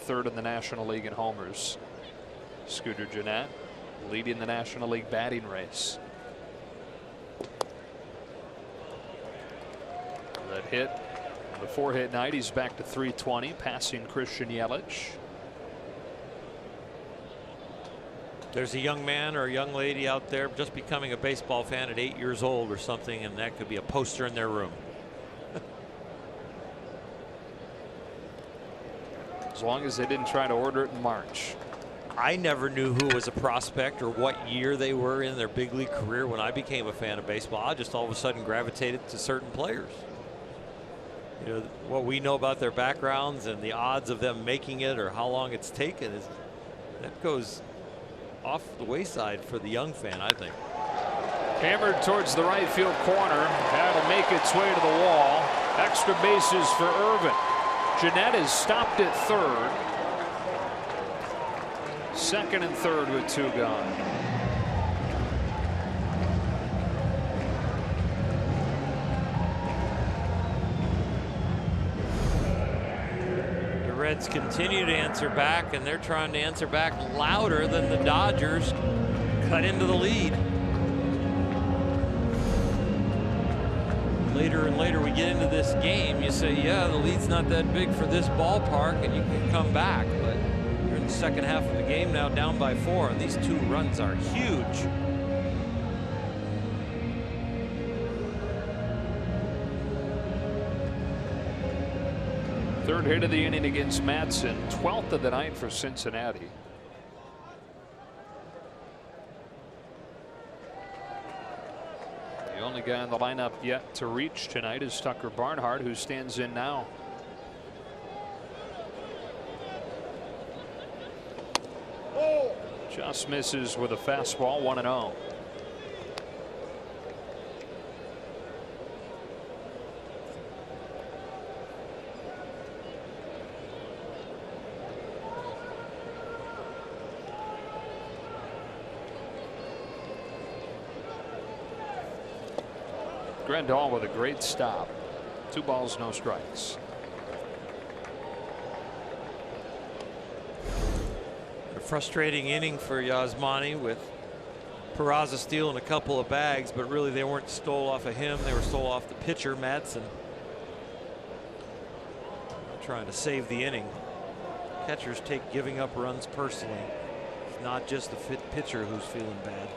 3rd in the National League in homers. Scooter Jeanette leading the National League batting race. That hit, the 4-hit night, he's back to 320, passing Christian Yelich. There's a young man or a young lady out there just becoming a baseball fan at 8 years old or something, and that could be a poster in their room. As long as they didn't try to order it in March. I never knew who was a prospect or what year they were in their big league career. When I became a fan of baseball, I just all of a sudden gravitated to certain players. You know, what we know about their backgrounds and the odds of them making it or how long it's taken, is that goes off the wayside for the young fan, I think. Hammered towards the right field corner. That'll make its way to the wall. Extra bases for Irvin. Jeanette is stopped at 3rd. 2nd and 3rd with 2 gone. The Reds continue to answer back, and they're trying to answer back louder than the Dodgers cut into the lead. Later and later we get into this game, you say, yeah, the lead's not that big for this ballpark and you can come back, but you're in the second half of the game now, down by 4, and these 2 runs are huge. Third hit of the inning against Madsen, 12th of the night for Cincinnati. The only guy in the lineup yet to reach tonight is Tucker Barnhart, who stands in now. Just misses with a fastball, 1-0. Grandal with a great stop. 2 balls, no strikes. A frustrating inning for Yasmani with Peraza stealing a couple of bags, but really they weren't stole off of him. They were stole off the pitcher, Madsen. Trying to save the inning. Catchers take giving up runs personally. It's not just the pitcher who's feeling bad.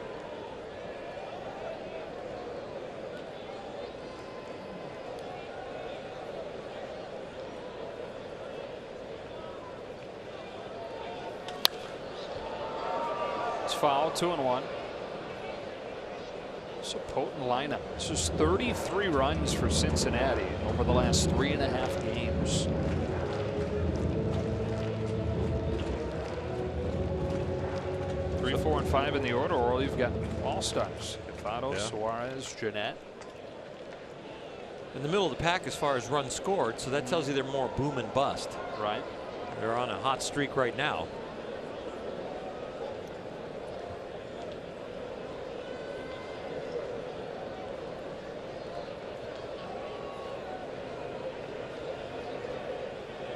It's foul, 2-1. It's a potent lineup. This is 33 runs for Cincinnati over the last 3.5 games. Three, 4, and 5 in the order, or you've got all-stars. Cafado, Suarez, Jeanette. In the middle of the pack as far as runs scored, so that tells you they're more boom and bust. Right. They're on a hot streak right now.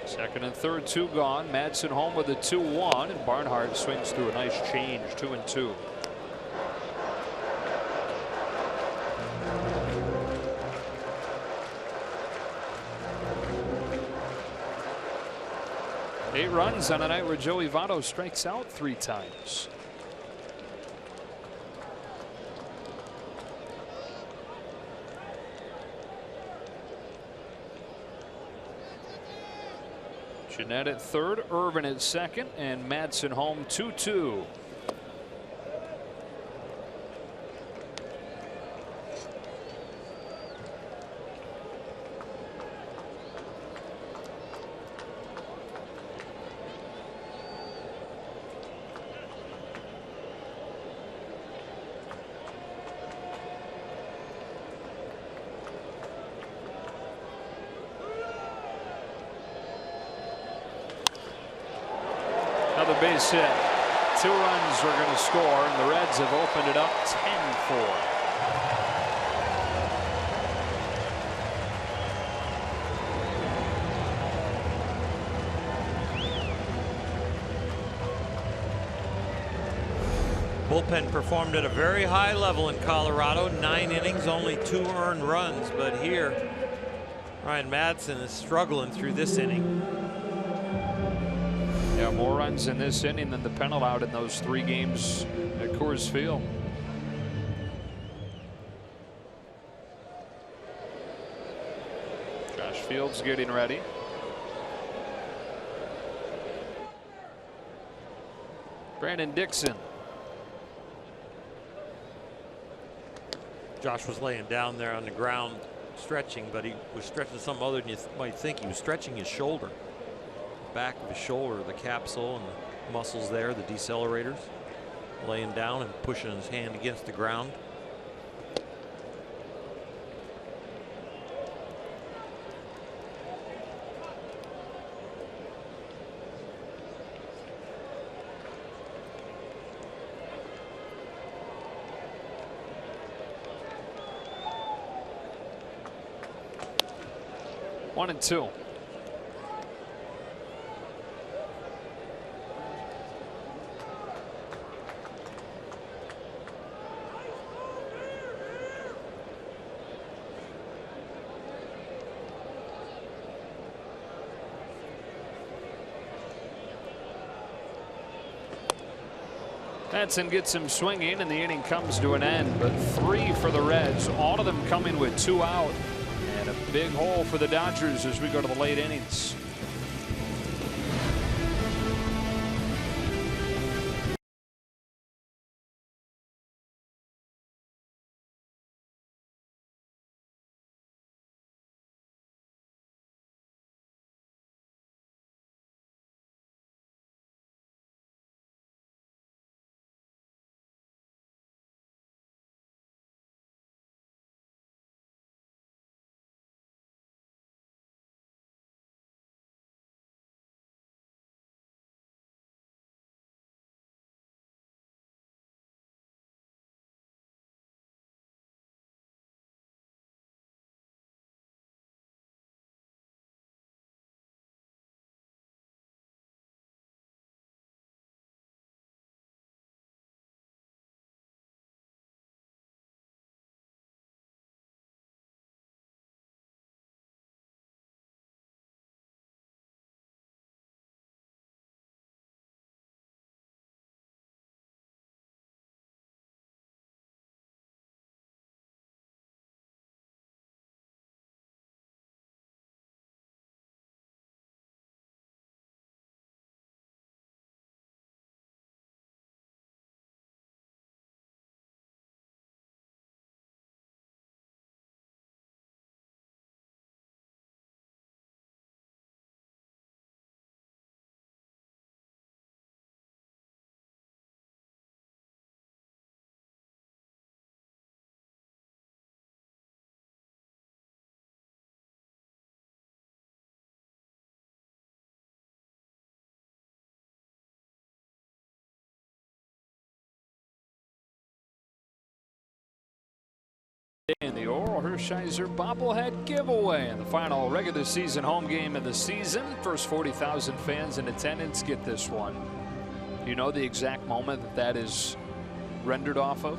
Second and third, 2 gone. Madsen home with a 2-1, and Barnhart swings through a nice change, 2-2. Eight runs on a night where Joey Votto strikes out 3 times. Jeanette at third, Irvin at second, and Madsen home 2-2. Another base hit. 2 runs are going to score, and the Reds have opened it up 10-4. Bullpen performed at a very high level in Colorado. 9 innings, only 2 earned runs, but here Ryan Madsen is struggling through this inning. Yeah, more runs in this inning than the pennant out in those 3 games at Coors Field. Josh Fields getting ready. Brandon Dixon. Josh was laying down there on the ground stretching, but he was stretching something other than you might think. He was stretching his shoulder. Back of his shoulder, the capsule and the muscles there, the decelerators, laying down and pushing his hand against the ground. One and 2. Madsen gets him swinging, and the inning comes to an end. But 3 for the Reds, all of them coming with 2 out, and a big hole for the Dodgers as we go to the late innings. in the Oral Hershiser bobblehead giveaway in the final regular season home game of the season. First 40,000 fans in attendance get this one. Do you know the exact moment that that is rendered off of?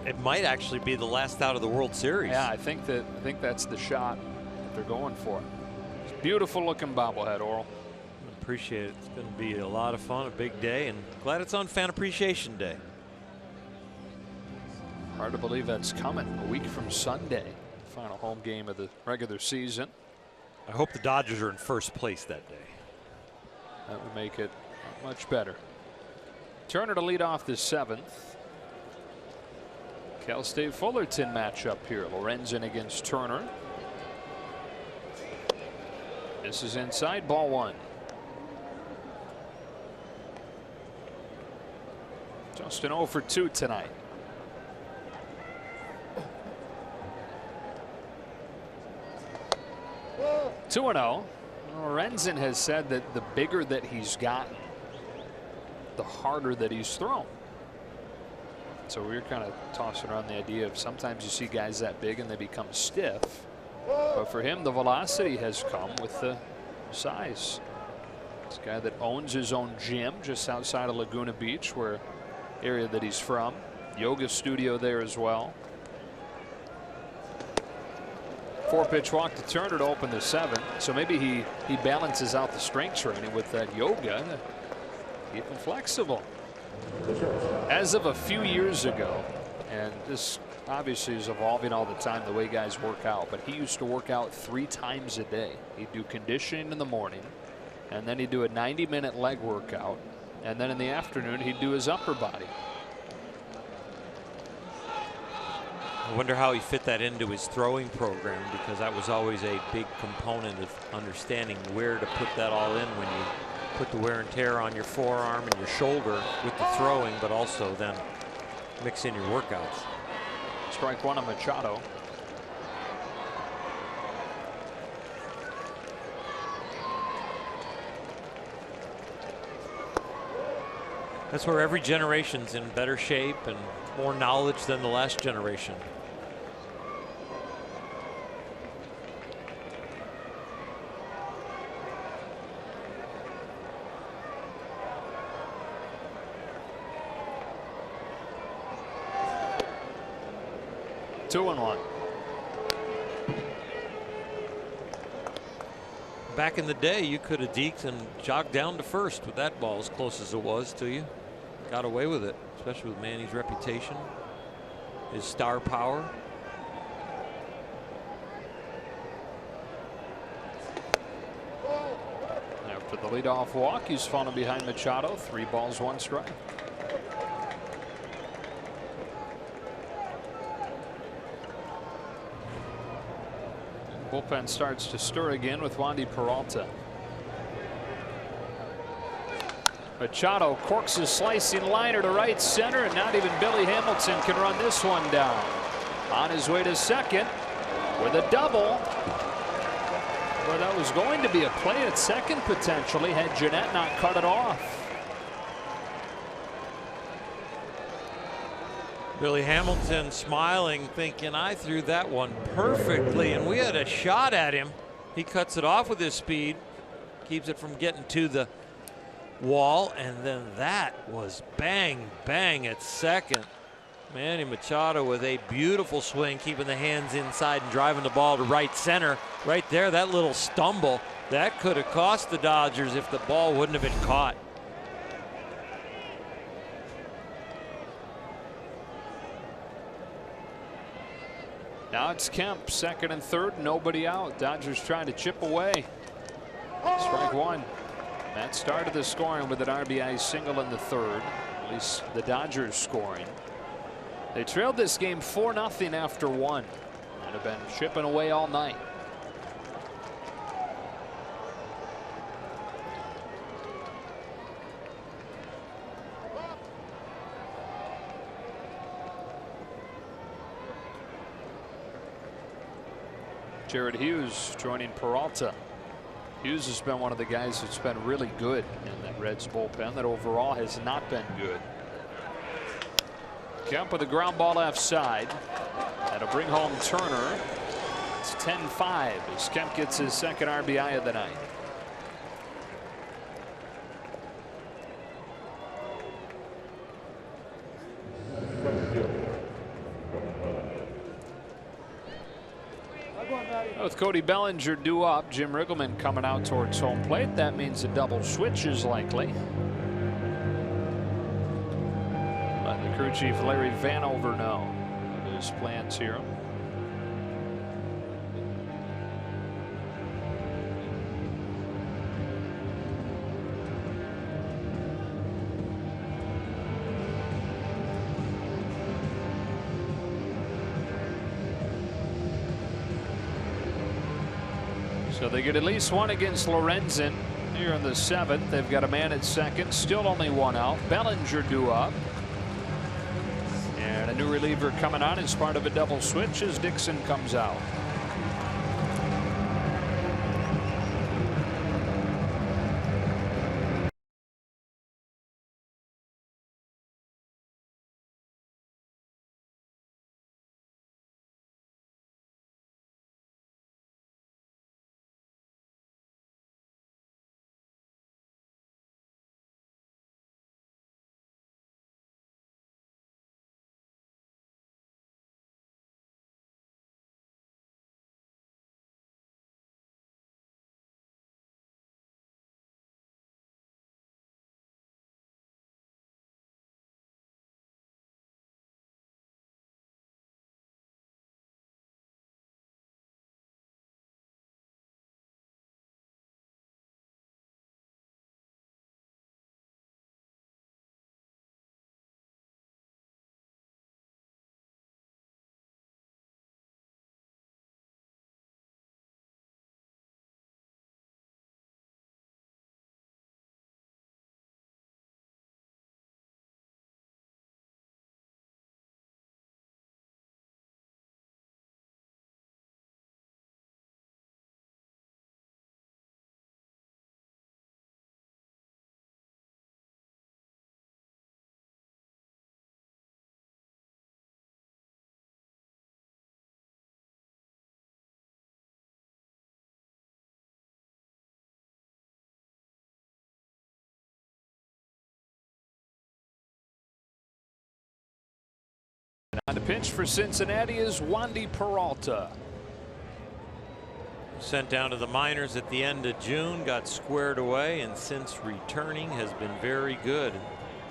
It might actually be the last out of the World Series. Yeah, I think that's the shot that they're going for. It's a beautiful looking bobblehead, Oral. Appreciate it. It's going to be a lot of fun, a big day, and glad it's on Fan Appreciation Day. Hard to believe that's coming a week from Sunday, final home game of the regular season. I hope the Dodgers are in first place that day. That would make it much better. Turner to lead off the 7th. Cal State Fullerton matchup here. Lorenzen against Turner. This is inside, ball 1. Justin 0 for 2 tonight. Whoa. 2-0. Lorenzen has said that the bigger that he's gotten, the harder that he's thrown. So we're kind of tossing around the idea of sometimes you see guys that big and they become stiff. But for him, the velocity has come with the size. This guy that owns his own gym just outside of Laguna Beach, where area that he's from. Yoga studio there as well. 4-pitch walk to Turner to open the 7th. So maybe he balances out the strength training with that yoga to keep him flexible. As of a few years ago, and this obviously is evolving all the time, the way guys work out, but he used to work out 3 times a day. He'd do conditioning in the morning, and then he'd do a 90-minute leg workout, and then in the afternoon he'd do his upper body. I wonder how he fit that into his throwing program, because that was always a big component of understanding where to put that all in when you put the wear and tear on your forearm and your shoulder with the throwing, but also then mix in your workouts. Strike 1 on Machado. That's where every generation's in better shape and more knowledge than the last generation. Two and 1. Back in the day, you could have deked and jogged down to first with that ball as close as it was to you. Got away with it, especially with Manny's reputation, his star power. After the leadoff walk, he's fallen behind Machado. 3 balls, 1 strike. Bullpen starts to stir again with Wandy Peralta. Machado corks his slicing liner to right center, and not even Billy Hamilton can run this one down. On his way to second with a double. Well, that was going to be a play at second potentially had Jeanette not cut it off. Billy Hamilton smiling, thinking I threw that one perfectly, and we had a shot at him. He cuts it off with his speed, keeps it from getting to the wall, and then that was bang, bang at second. Manny Machado with a beautiful swing, keeping the hands inside and driving the ball to right center. Right there, that little stumble, that could have cost the Dodgers if the ball wouldn't have been caught. Now it's Kemp, second and third, nobody out. Dodgers trying to chip away. Strike 1. That started the scoring with an RBI single in the 3rd. At least the Dodgers scoring. They trailed this game 4-0 after 1 and have been chipping away all night. Jared Hughes joining Peralta. Hughes has been one of the guys that's been really good in that Reds bullpen that overall has not been good. Kemp with a ground ball left side. That'll bring home Turner. It's 10-5 as Kemp gets his second RBI of the night. With Cody Bellinger due up, Jim Riggleman coming out towards home plate. That means a double switch is likely. Let the crew chief Larry Vanover know of his plans here. So they get at least one against Lorenzen here in the 7th. They've got a man at second, still only one out. Bellinger due up. And a new reliever coming on as part of a double switch as Dixon comes out. On the pitch for Cincinnati is Wandy Peralta. Sent down to the minors at the end of June, got squared away, and since returning has been very good.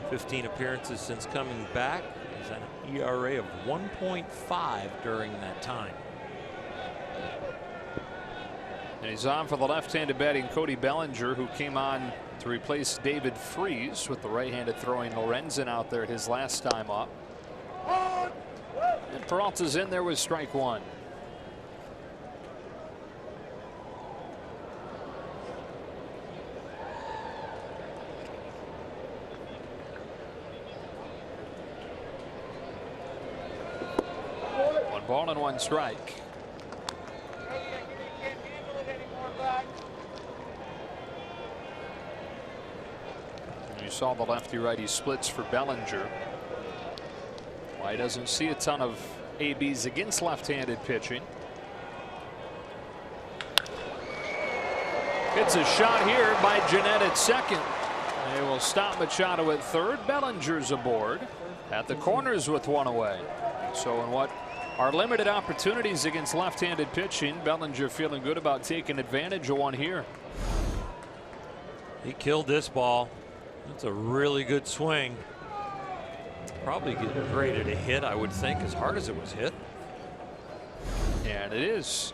15 appearances since coming back. He's an ERA of 1.5 during that time. And he's on for the left-handed batting Cody Bellinger, who came on to replace David Freese with the right-handed throwing Lorenzen out there his last time up. And Peralta's in there with strike one. One ball and one strike. And you saw the lefty-righty splits for Bellinger. Why he doesn't see a ton of ABs against left-handed pitching. It's a shot here by Jeanette at second. They will stop Machado at third. Bellinger's aboard at the corners with one away. So in what are limited opportunities against left-handed pitching, Bellinger feeling good about taking advantage of one here. He killed this ball. That's a really good swing. Probably getting graded a hit, I would think, as hard as it was hit. And it is.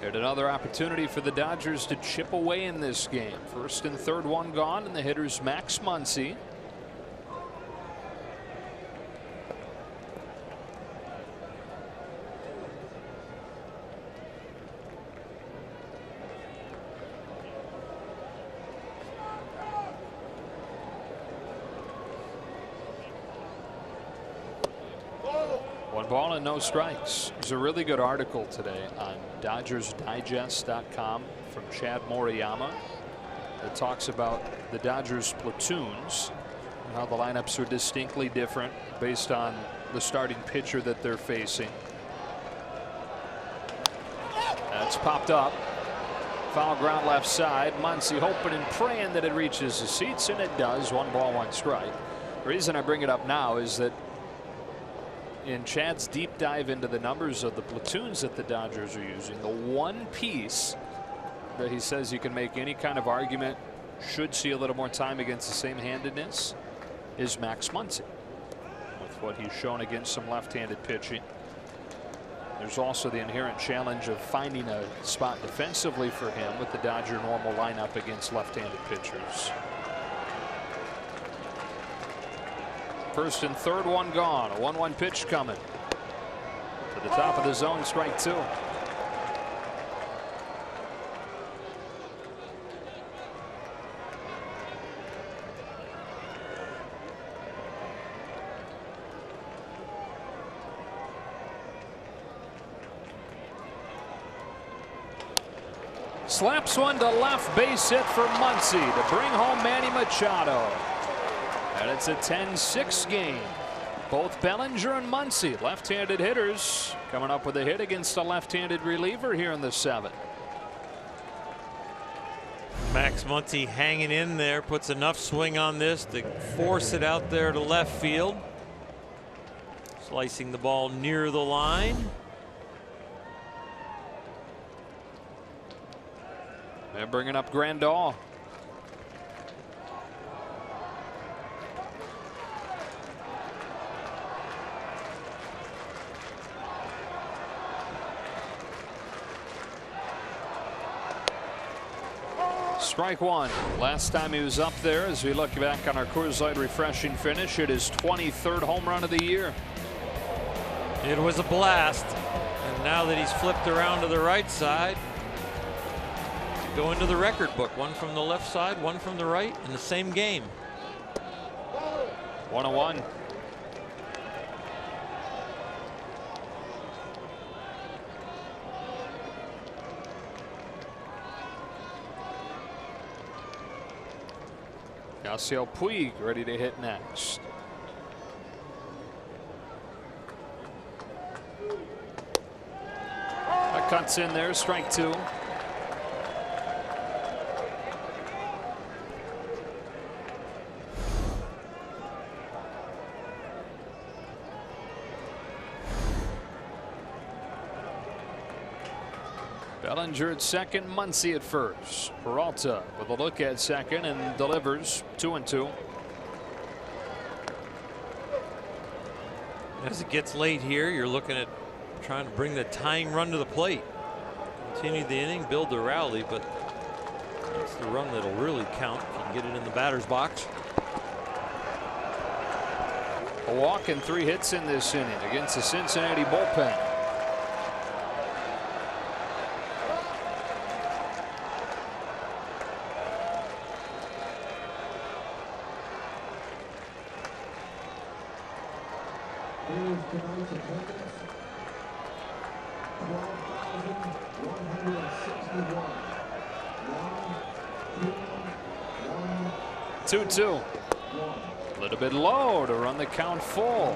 There's another opportunity for the Dodgers to chip away in this game. First and third, one gone, and the hitter's Max Muncy. One ball and no strikes. There's a really good article today on DodgersDigest.com from Chad Moriyama that talks about the Dodgers platoons. how the lineups are distinctly different based on the starting pitcher that they're facing. That's popped up. Foul ground left side. Muncy hoping and praying that it reaches the seats, and it does. 1 ball, 1 strike. The reason I bring it up now is that in Chad's deep dive into the numbers of the platoons that the Dodgers are using, the one piece that he says you can make any kind of argument should see a little more time against the same handedness is Max Muncy, with what he's shown against some left-handed pitching. There's also the inherent challenge of finding a spot defensively for him with the Dodger normal lineup against left-handed pitchers. First and third, one gone. A 1-1 pitch coming to the top of the zone, strike 2. Slaps one to left, base hit for Muncy to bring home Manny Machado. And it's a 10-6 game. Both Bellinger and Muncy, left-handed hitters, coming up with a hit against a left-handed reliever here in the 7th. Max Muncy hanging in there, puts enough swing on this to force it out there to left field. Slicing the ball near the line. They're bringing up Grandal. Strike 1. Last time he was up there, as we look back on our Coors Light refreshing finish, it is 23rd home run of the year. It was a blast. And now that he's flipped around to the right side, go into the record book. One from the left side, one from the right in the same game. 1-1. Yasiel Puig ready to hit next. That cuts in there, strike 2. Bellinger at second, Muncy at first. Peralta with a look at second and delivers. 2-2. As it gets late here, you're looking at trying to bring the tying run to the plate. Continue the inning, build the rally, but that's the run that'll really count if you can get it in the batter's box. A walk and 3 hits in this inning against the Cincinnati bullpen. Two. A little bit low to run the count full.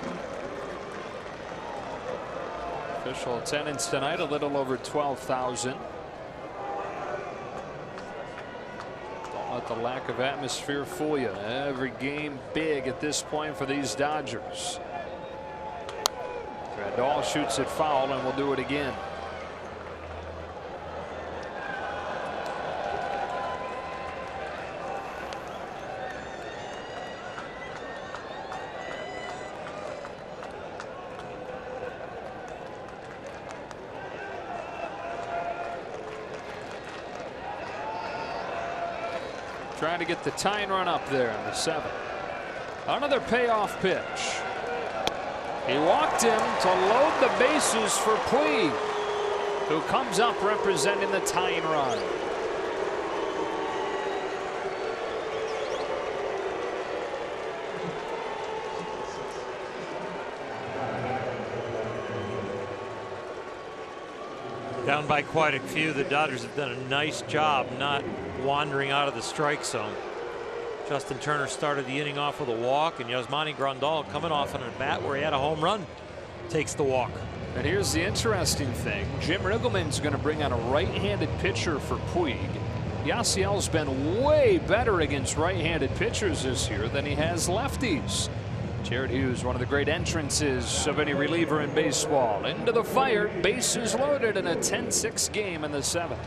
Official attendance tonight a little over 12,000. Don't let the lack of atmosphere fool you. Every game big at this point for these Dodgers. Grandal shoots it foul and will do it again. Trying to get the tying run up there in the 7th. Another payoff pitch. He walked him to load the bases for Puig, who comes up representing the tying run. Down by quite a few. The Dodgers have done a nice job not wandering out of the strike zone. Justin Turner started the inning off with a walk, and Yasmani Grandal, coming off on a bat where he had a home run, takes the walk. And here's the interesting thing. Jim Riggleman's going to bring on a right-handed pitcher for Puig. Yasiel's been way better against right-handed pitchers this year than he has lefties. Jared Hughes, one of the great entrances of any reliever in baseball. Into the fire, bases loaded in a 10-6 game in the 7th.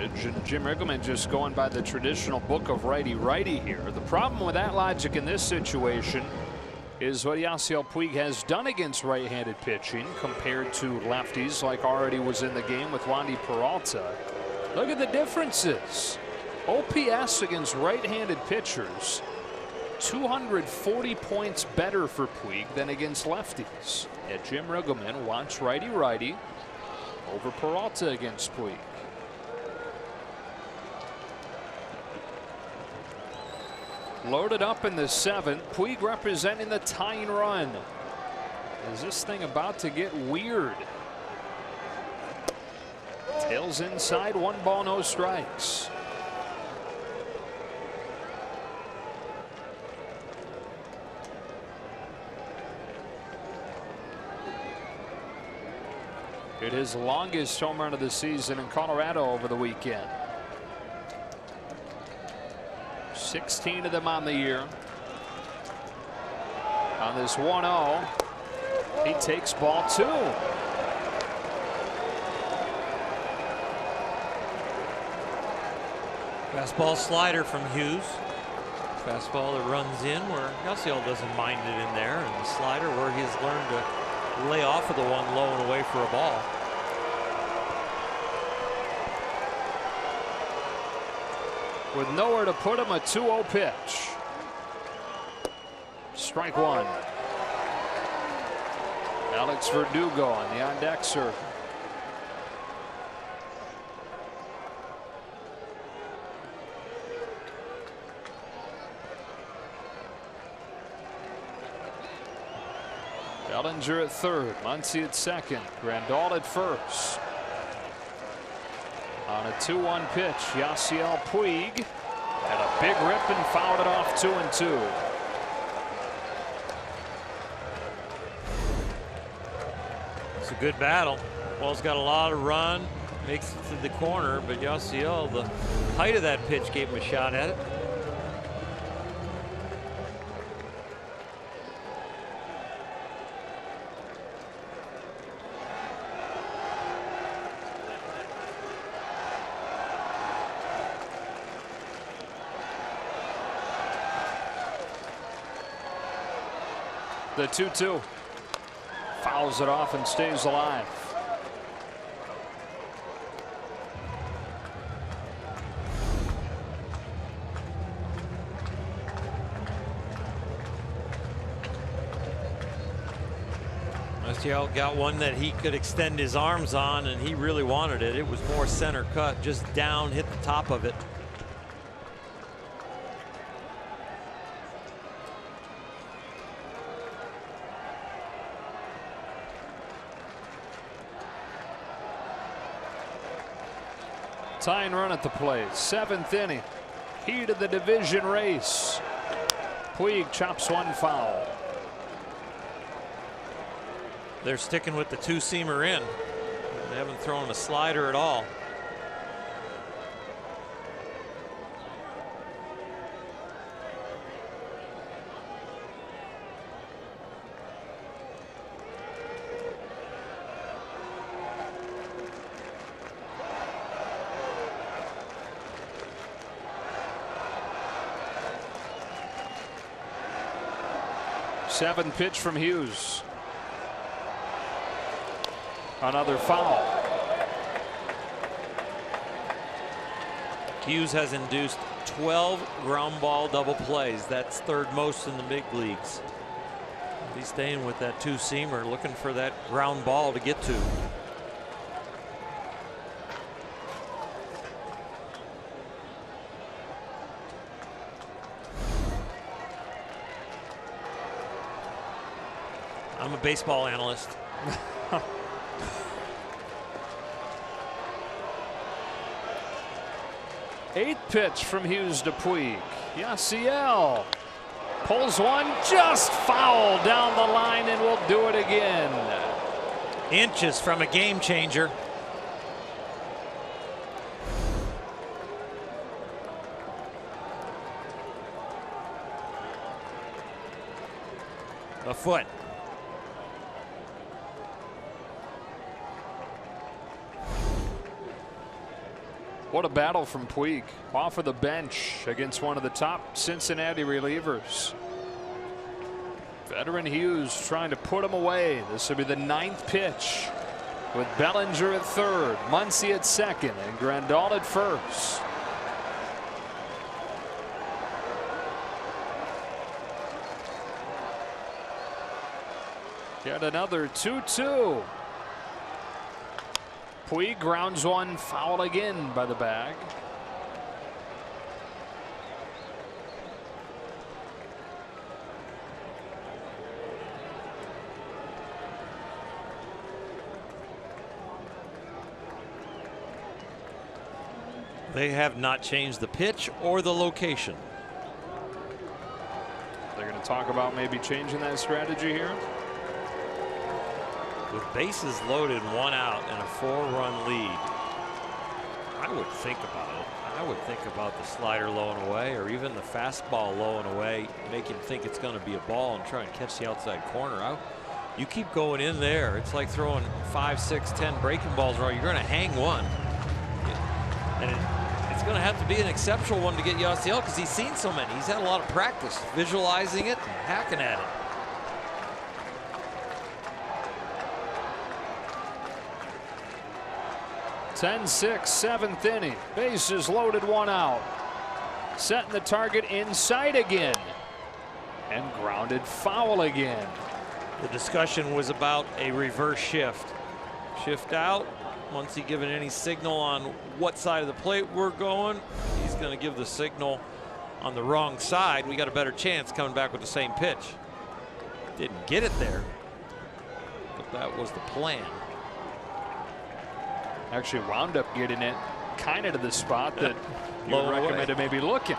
And Jim Riggleman just going by the traditional book of righty-righty here. The problem with that logic in this situation is what Yasiel Puig has done against right-handed pitching compared to lefties, like already was in the game with Wandy Peralta. Look at the differences. OPS against right-handed pitchers, 240 points better for Puig than against lefties. Yet Jim Riggleman wants righty-righty over Peralta against Puig. Loaded up in the 7th. Puig representing the tying run. Is this thing about to get weird? Tails inside, 1 ball, no strikes. Hit his longest home run of the season in Colorado over the weekend. 16 of them on the year. On this 1-0, he takes ball 2. Fastball slider from Hughes. Fastball that runs in where Yasiel doesn't mind it in there, and the slider where he's learned to lay off of the one low and away for a ball. With nowhere to put him, a 2-0 pitch. Strike 1. Alex Verdugo on the on-deck circle. Bellinger at third, Muncy at second, Grandal at first. On a 2-1 pitch, Yasiel Puig had a big rip and fouled it off 2-2. It's a good battle. Ball's got a lot of run, makes it to the corner, but Yasiel, the height of that pitch gave him a shot at it. The 2-2. Fouls it off and stays alive. Yasiel got one that he could extend his arms on, and he really wanted it. It was more center cut, just down, hit the top of it. Tying run at the plate. 7th inning. Heat of the division race. Puig chops one foul. They're sticking with the two-seamer in. They haven't thrown a slider at all. Seventh pitch from Hughes. Another foul. Hughes has induced 12 ground ball double plays. That's third most in the big leagues. He's staying with that two-seamer, looking for that ground ball to get to. I'm a baseball analyst. Eighth pitch from Hughes to Puig. Yasiel pulls one just foul down the line and will do it again. Inches from a game changer. A foot. What a battle from Puig off of the bench against one of the top Cincinnati relievers. Veteran Hughes trying to put him away. This will be the 9th pitch with Bellinger at third, Muncy at second, and Grandal at first. Yet another 2-2. Puig grounds one foul again by the bag. They have not changed the pitch or the location. They're going to talk about maybe changing that strategy here. With bases loaded, one out, and a 4-run lead, I would think about it. I would think about the slider low and away, or even the fastball low and away, make him think it's going to be a ball and try and catch the outside corner. You keep going in there. It's like throwing 5, 6, 10 breaking balls around. You're going to hang one. And it's going to have to be an exceptional one to get Yasiel, because he's seen so many. He's had a lot of practice visualizing it and hacking at it. (10-6), 7th inning. Bases loaded, one out. Setting the target inside again. And grounded foul again. The discussion was about a reverse shift. Shift out. Once he given any signal on what side of the plate we're going, he's going to give the signal on the wrong side. We got a better chance coming back with the same pitch. Didn't get it there, but that was the plan. Actually wound up getting it kind of to the spot that you recommended maybe looking.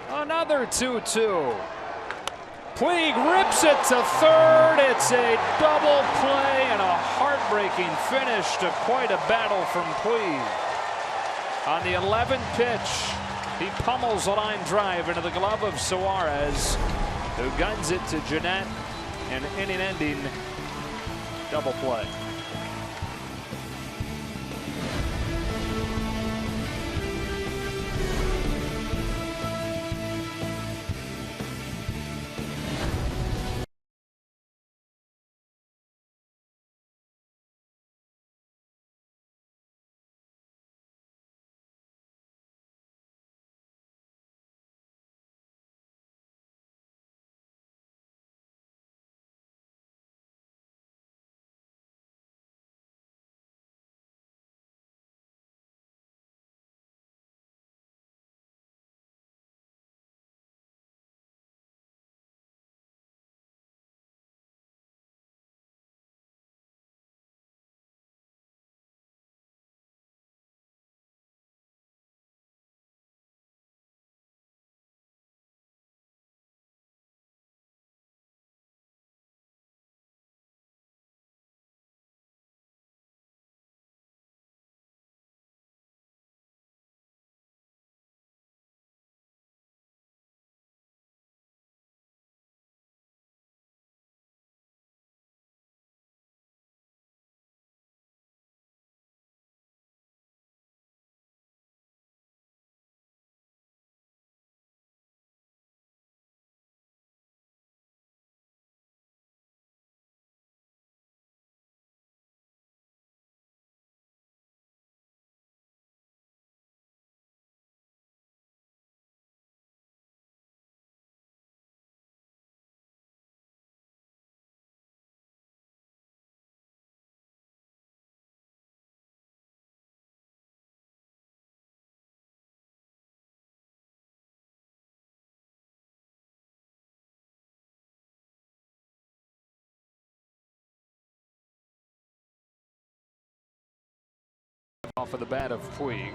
Another 2-2. Puig rips it to third. It's a double play and a heartbreaking finish to quite a battle from Puig. On the 11th pitch, he pummels a line drive into the glove of Suarez, who guns it to Jeanette. An inning-ending double play. off of the bat of Puig.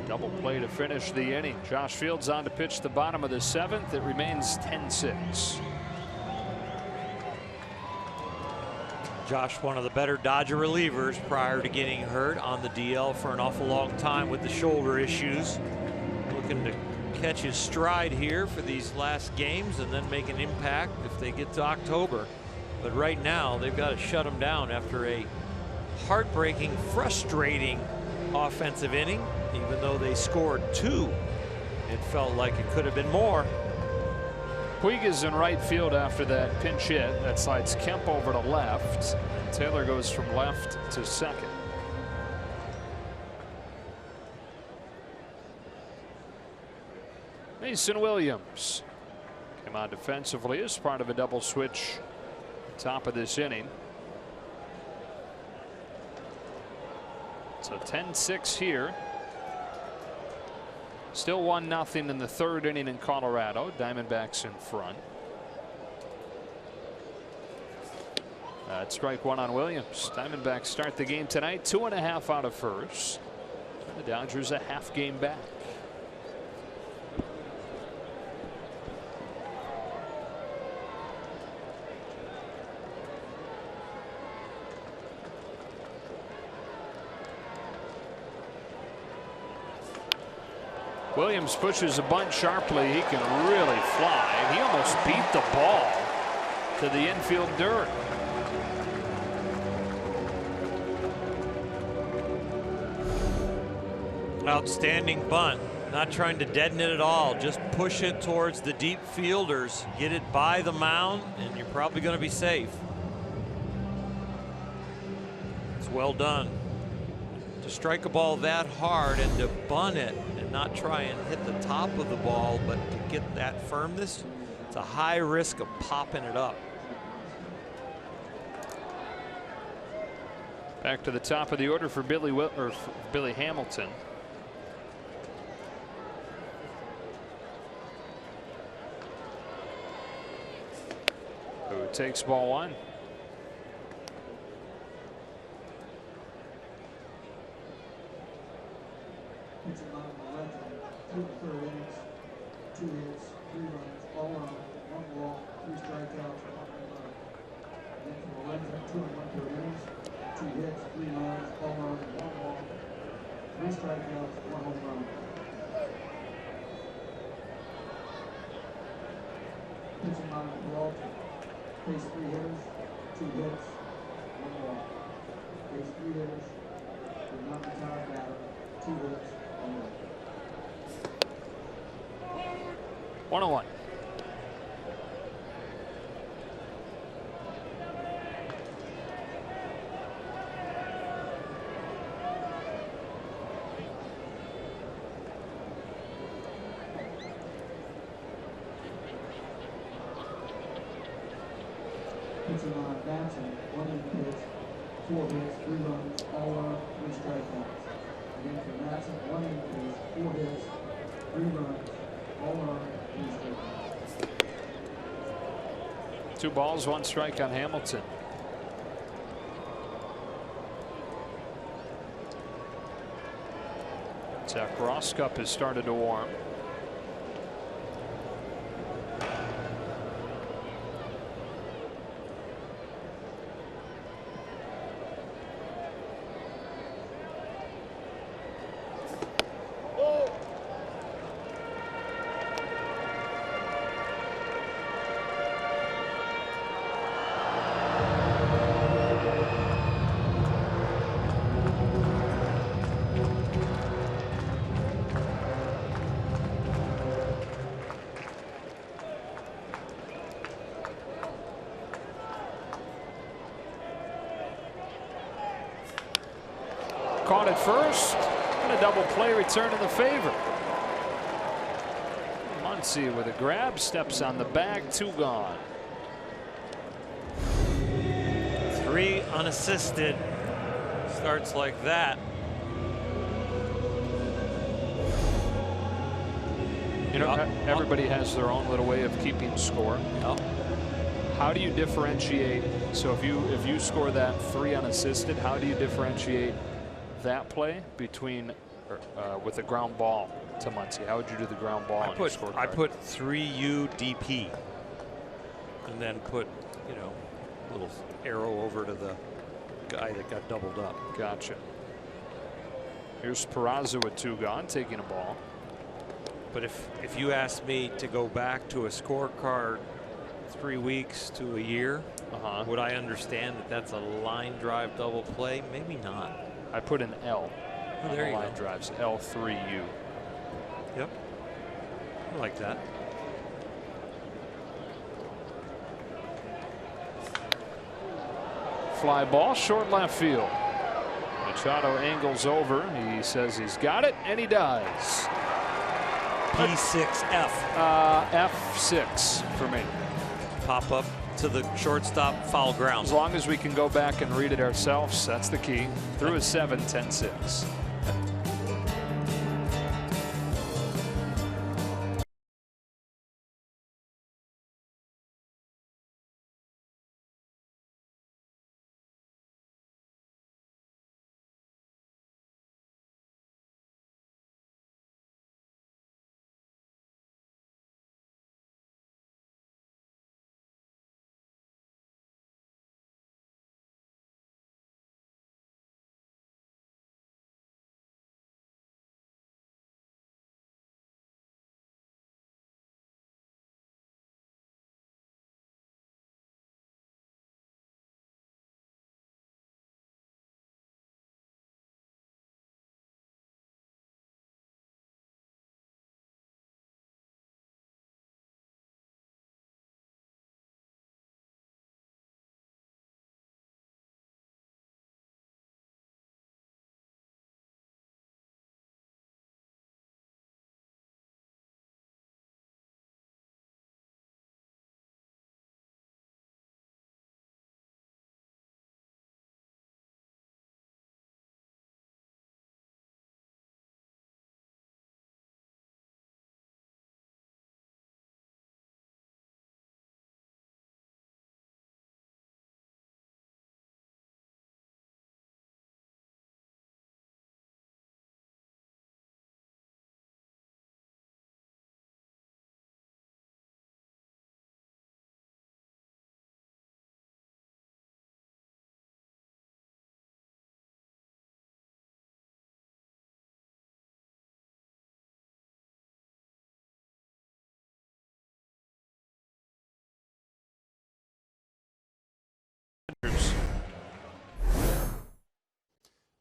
Double play to finish the inning. Josh Fields on to pitch the bottom of the 7th. It remains 10-6. Josh, one of the better Dodger relievers prior to getting hurt on the DL for an awful long time with the shoulder issues. Looking to catch his stride here for these last games and then make an impact if they get to October. But right now they've got to shut him down after a heartbreaking, frustrating offensive inning. Even though they scored 2, it felt like it could have been more. Puig is in right field after that pinch hit. That slides Kemp over to left. Taylor goes from left to second. Mason Williams came on defensively as part of a double switch top of this inning. So 10-6 here. Still 1-0 in the 3rd inning in Colorado. Diamondbacks in front. Strike 1 on Williams. Diamondbacks start the game tonight 2.5 out of first. The Dodgers a half game back. Williams pushes a bunt sharply. He can really fly. He almost beat the ball to the infield dirt. Outstanding bunt. Not trying to deaden it at all. Just push it towards the deep fielders. Get it by the mound, and you're probably going to be safe. It's well done. To strike a ball that hard and to bunt it and not try and hit the top of the ball, but to get that firmness, it's a high risk of popping it up. Back to the top of the order for Billy Hamilton. Who takes ball 1. Pitching line on the left hand, 3 1/3 innings, 2 hits, 3 runs, all around, 1 walk, 3 strikeouts, 1 home run. Then from the left hand, 2 1/3 innings, 2 hits, 3 runs, all around, 1 walk, 3 strikeouts, 1 home run. Pitching line on the Walter, face 3 hitters, 2 hits, 1 walk. Face 3 hitters, did not retire batter, 2 hits. 1-1. Pitching on Batson, 1 inning pitch, 4 hits, 3 runs, all around, 3 strikeouts. Again for Batson, 1 inning pitch, 4 hits, 3 runs, all around, 3 strikeouts. 2 balls, 1 strike on Hamilton. Zach Rosscup has started to warm. Caught at first, and a double play return in the favor. Muncy with a grab, steps on the bag, 2 gone. 3 unassisted. Starts like that. You know, everybody has their own little way of keeping score. Yep. How do you differentiate? So if you score that 3 unassisted, how do you differentiate that play between with a ground ball to Muncie? How would you do the ground ball on your scorecard? I put 3U DP, and then put, you know, a little arrow over to the guy that got doubled up. Gotcha. Here's Peraza with 2 gone, taking a ball. But if you asked me to go back to a scorecard 3 weeks to a year, would I understand that that's a line drive double play? Maybe not. I put an L. Oh, there you line go. drives, L3U. Yep. I like that. Fly ball, short left field. Machado angles over. He says he's got it, and he does. P6F. F6 for me. Pop up to the shortstop, foul ground. As long as we can go back and read it ourselves, that's the key. Through a 7, 10-6.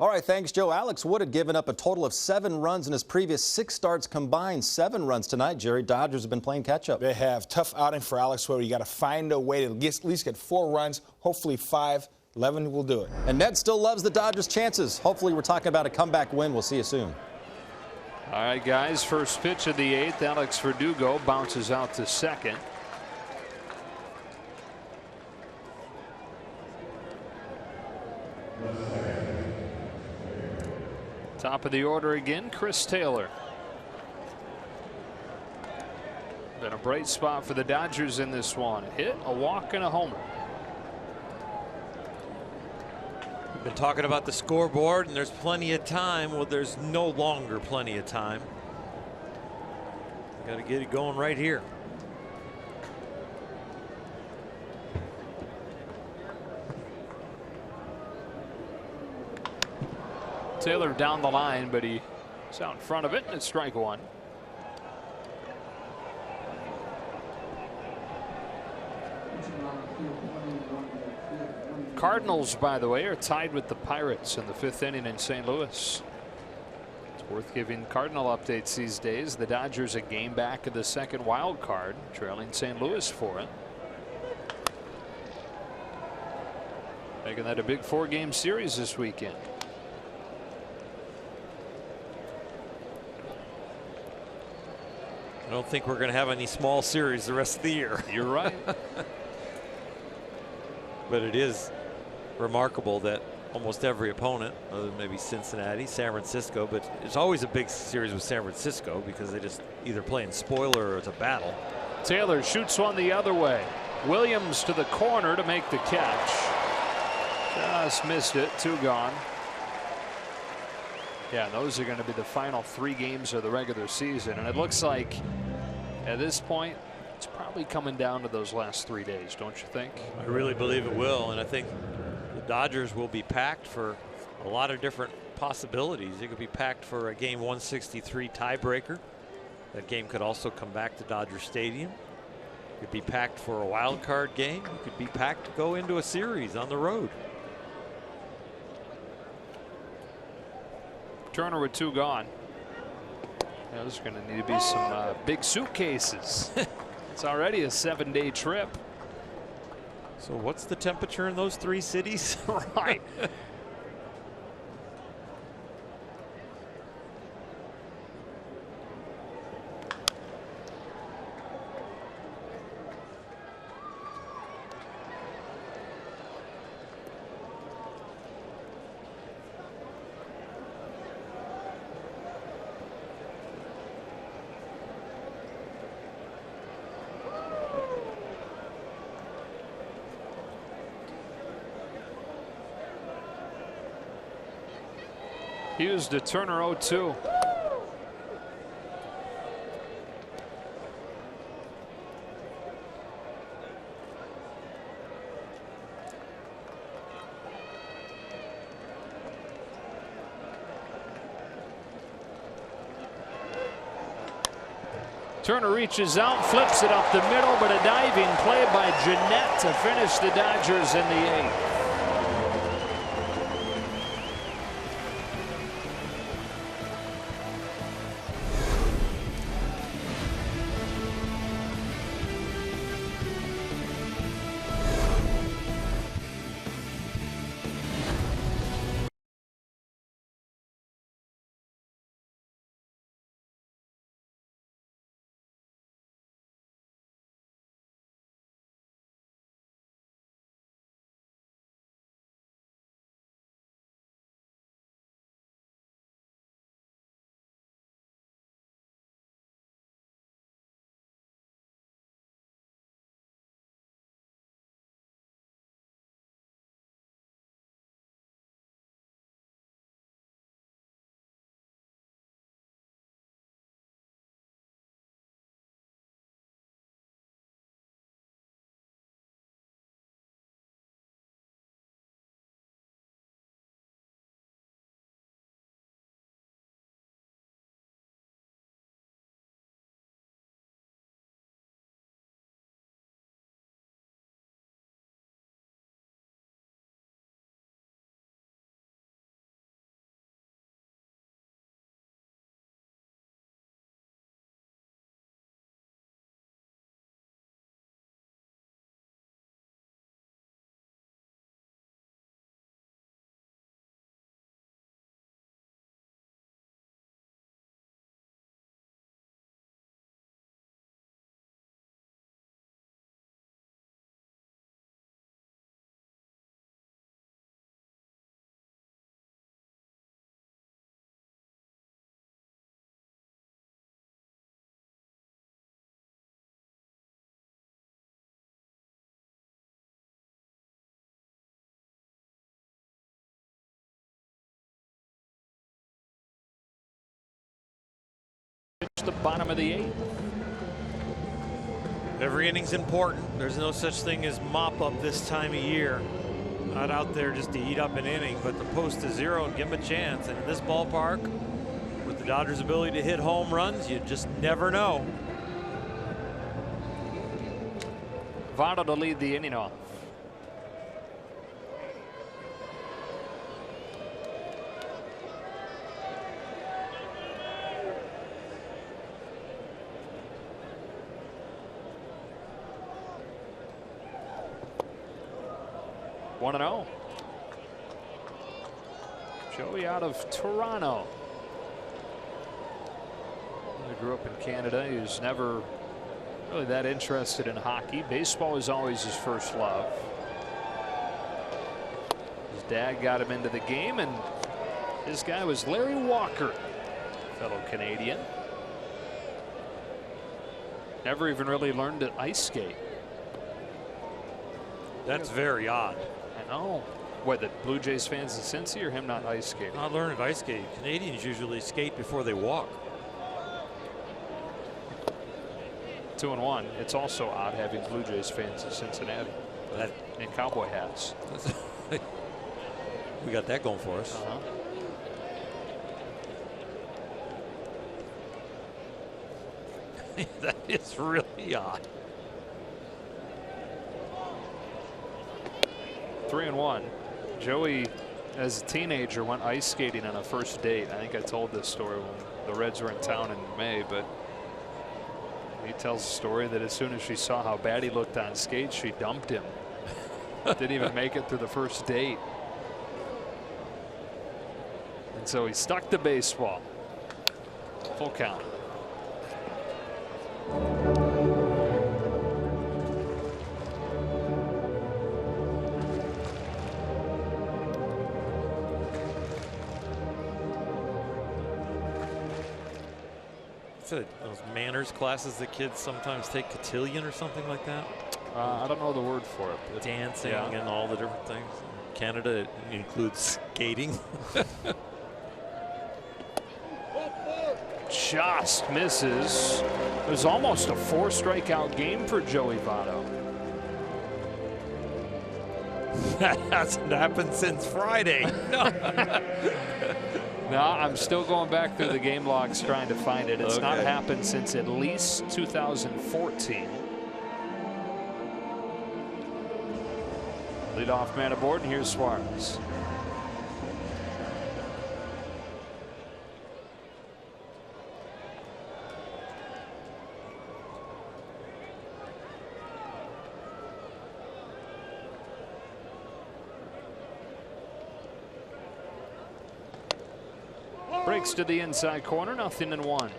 All right, thanks, Joe. Alex Wood had given up a total of 7 runs in his previous 6 starts combined. 7 runs tonight, Jerry. Dodgers have been playing catch-up. They have. Tough outing for Alex Wood. You got to find a way to at least get 4 runs, hopefully 5. 11 will do it. And Ned still loves the Dodgers' chances. Hopefully we're talking about a comeback win. We'll see you soon. All right, guys, first pitch of the 8th. Alex Verdugo bounces out to second. Top of the order again, Chris Taylor. Been a bright spot for the Dodgers in this one. A hit, a walk, and a homer. We've been talking about the scoreboard, and there's plenty of time. Well, there's no longer plenty of time. Got to get it going right here. Taylor down the line, but he's out in front of it, and it's strike 1. Cardinals, by the way, are tied with the Pirates in the 5th inning in St. Louis. It's worth giving Cardinal updates these days. The Dodgers a game back of the 2nd wild card, trailing St. Louis for it. Making that a big 4-game series this weekend. I don't think we're going to have any small series the rest of the year. You're right. But it is remarkable that almost every opponent, other than maybe Cincinnati, San Francisco, but it's always a big series with San Francisco because they just either play in spoiler or it's a battle. Taylor shoots one the other way. Williams to the corner to make the catch. Just missed it. 2 gone. Yeah, those are going to be the final 3 games of the regular season. And it looks like at this point, it's probably coming down to those last 3 days, don't you think? I really believe it will. And I think the Dodgers will be packed for a lot of different possibilities. It could be packed for a game 163 tiebreaker. That game could also come back to Dodger Stadium. It could be packed for a wild card game. It could be packed to go into a series on the road. Turner with 2 gone. Yeah, there's going to need to be some big suitcases. It's already a 7-day trip. So what's the temperature in those 3 cities? Right. Hughes to Turner 0-2. Turner reaches out, flips it up the middle, but a diving play by Jeanette to finish the Dodgers in the 8th. The bottom of the 8th. Every inning's important. There's no such thing as mop up this time of year. Not out there just to eat up an inning, but to post to 0 and give them a chance. And in this ballpark, with the Dodgers' ability to hit home runs, you just never know. Votto to lead the inning off. One and 0. Joey out of Toronto. He grew up in Canada. He was never really that interested in hockey. Baseball was always his first love. His dad got him into the game, and this guy was Larry Walker, fellow Canadian. Never even really learned to ice skate. That's very odd. I know. What, the Blue Jays fans in Cincy or him not ice skating? I learned at ice skate. Canadians usually skate before they walk. 2-1. It's also odd having Blue Jays fans in Cincinnati and cowboy hats. We got that going for us. That is really odd. 3-1. Joey, as a teenager, went ice skating on a first date. I think I told this story when the Reds were in town in May, but he tells a story that as soon as she saw how bad he looked on skates, she dumped him. Didn't even make it through the first date. And so he stuck to baseball. Full count. Those manners classes that kids sometimes take, cotillion or something like that. I don't know the word for it. Dancing and all the different things. In Canada, it includes skating. Just misses. It was almost a 4-strikeout game for Joey Votto. That hasn't happened since Friday. No. No, I'm still going back through the game logs trying to find it. It's not happened since at least 2014. Leadoff man aboard, and here's Suarez. Breaks to the inside corner, 0-1.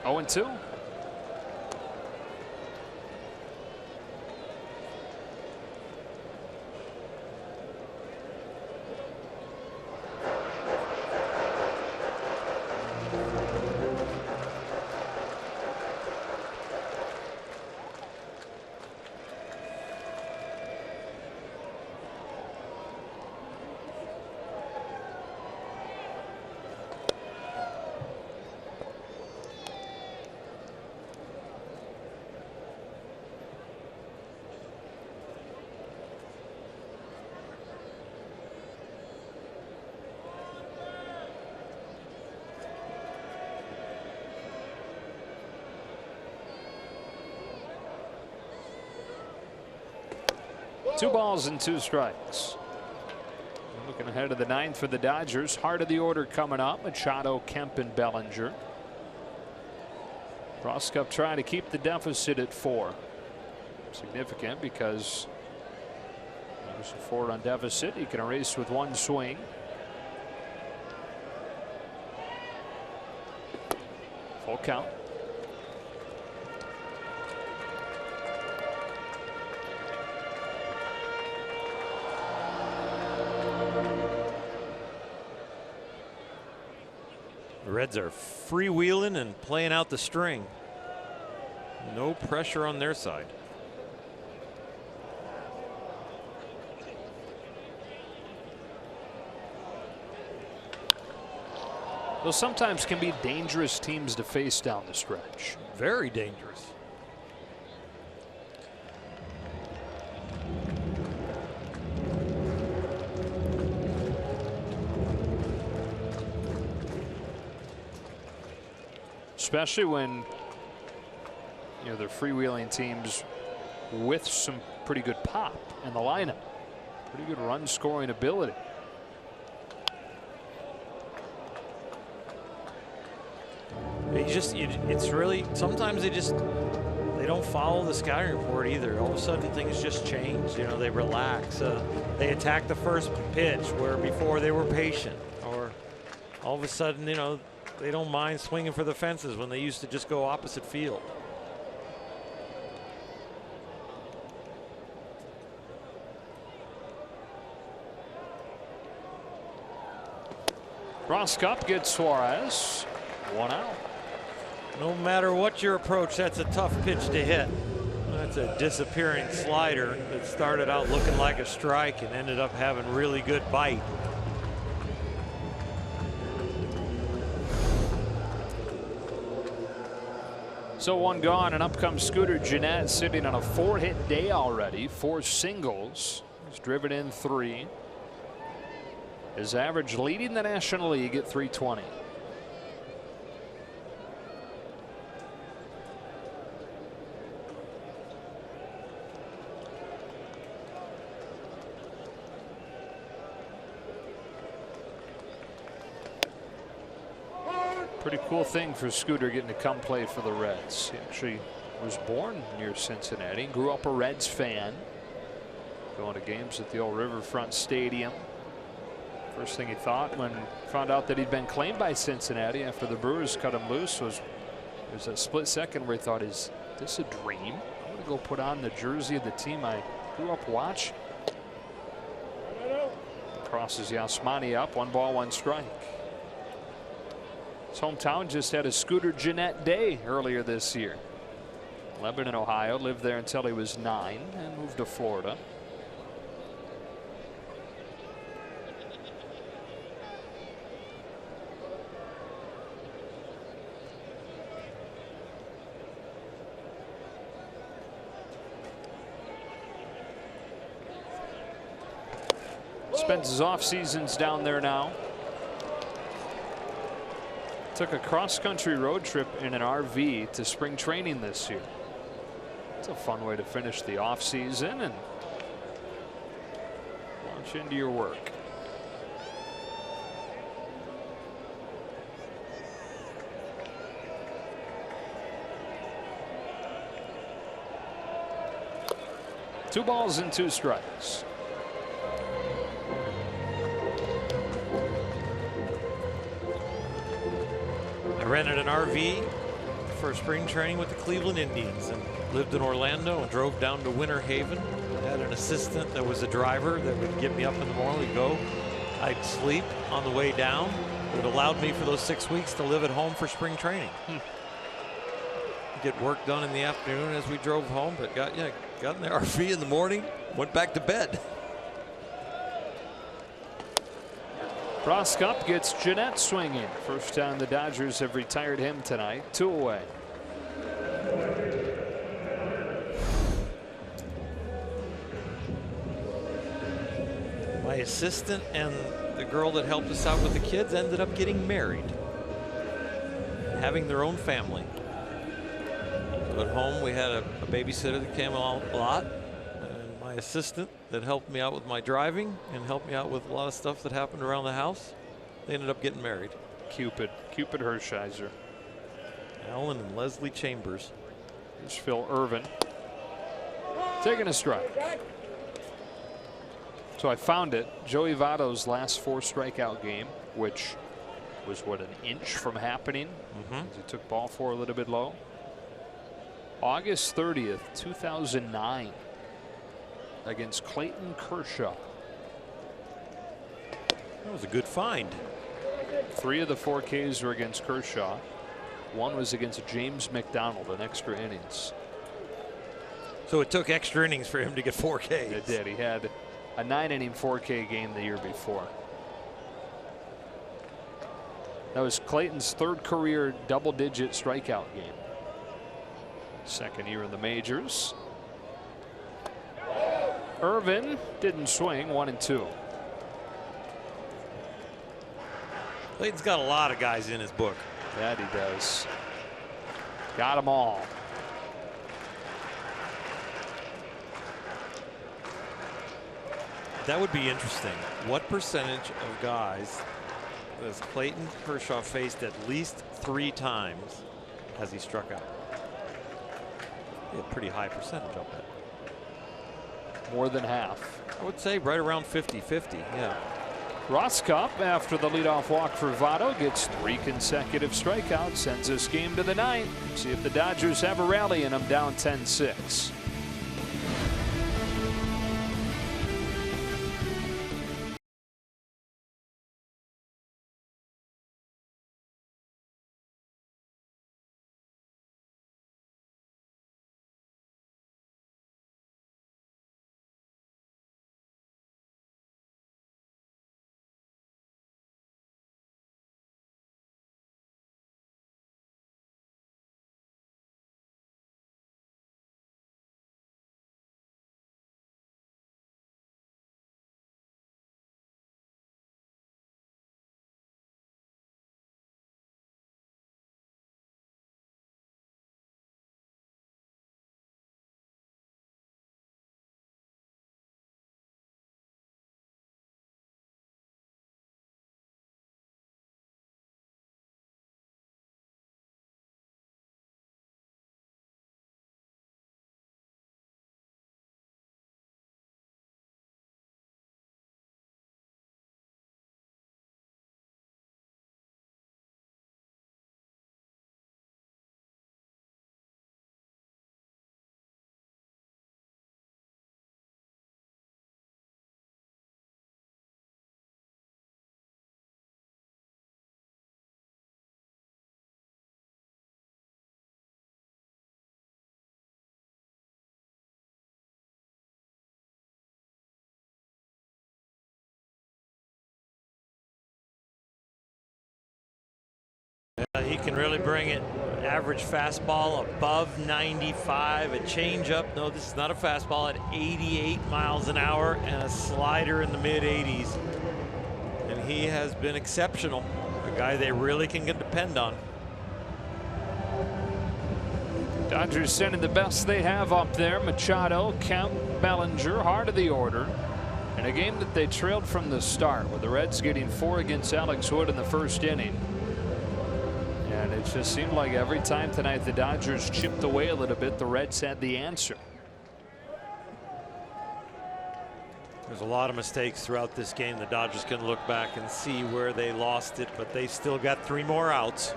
Oh, and 2. Two balls and 2 strikes. Looking ahead of the 9th for the Dodgers. Heart of the order coming up. Machado, Kemp, and Bellinger. Rosscup trying to keep the deficit at 4. Significant because there's a forward on deficit. He can erase with 1 swing. Full count. The Reds are freewheeling and playing out the string. No pressure on their side. Those sometimes can be dangerous teams to face down the stretch. Very dangerous. Especially when they're freewheeling teams with some pretty good pop in the lineup. Pretty good run scoring ability. It's really, sometimes they don't follow the scouting report either. All of a sudden things just change. They relax. They attack the first pitch where before they were patient, or all of a sudden they don't mind swinging for the fences when they used to just go opposite field. Cross cup gets Suarez. 1 out. No matter what your approach, that's a tough pitch to hit. That's a disappearing slider that started out looking like a strike and ended up having really good bite. So 1 gone, and up comes Scooter Gennett, sitting on a 4-hit day already. 4 singles. He's driven in 3. His average leading the National League at 320. Pretty cool thing for Scooter getting to come play for the Reds. He actually was born near Cincinnati, grew up a Reds fan, going to games at the old Riverfront Stadium. First thing he thought when he found out that he'd been claimed by Cincinnati after the Brewers cut him loose was there's a split second where he thought, is this a dream? I'm going to go put on the jersey of the team I grew up watching. Crosses Yasmani up. 1 ball, 1 strike. His hometown just had a Scooter Gennett day earlier this year. Lebanon, Ohio, lived there until he was 9 and moved to Florida. Spends his off seasons down there now. Took a cross-country road trip in an RV to spring training this year. It's a fun way to finish the off season and launch into your work. Two balls and 2 strikes. I rented an RV for spring training with the Cleveland Indians and lived in Orlando and drove down to Winter Haven. I had an assistant that was a driver that would get me up in the morning. We'd go. I'd sleep on the way down. It allowed me for those 6 weeks to live at home for spring training. Get work done in the afternoon as we drove home, but got in the RV in the morning, went back to bed. Proskop gets Gennett swinging. First time the Dodgers have retired him tonight. 2 away. My assistant and the girl that helped us out with the kids ended up getting married, having their own family. So at home we had a babysitter that came out a lot, and my assistant that helped me out with my driving and helped me out with a lot of stuff that happened around the house. They ended up getting married. Cupid Hershiser. Alan and Leslie Chambers. Here's Phil Irvin taking a strike. So I found it. Joey Votto's last 4 strikeout game, which was what, an inch from happening. He took ball 4 a little bit low. August 30th, 2009, against Clayton Kershaw. That was a good find. 3 of the 4 Ks were against Kershaw. 1 was against James McDonald in extra innings. So it took extra innings for him to get 4 Ks. It did. He had a 9-inning 4K game the year before. That was Clayton's 3rd career double-digit strikeout game. 2nd year in the majors. Irvin didn't swing. 1-2. Clayton's got a lot of guys in his book. That he does. Got them all. That would be interesting. What percentage of guys has Clayton Kershaw faced at least 3 times has he struck out? A pretty high percentage, I'll bet. More than half. I would say right around 50-50, yeah. Roskop, after the leadoff walk for Votto, gets 3 consecutive strikeouts, sends this game to the 9th. See if the Dodgers have a rally in them, down 10-6. He can really bring it. Average fastball above 95, a changeup. No, this is not a fastball at 88 miles an hour, and a slider in the mid-80s. And he has been exceptional. A guy they really can depend on. Dodgers sending the best they have up there. Machado, Kemp, Bellinger, heart of the order. In a game that they trailed from the start, with the Reds getting 4 against Alex Wood in the first inning. And it just seemed like every time tonight the Dodgers chipped away a little bit, the Reds had the answer. There's a lot of mistakes throughout this game. The Dodgers can look back and see where they lost it, but they still got 3 more outs.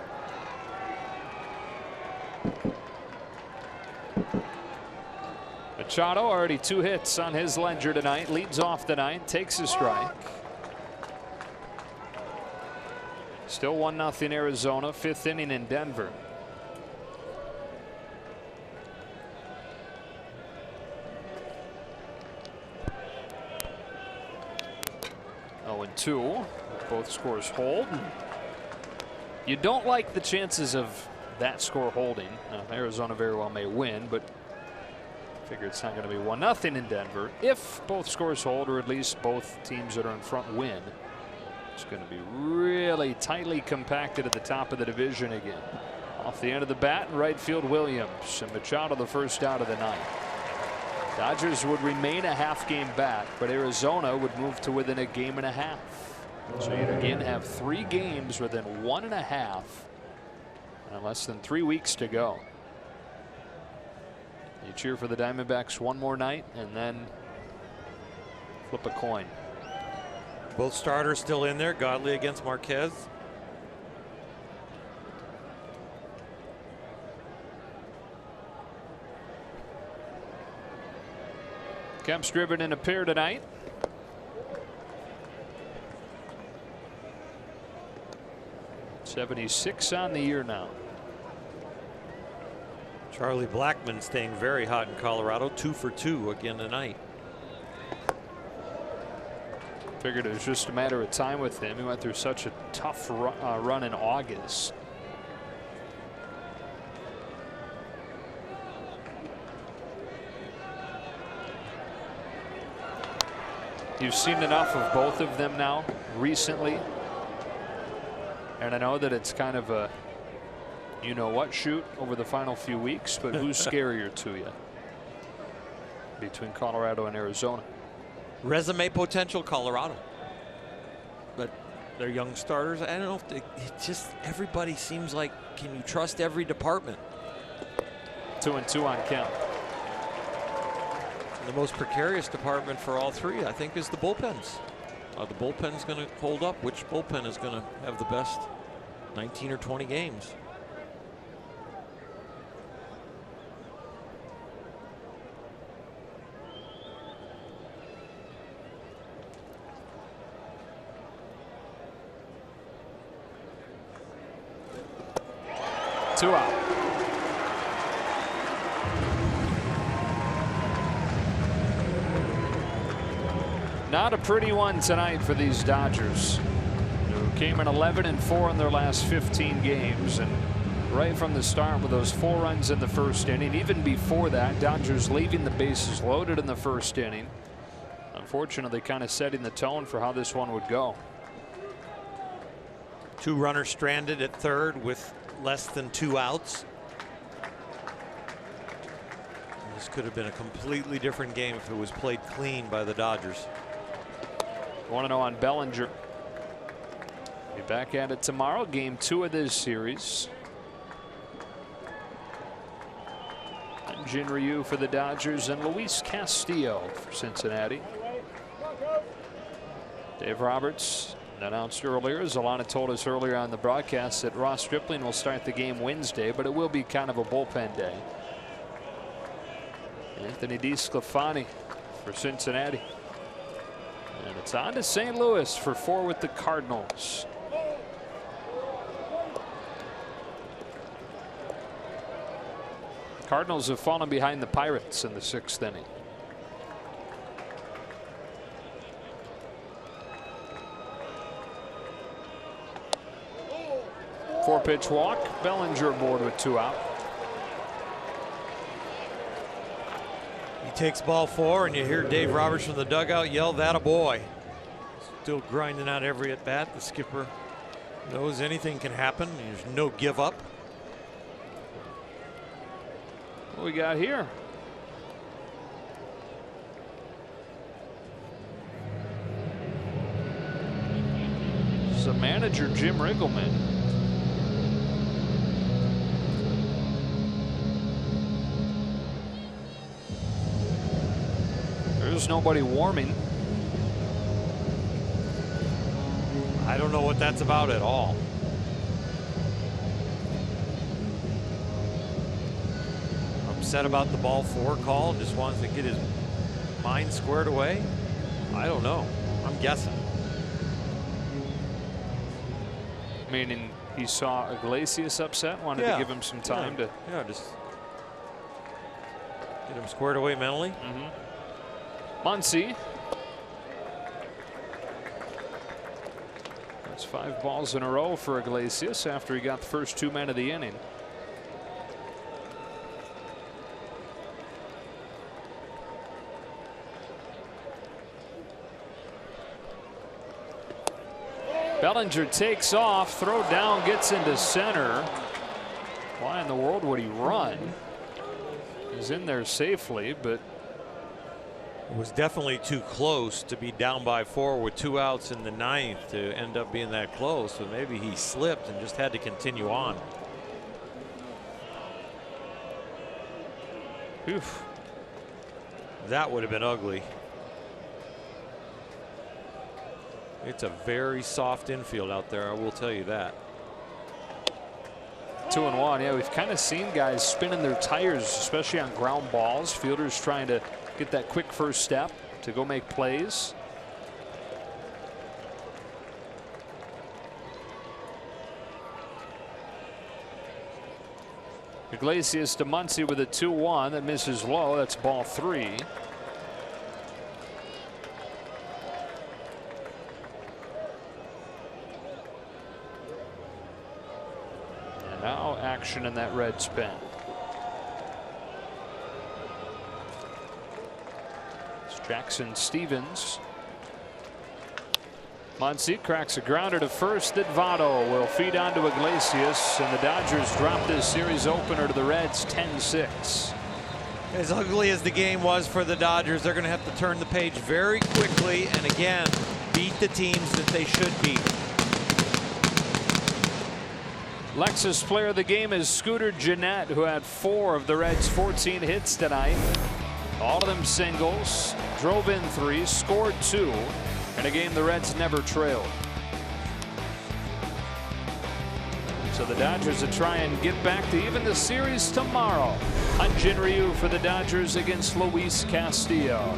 Machado already 2 hits on his ledger tonight, leads off the ninth, takes a strike. Still 1-0 Arizona, 5th inning in Denver. Oh, and 2. Both scores hold. You don't like the chances of that score holding. Arizona very well may win, but figure it's not going to be 1-0 in Denver. If both scores hold, or at least both teams that are in front win, it's going to be really tightly compacted at the top of the division again. Off the end of the bat in right field, Williams, and Machado the first out of the ninth. Dodgers would remain a half game back, but Arizona would move to within a game and a half. So you'd again have 3 games within 1.5 and less than 3 weeks to go. You cheer for the Diamondbacks one more night and then flip a coin. Both starters still in there. Godley against Marquez. Kemp's driven in a pair tonight. .76 on the year now. Charlie Blackmon staying very hot in Colorado. 2 for 2 again tonight. Figured it was just a matter of time with him. He went through such a tough run in August. You've seen enough of both of them now recently, and I know that it's kind of a you know what shoot over the final few weeks, but who's scarier to you between Colorado and Arizona? Resume potential, Colorado, but they're young starters. I don't know if it just everybody seems like, can you trust every department? 2-2 on Kemp. The most precarious department for all 3, I think, is the bullpens. The bullpen's going to hold up. Which bullpen is going to have the best 19 or 20 games? Two out. Not a pretty one tonight for these Dodgers, who came in 11-4 in their last 15 games, and right from the start with those 4 runs in the first inning. Even before that, Dodgers leaving the bases loaded in the first inning. Unfortunately, kind of setting the tone for how this one would go. 2 runners stranded at third with less than 2 outs. This could have been a completely different game if it was played clean by the Dodgers. 1-0 on Bellinger. Be back at it tomorrow, game 2 of this series. And Jin Ryu for the Dodgers and Luis Castillo for Cincinnati. Dave Roberts announced earlier, as Alana told us earlier on the broadcast, that Ross Stripling will start the game Wednesday, but it will be kind of a bullpen day. Anthony DeSclafani for Cincinnati. And it's on to St. Louis for 4 with the Cardinals. Cardinals have fallen behind the Pirates in the 6th inning. 4-pitch walk. Bellinger aboard with 2 out. He takes ball 4, and you hear Dave Roberts from the dugout yell, "That a boy." Still grinding out every at bat. The skipper knows anything can happen. There's no give up. What we got here? This is a manager, Jim Riggleman. There's nobody warming. I don't know what that's about at all. Upset about the ball 4 call, just wants to get his mind squared away. I don't know. I'm guessing. Meaning he saw Iglesias upset, wanted to give him some time to. Yeah, just get him squared away mentally. Muncy. That's 5 balls in a row for Iglesias after he got the first 2 men of the inning. Bellinger takes off, throw down, gets into center. Why in the world would he run? He's in there safely, but it was definitely too close to be down by 4 with 2 outs in the 9th to end up being that close. So maybe he slipped and just had to continue on. Oof. That would have been ugly. It's a very soft infield out there, I will tell you that. 2-1. Yeah, we've kind of seen guys spinning their tires, especially on ground balls. Fielders trying to get that quick first step to go make plays. Iglesias to Muncy with a 2-1 that misses low. That's ball 3. And now action in that red spin. Jackson Stevens. Muncy cracks a grounder to first that Votto will feed onto Iglesias, and the Dodgers drop this series opener to the Reds 10-6. As ugly as the game was for the Dodgers, they're going to have to turn the page very quickly and again beat the teams that they should beat. Lexus player of the game is Scooter Gennett, who had 4 of the Reds' 14 hits tonight. All of them singles, drove in 3, scored 2, in a game the Reds never trailed. So the Dodgers will try and get back to even the series tomorrow. Hyun-Jin Ryu for the Dodgers against Luis Castillo.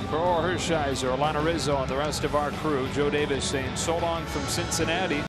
For Orr Hershiser, Alana Rizzo, and the rest of our crew, Joe Davis saying so long from Cincinnati.